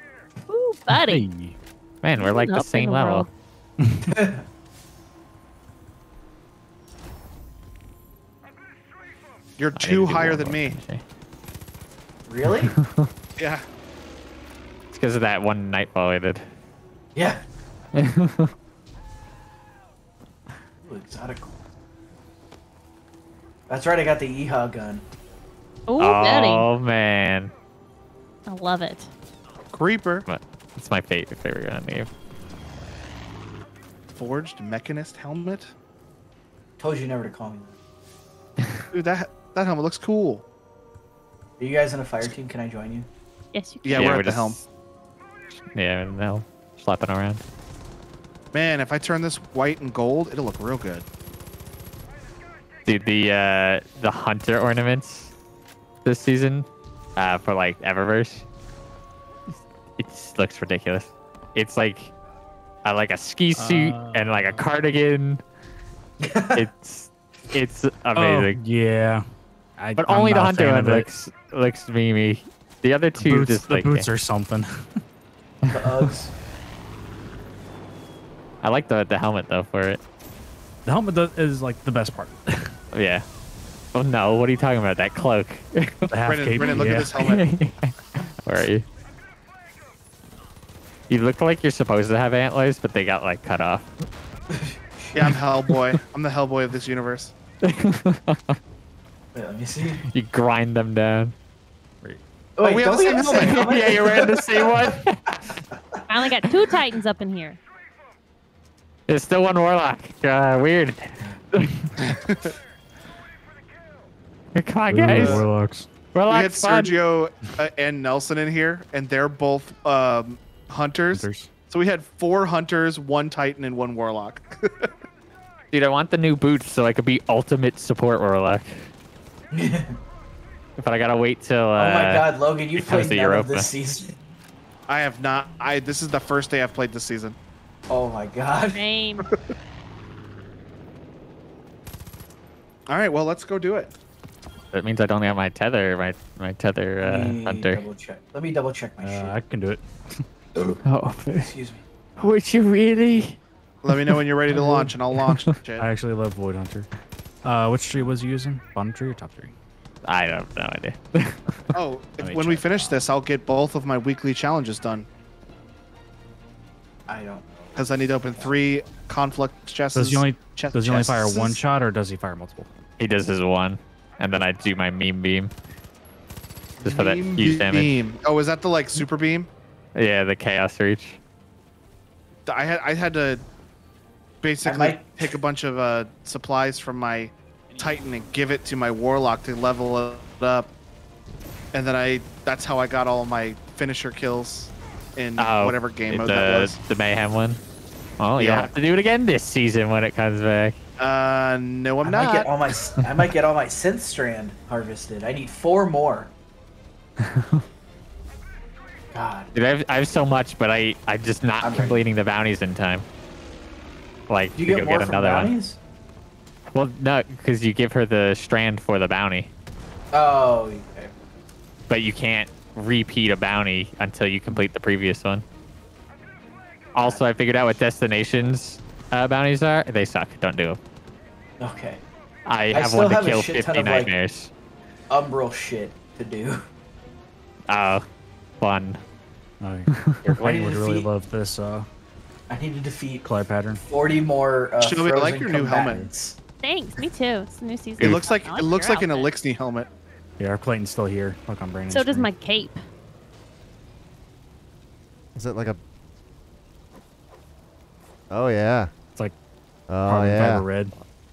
Ooh, buddy. Hey. Man, we're like the Up in same the level. world. You're I need to two do higher one than more, me. actually. Really? Yeah. It's because of that one nightfall we did. Yeah. Ooh, exotical. That's right, I got the EHA gun. Ooh, buddy. Oh man, I love it. Creeper. but it's my favorite gun to give. Forged Mechanist helmet. Told you never to call me that. Dude, that helmet looks cool. Are you guys in a fire team? Can I join you? Yes, you can. Yeah, we're at the just- helm. Yeah, no, slapping around. Man, if I turn this white and gold, it'll look real good. Dude, the hunter ornaments this season for like Eververse, it looks ridiculous. It's like a ski suit and like a cardigan. it's amazing. Oh, yeah. But I'm only the not a hunter fan one of it. looks memey. The other two Boots, just the like boots are something. The Uggs. I like the helmet though for it. The helmet is like the best part. Yeah. Oh no, what are you talking about? That cloak. The half cape, Brennan, look yeah. at this helmet. Where are you? You look like you're supposed to have antlers, but they got like cut off. Yeah, I'm Hellboy. I'm the Hellboy of this universe. Wait, let me see. You grind them down. Oh, we have the same helmet. Yeah, you're wearing the same one. I only got 2 Titans up in here. There's still one Warlock. Weird. Come on, guys. Warlocks. We had Warlock's fun. Sergio and Nelson in here, and they're both hunters. So we had 4 hunters, 1 Titan, and 1 Warlock. Dude, I want the new boots so I could be ultimate support Warlock. But I gotta wait till. Oh my God, Logan, you've played to none of Europa. this season. I have not. This is the first day I've played this season. Oh my God. Same. All right, well, let's go do it. That means I don't have my tether, my tether hunter. Let me double check my shit. I can do it. Oh, Excuse me. would you really? Let me know when you're ready to launch, and I'll launch it. I actually love Void Hunter. Which tree was you using? Bottom tree or top tree? I have no idea. Oh, when we finish this, I'll get both of my weekly challenges done. I don't. Because I need to open 3 conflict chests. Does he only fire one shot or does he fire multiple? He does his one, and then I do my meme beam. Just for that Beam, huge damage. beam. Oh, is that the like super beam? Yeah, the chaos reach. I had to basically take a bunch of supplies from my Titan and give it to my Warlock to level it up, and then that's how I got all of my finisher kills in whatever game mode that was. The mayhem one. Oh, you'll Yeah. have to do it again this season when it comes back. No, I'm not. I might get all my synth strand harvested. I need 4 more. God. Dude, I have so much, but I'm just not completing the bounties in time. Like, Do you to get go more get from another bounties? one. Well, no, because you give her the strand for the bounty, Oh, okay. but you can't repeat a bounty until you complete the previous one. Also, I figured out what destinations bounties are. They suck. Don't do them. Okay. I have still one to have a kill shit 50 ton of, like, nightmares. Umbral shit to do. Oh, fun. I Here, I need would to really defeat- love this I need to defeat color pattern. 40 more Shelby, I like frozen your new helmet. combatants. Thanks, me too. It's a new season. It looks like I it looks your like an outfit. Elixir helmet. Yeah, our Clayton's still here. Look on Brandon's So does screen. my cape. Is it like a? Oh yeah. It's like Oh carbon yeah. fiber red.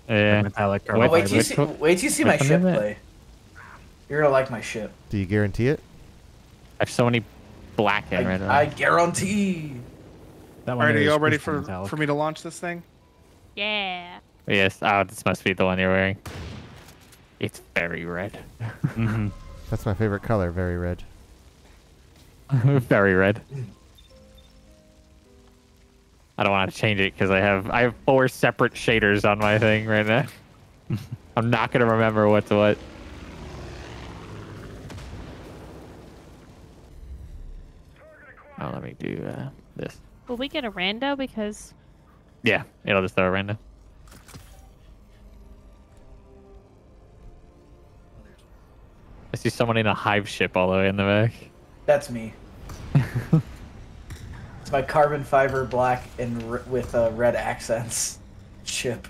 Yeah. Like metallic Oh, carbon wait till you fiber. see, wait till you see my which one ship is it? play. You're gonna like my ship. Do you guarantee it? I have so many black and red I ones. guarantee. That All one right, are there is y'all ready supposed to be for metallic. me to launch this thing? Yeah. Yes. Oh, this must be the one you're wearing. It's very red. Mm-hmm. That's my favorite color. Very red. Very red. I don't want to change it because I have 4 separate shaders on my thing right now. I'm not gonna remember what's what. Oh, let me do this. Will we get a rando because Yeah, it'll just throw a random. I see someone in a hive ship all the way in the back. That's me. It's my carbon fiber black and with red accents ship.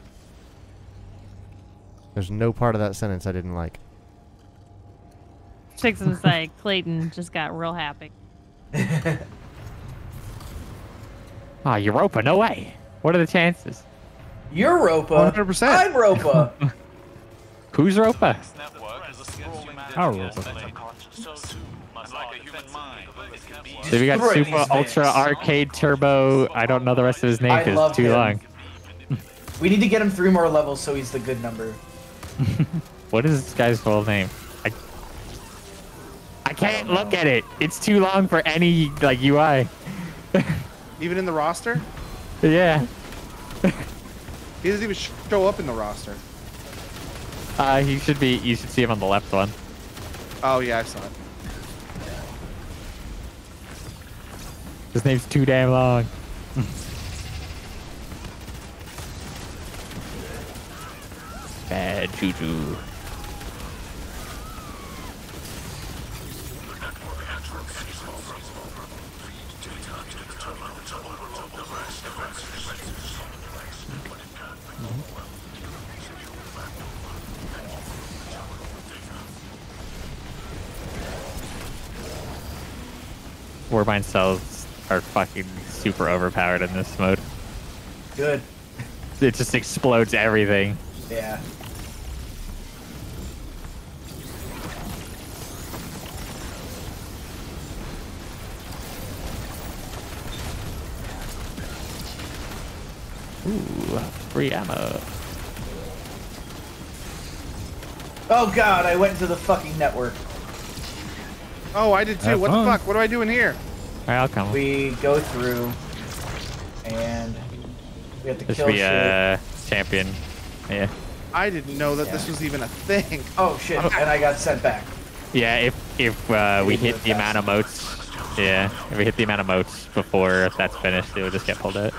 There's no part of that sentence I didn't like. Chicks inside Clayton just got real happy. Ah, Europa, no way. What are the chances? Europa. 100%. I'm Ropa. Who's Europa? Our Europa. So we got Destroy Super these Ultra vans. Arcade Turbo. I don't know the rest of his name I because love it's too him. long. We need to get him 3 more levels so he's the good number. What is this guy's full name? I can't look at it. It's too long for any like UI. Even in the roster? Yeah. He doesn't even show up in the roster. He should be. You should see him on the left one. Oh yeah, I saw it. His name's too damn long. Bad juju. Warbine cells are fucking super overpowered in this mode. Good. It just explodes everything. Yeah. Ooh, free ammo. Oh god, I went into the fucking network. Oh, I did too. What the fuck? What do I do in here? Alright, I'll come. We go through, and we have to This kill should be shit. a champion. Yeah. I didn't know that this was even a thing. Oh shit! And I got sent back. Yeah, if we hit the amount of motes, yeah, if we hit the amount of motes before that's finished, it would just get pulled out.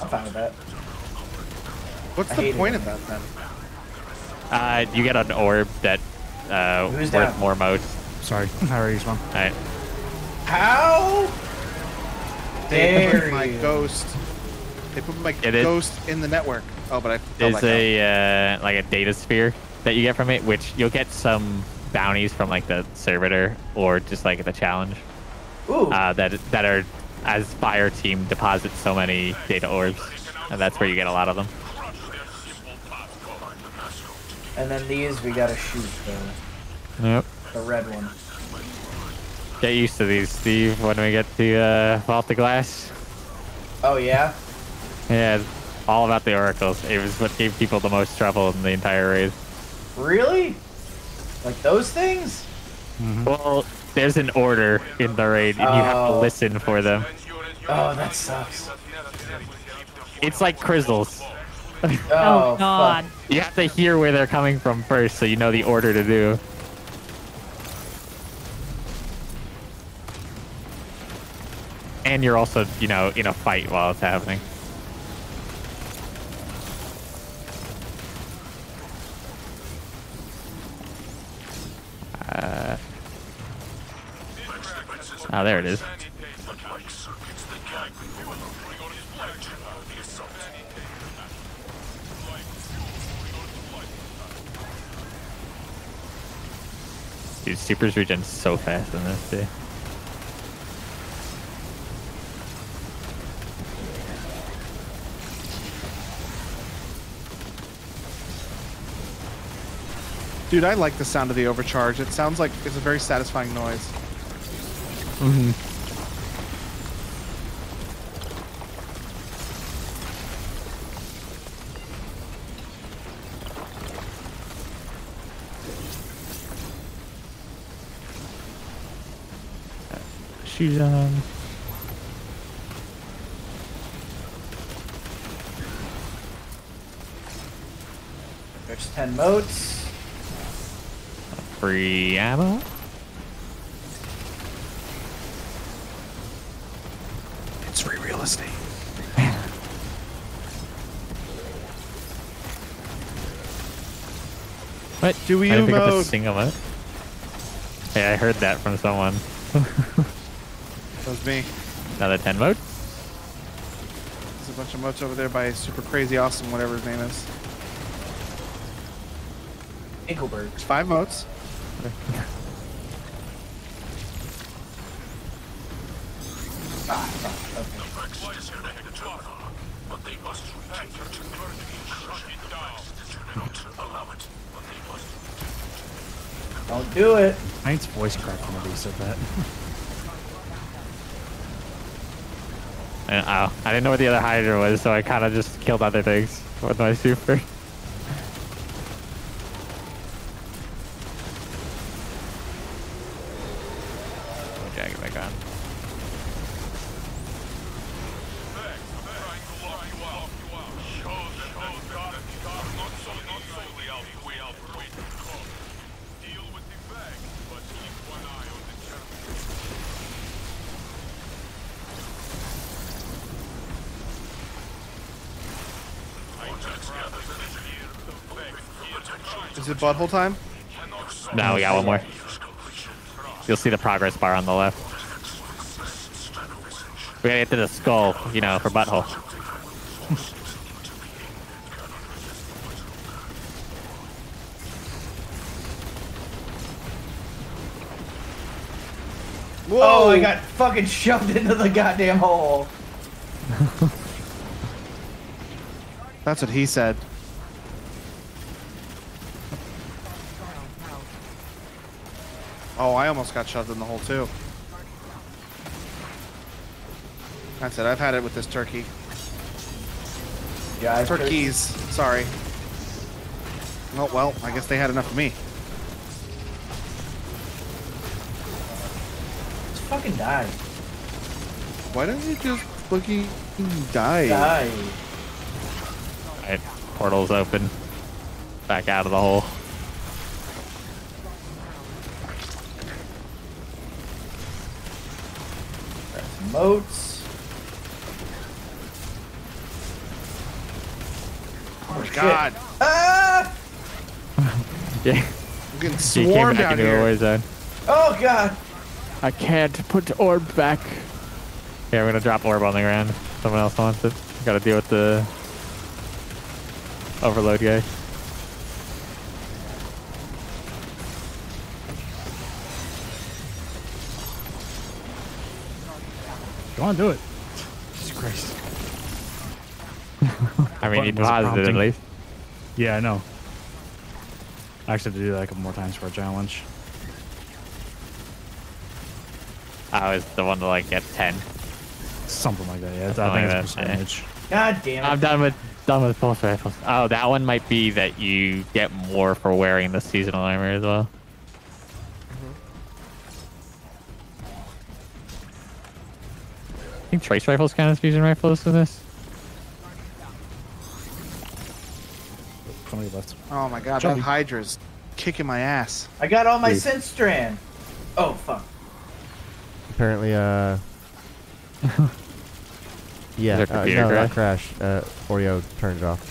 I'm fine with that. What's the point of that then? You get an orb that Who's worth down? more motes. Sorry, I already spawned. Alright. How? They Dare put my you. ghost. They put my It is- ghost in the network. Oh, but I fell There's back out. a like a data sphere that you get from it, which you'll get some bounties from like the servitor or just like the challenge. Ooh. That are as fire team deposits so many data orbs, and that's where you get a lot of them. And then these we gotta shoot Yep. the red one. Get used to these, Steve. When we get to Vault of Glass. Oh yeah. Yeah, it's all about the oracles. It was what gave people the most trouble in the entire raid. Really? Like those things? Well, there's an order in the raid, and you have to listen for them. Oh, that sucks. It's like crystals. Oh, God. You have to hear where they're coming from first, so you know the order to do. And you're also, you know, in a fight while it's happening. Oh, there it is. Dude, supers regen so fast in this, too. Dude, I like the sound of the overcharge. It sounds like it's a very satisfying noise. Mm-hmm. She's There's 10 motes. free ammo. It's free real estate. What? Do I you didn't pick up a mode? single mode. Yeah, I heard that from someone. That was me. Another 10 mode. There's a bunch of motes over there by Super Crazy Awesome, whatever his name is. Engelberg. There's 5 motes. Don't do it. Knight's voice cracked whenever he said that. I didn't know what the other Hydra was, so I kind of just killed other things with my super. Okay, get back on. Is it butthole time? No, we got one more. You'll see the progress bar on the left. We gotta get to the skull, you know, for butthole. Whoa! Oh, I got fucking shoved into the goddamn hole. That's what he said. Oh, I almost got shoved in the hole too. That's it. I've had it with this turkey. Yeah, turkeys. Sorry. Oh well, I guess they had enough of me. Just fucking die. Why don't you just fucking die? Die. Alright, portal's open. Back out of the hole. Moats. Oh my god. Ah! Yeah. I'm getting He came swarmed back out into here. a war zone. Oh god. I can't put orb back. Yeah, I'm gonna drop orb on the ground. Someone else wants it. Gotta deal with the overload guy. Go on, do it. Jesus Christ. I mean, you Button wasn't paused it at prompting. least. Yeah, I know. I actually had to do that a couple more times for a challenge. I was the one to like get 10. Something like that, yeah. I Something think like it's a that, yeah. percentage. God damn it. I'm done with pulse rifles. Oh, that one might be that you get more for wearing the seasonal armor as well. I think trace rifles count as fusion rifles in this. Somebody left. Oh my god, Johnny. that Hydra's kicking my ass. I got all my Dude. synth strand. Oh fuck. Apparently, yeah, Is there computer no, not crash? crash. Oreo turned it off.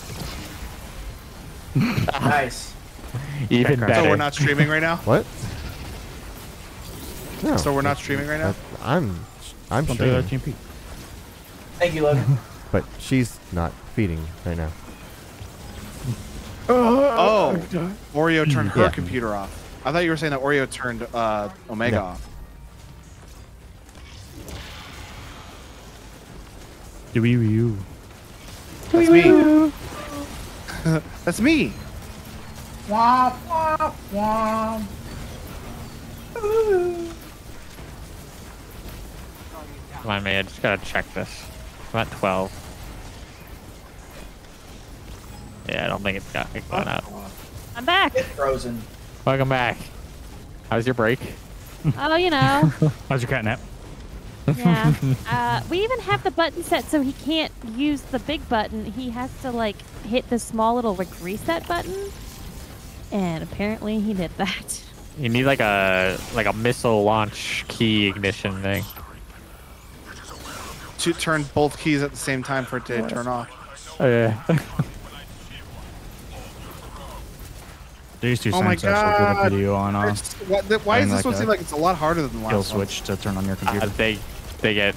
Nice. Even So better. we're not streaming right now? What? No. So we're not streaming right now? I'm Don't do streaming, that, TMP. Thank you, Logan. but she's not feeding right now. Oh, Oreo turned her Yeah. computer off. I thought you were saying that Oreo turned Omega No. off. Do you? That's me. That's me. Womp womp womp. Come on, man. I just gotta check this. I'm at 12. Yeah, I don't think it's got it gone out. I'm back. Get frozen. Welcome back. How's your break? Oh, you know. How's your cat nap? Yeah. We even have the button set so he can't use the big button. He has to like hit the small little like reset button. And apparently he did that. You need like a missile launch key ignition thing. To turn both keys at the same time for it to turn off. Oh yeah. These two Oh my sites actually did a god. video on Why playing does this one a seem like it's a lot harder than the kill last one? switch to turn on your computer. They get.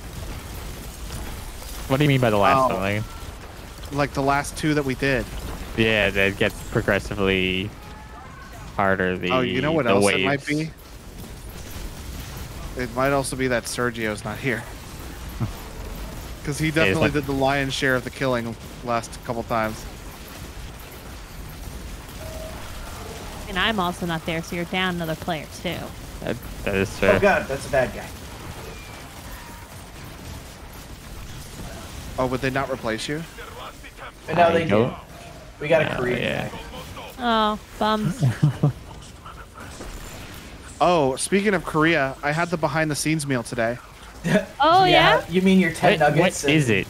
What do you mean by the last one? Like, Like the last two that we did. yeah, it gets progressively harder. Oh, you know what the else waves. it might be? It might also be that Sergio's not here. Because he definitely like- did the lion's share of the killing last couple times. And I'm also not there, so you're down another player too. That is true. Oh god, that's a bad guy. Oh, would they not replace you? And now I they do. don't- We got a No, Korean yeah. guy. Oh, bums. Oh, speaking of Korea, I had the behind the scenes meal today. Oh yeah? You mean your 10 nuggets? What is it?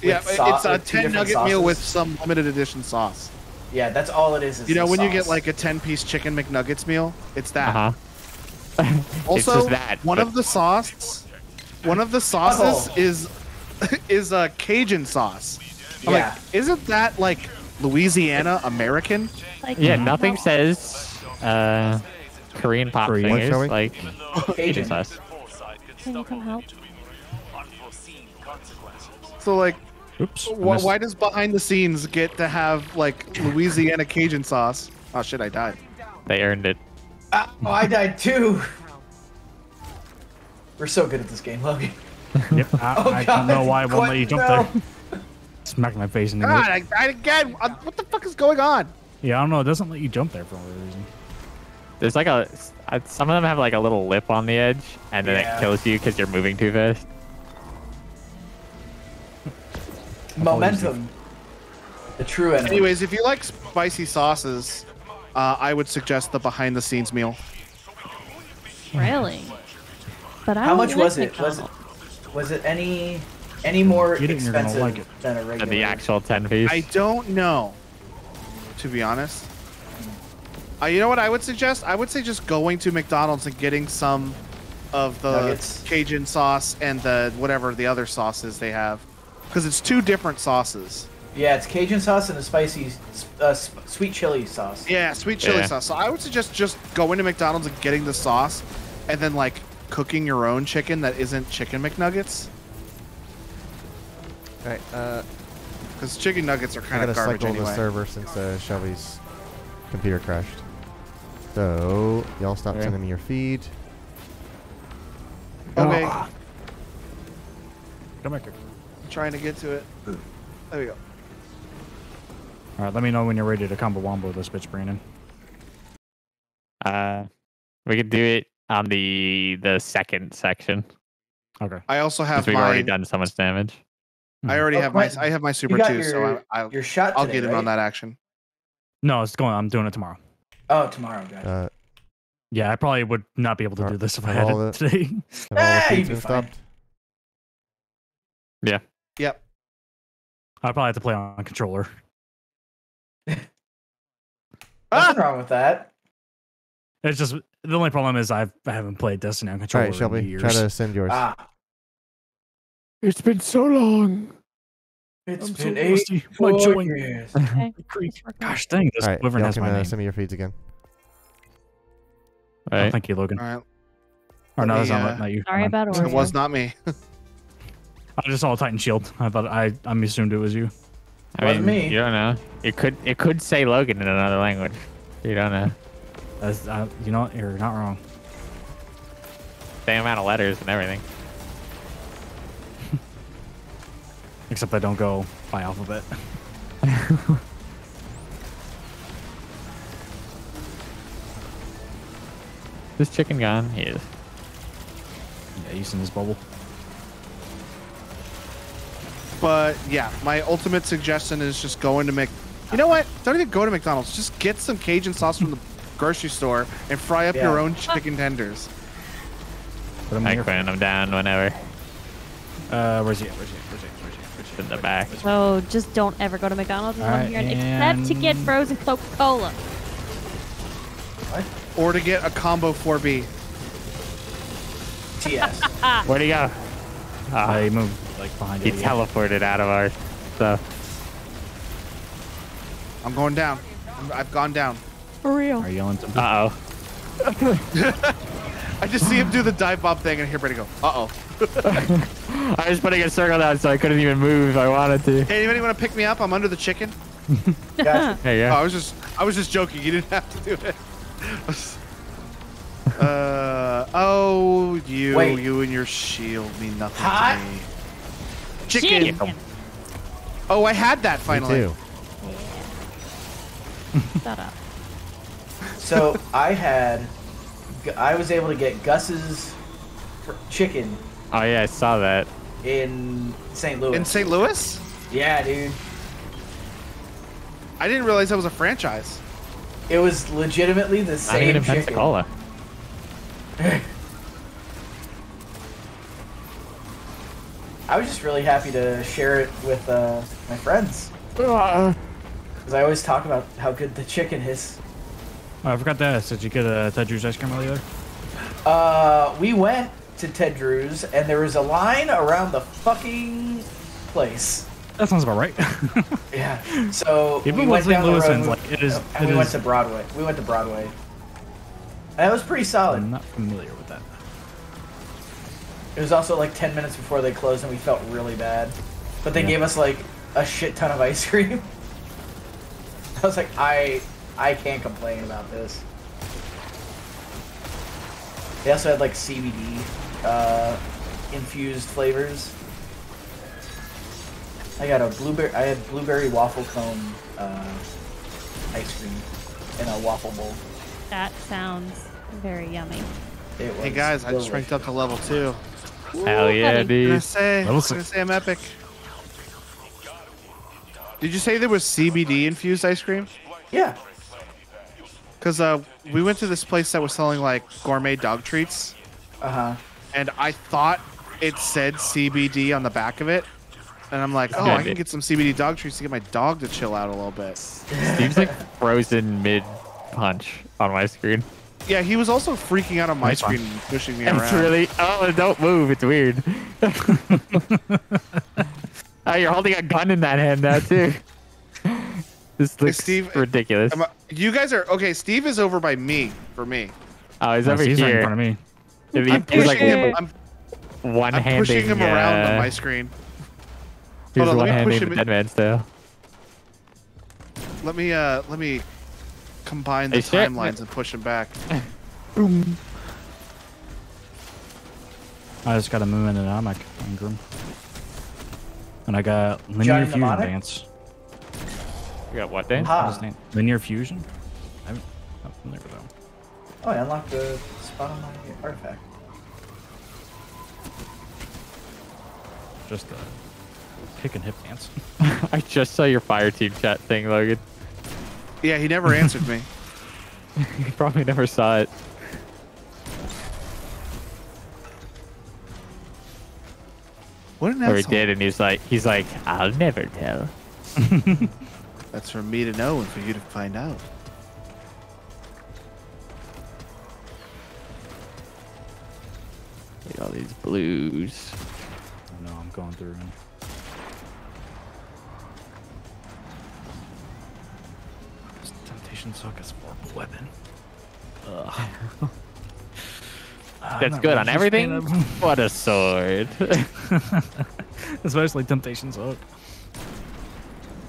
Yeah, With it's a with two 10 different nugget meal sauces? with some limited edition sauce. Yeah, that's all it is You know, the when you sauce. get like a 10-piece chicken McNuggets meal, it's that. Uh-huh. Also, It's just that, one but- of the sauces is a Cajun sauce. I'm Yeah. like, isn't that like Louisiana American? Like, Yeah, nothing says Korean pop Korean. singers like Cajun. us. Can you come help? So like, Oops. why does behind the scenes get to have like Louisiana Cajun sauce? Oh shit, I died. They earned it. Oh, I died too. We're so good at this game, Logan. Yep. I don't know why I won't let you jump there. Smack my face in the God, I died again. What the fuck is going on? Yeah, I don't know. It doesn't let you jump there for whatever reason. There's like some of them have like a little lip on the edge, and then it kills you because you're moving too fast. Momentum. The true enemy. Anyways, if you like spicy sauces, I would suggest the behind the scenes meal. Really? But I How much like was it? McDonald's. Was it any more Get it and you're gonna expensive like it. than a regular? The actual 10 piece. I don't know, to be honest. You know what I would suggest? I would say just going to McDonald's and getting some of the Nuggets. Cajun sauce and the whatever the other sauces they have, because it's 2 different sauces. Yeah, it's Cajun sauce and a spicy, sweet chili sauce. Yeah, sweet chili sauce. So I would suggest just going to McDonald's and getting the sauce, and then like cooking your own chicken that isn't chicken McNuggets. Alright, because chicken nuggets are I kind gotta of garbage cycle anyway. the server since Shelby's computer crashed. So y'all stop sending me your feed. Okay. Come back here. I'm trying to get to it. There we go. All right, let me know when you're ready to combo wombo this bitch, Brandon. We could do it on the second section. Okay. I also have We've my. already done so much damage. I already have my. I have my super got too, so your shot I'll today, get in on right? that action. No, it's going. I'm doing it tomorrow. Oh, tomorrow, guys. Yeah, I probably would not be able to do this if I had it today. You'd be fine. Yeah. Yep. I probably have to play on a controller. Nothing wrong with that. It's just the only problem is I haven't played Destiny on controller Alright, Shelby, in years. try to send yours. It's been so long. It's I'm been so rusty. My 8 joint. years. Gosh dang, this Alright, Wyvern y'all has can my name. send me your feeds again. Oh, thank you, Logan. All right. Or no, Let that's me, not you. Sorry about It Oreo. was not me. I just saw a Titan Shield. I thought I'm assumed it was you. I mean, me. you don't know. It could say Logan in another language. You don't know. That's, you know, you're not wrong. Same amount of letters and everything. Except I don't go by alphabet. This chicken gone? He is. Yeah, he's in his bubble. But yeah, my ultimate suggestion is just going to You know what? Don't even go to McDonald's. Just get some Cajun sauce from the grocery store and fry up your own chicken tenders. Hi, Quinn. I'm down whenever. Where's he? In the back. So just don't ever go to McDonald's is what I'm Alright, hearing, except to get frozen Coca-Cola. Or to get a combo 4B. TS. Where'd he go? I moved like behind He you. teleported out of our stuff. I'm going down. I've gone down. For real. Are you yelling something? Uh-oh. I just see him do the dive bomb thing and hear Brady go, uh-oh. I was putting a circle down so I couldn't even move if I wanted to. Hey, anybody want to pick me up? I'm under the chicken. Gotcha. There you Oh, go. I was just joking. You didn't have to do it. Oh, Wait. you and your shield mean nothing Hot? to me. Chicken. Oh, I had that finally. Me too. Shut up. So I was able to get Gus's chicken Oh, yeah, I saw that. in St. Louis. In St. Louis? Yeah, dude. I didn't realize that was a franchise. It was legitimately the Not same even in chicken. Pensacola. I was just really happy to share it with my friends. Because I always talk about how good the chicken is. Oh, I forgot to ask. Did you get a Ted Drew's ice cream earlier? We went to Ted Drew's and there was a line around the fucking place. That sounds about right. Yeah. So Even we with went St. down the Louis road, ends, like, it is. and we went to Broadway. We went to Broadway. And it was pretty solid. I'm not familiar with that. It was also like 10 minutes before they closed, and we felt really bad. But they gave us like a shit ton of ice cream. I was like, I can't complain about this. They also had like CBD infused flavors. I got a blueberry. I had blueberry waffle cone ice cream in a waffle bowl. That sounds very yummy. Hey guys, I just ranked up to level 2. Hell yeah, dude. I'm gonna say I'm epic. Did you say there was CBD infused ice cream? Yeah. Because we went to this place that was selling like gourmet dog treats. And I thought it said CBD on the back of it. And I'm like, oh, I can get some CBD dog treats to get my dog to chill out a little bit. Steve's like frozen mid-punch on my screen. Yeah, he was also freaking out on my screen and pushing me around. It's really... Oh, don't move. It's weird. Oh, you're holding a gun in that hand now, too. This looks ridiculous. You guys are... Okay, Steve is over by me, for me. Oh, he's over Steve's here. right in front of me. I'm pushing him. I'm pushing him around on my screen. Here's Hold on, let me push one-handing him. the dead man style. Let me combine the Hey, shit. timelines and push him back. Boom. I just got a mnemonic engram. And I got linear fusion dance. You got what dance? Linear fusion? I'm not familiar with that. Oh, I unlocked the spot on my artifact. Just a kick and hip dance. I just saw your fire team chat thing, Logan. Yeah, he never answered me. You probably never saw it. What an Or he asshole. did, and he's like, I'll never tell. That's for me to know and for you to find out. Look at all these blues. I know, I'm going through them. This temptation suck is a horrible weapon. Ugh. That's good on everything. What a sword. Especially temptation suck.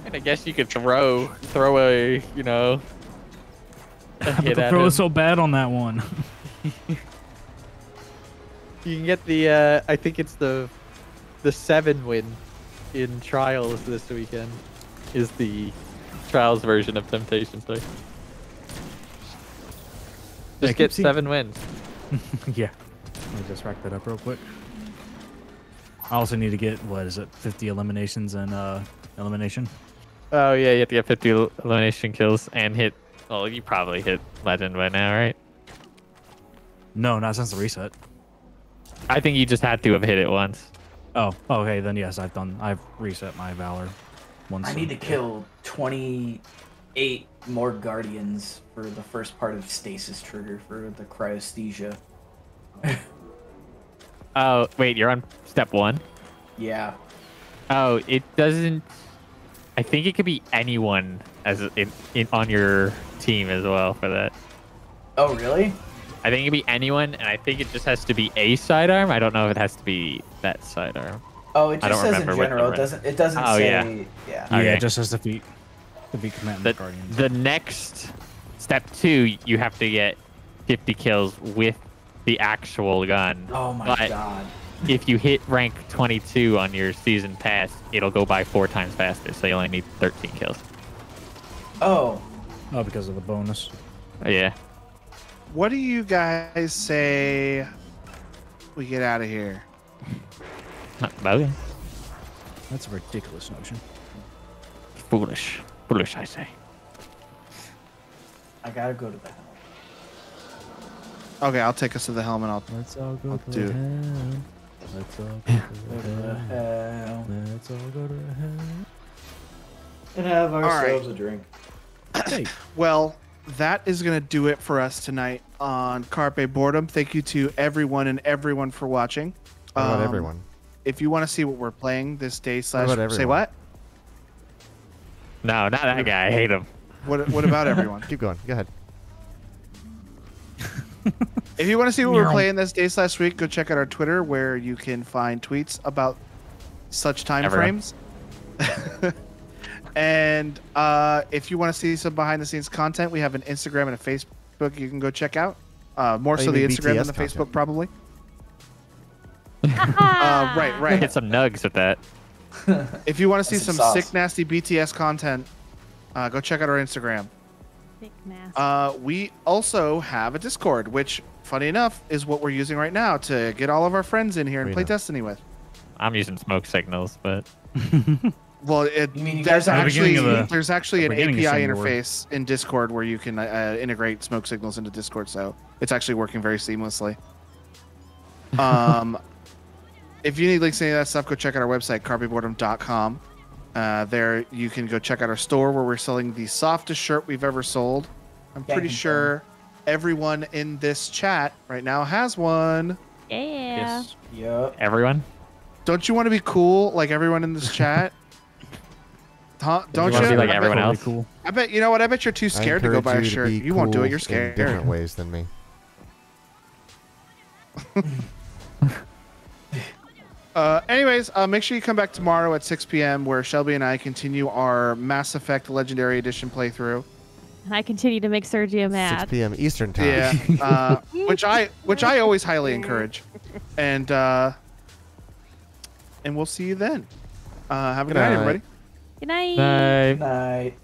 And I guess you could throw a, you know. But the throw is so bad on that one. You can get the, I think it's the 7 win in Trials this weekend. Is the Trials version of Temptation Play. Just get 7 wins. Yeah. Let me just rack that up real quick. I also need to get, what is it, 50 eliminations and elimination? Oh yeah, you have to get 50 elimination kills and hit, well, you probably hit Legend by now, right? No, not since the reset. I think you just had to have hit it once. Oh, okay, then yes, I've reset my Valor once. I need to kill 28 more Guardians for the first part of Stasis Trigger for the Cryosthesia. Oh, wait, you're on step 1? Yeah. Oh, it doesn't... I think it could be anyone as on your team as well for that. Oh, really? I think it could be anyone, and I think it just has to be a sidearm. I don't know if it has to be that sidearm. Oh, it just says in general. It doesn't oh, say. Yeah. Yeah. Yeah, Okay. it just says defeat command Guardians. The next step 2, you have to get 50 kills with the actual gun. Oh my god. If you hit rank 22 on your season pass, it'll go by 4 times faster, so you only need 13 kills. Oh. Oh, because of the bonus. Yeah. What do you guys say we get out of here? Okay. That's a ridiculous notion. Foolish. Foolish, I say. I gotta go to the helm. Okay, I'll take us to the helm and Let's all go to do the it. helm. Let's all go to the helm. Let's all go to the helm. And have ourselves a drink. Hey. Well, that is going to do it for us tonight on Carpe Boredom. Thank you to everyone for watching. What about everyone? If you want to see what we're playing this day What about say everyone? what? No, not that guy. I hate him. What about everyone? Keep going. Go ahead. If you want to see what we're playing this day/week, go check out our Twitter where you can find tweets about such time frames. And if you want to see some behind-the-scenes content, we have an Instagram and a Facebook you can go check out. More so the Instagram than the Facebook, probably. Right. Get some nugs with that. If you want to see some sick, nasty BTS content, go check out our Instagram. Sick, nasty. We also have a Discord, which, funny enough, is what we're using right now to get all of our friends in here and play Destiny with. I'm using smoke signals, but... Well, there's actually an API interface in Discord where you can integrate smoke signals into Discord, so it's actually working very seamlessly. If you need links to any of that stuff, go check out our website, carbyboredom.com. There you can go check out our store where we're selling the softest shirt we've ever sold. I'm pretty sure everyone in this chat right now has one. Yeah. Yes. Yep. Everyone? Don't you want to be cool like everyone in this chat? Huh? Don't you? Want to be like everyone else? Cool. I bet you know what. I bet you're too scared to go buy a shirt. You won't do it. You're scared. In different ways than me. Anyways, make sure you come back tomorrow at 6 p.m. where Shelby and I continue our Mass Effect Legendary Edition playthrough. And I continue to make Sergio mad. 6 p.m. Eastern time. Yeah, which I always highly encourage, and we'll see you then. Have a good night, everybody. Good night. Night. Night.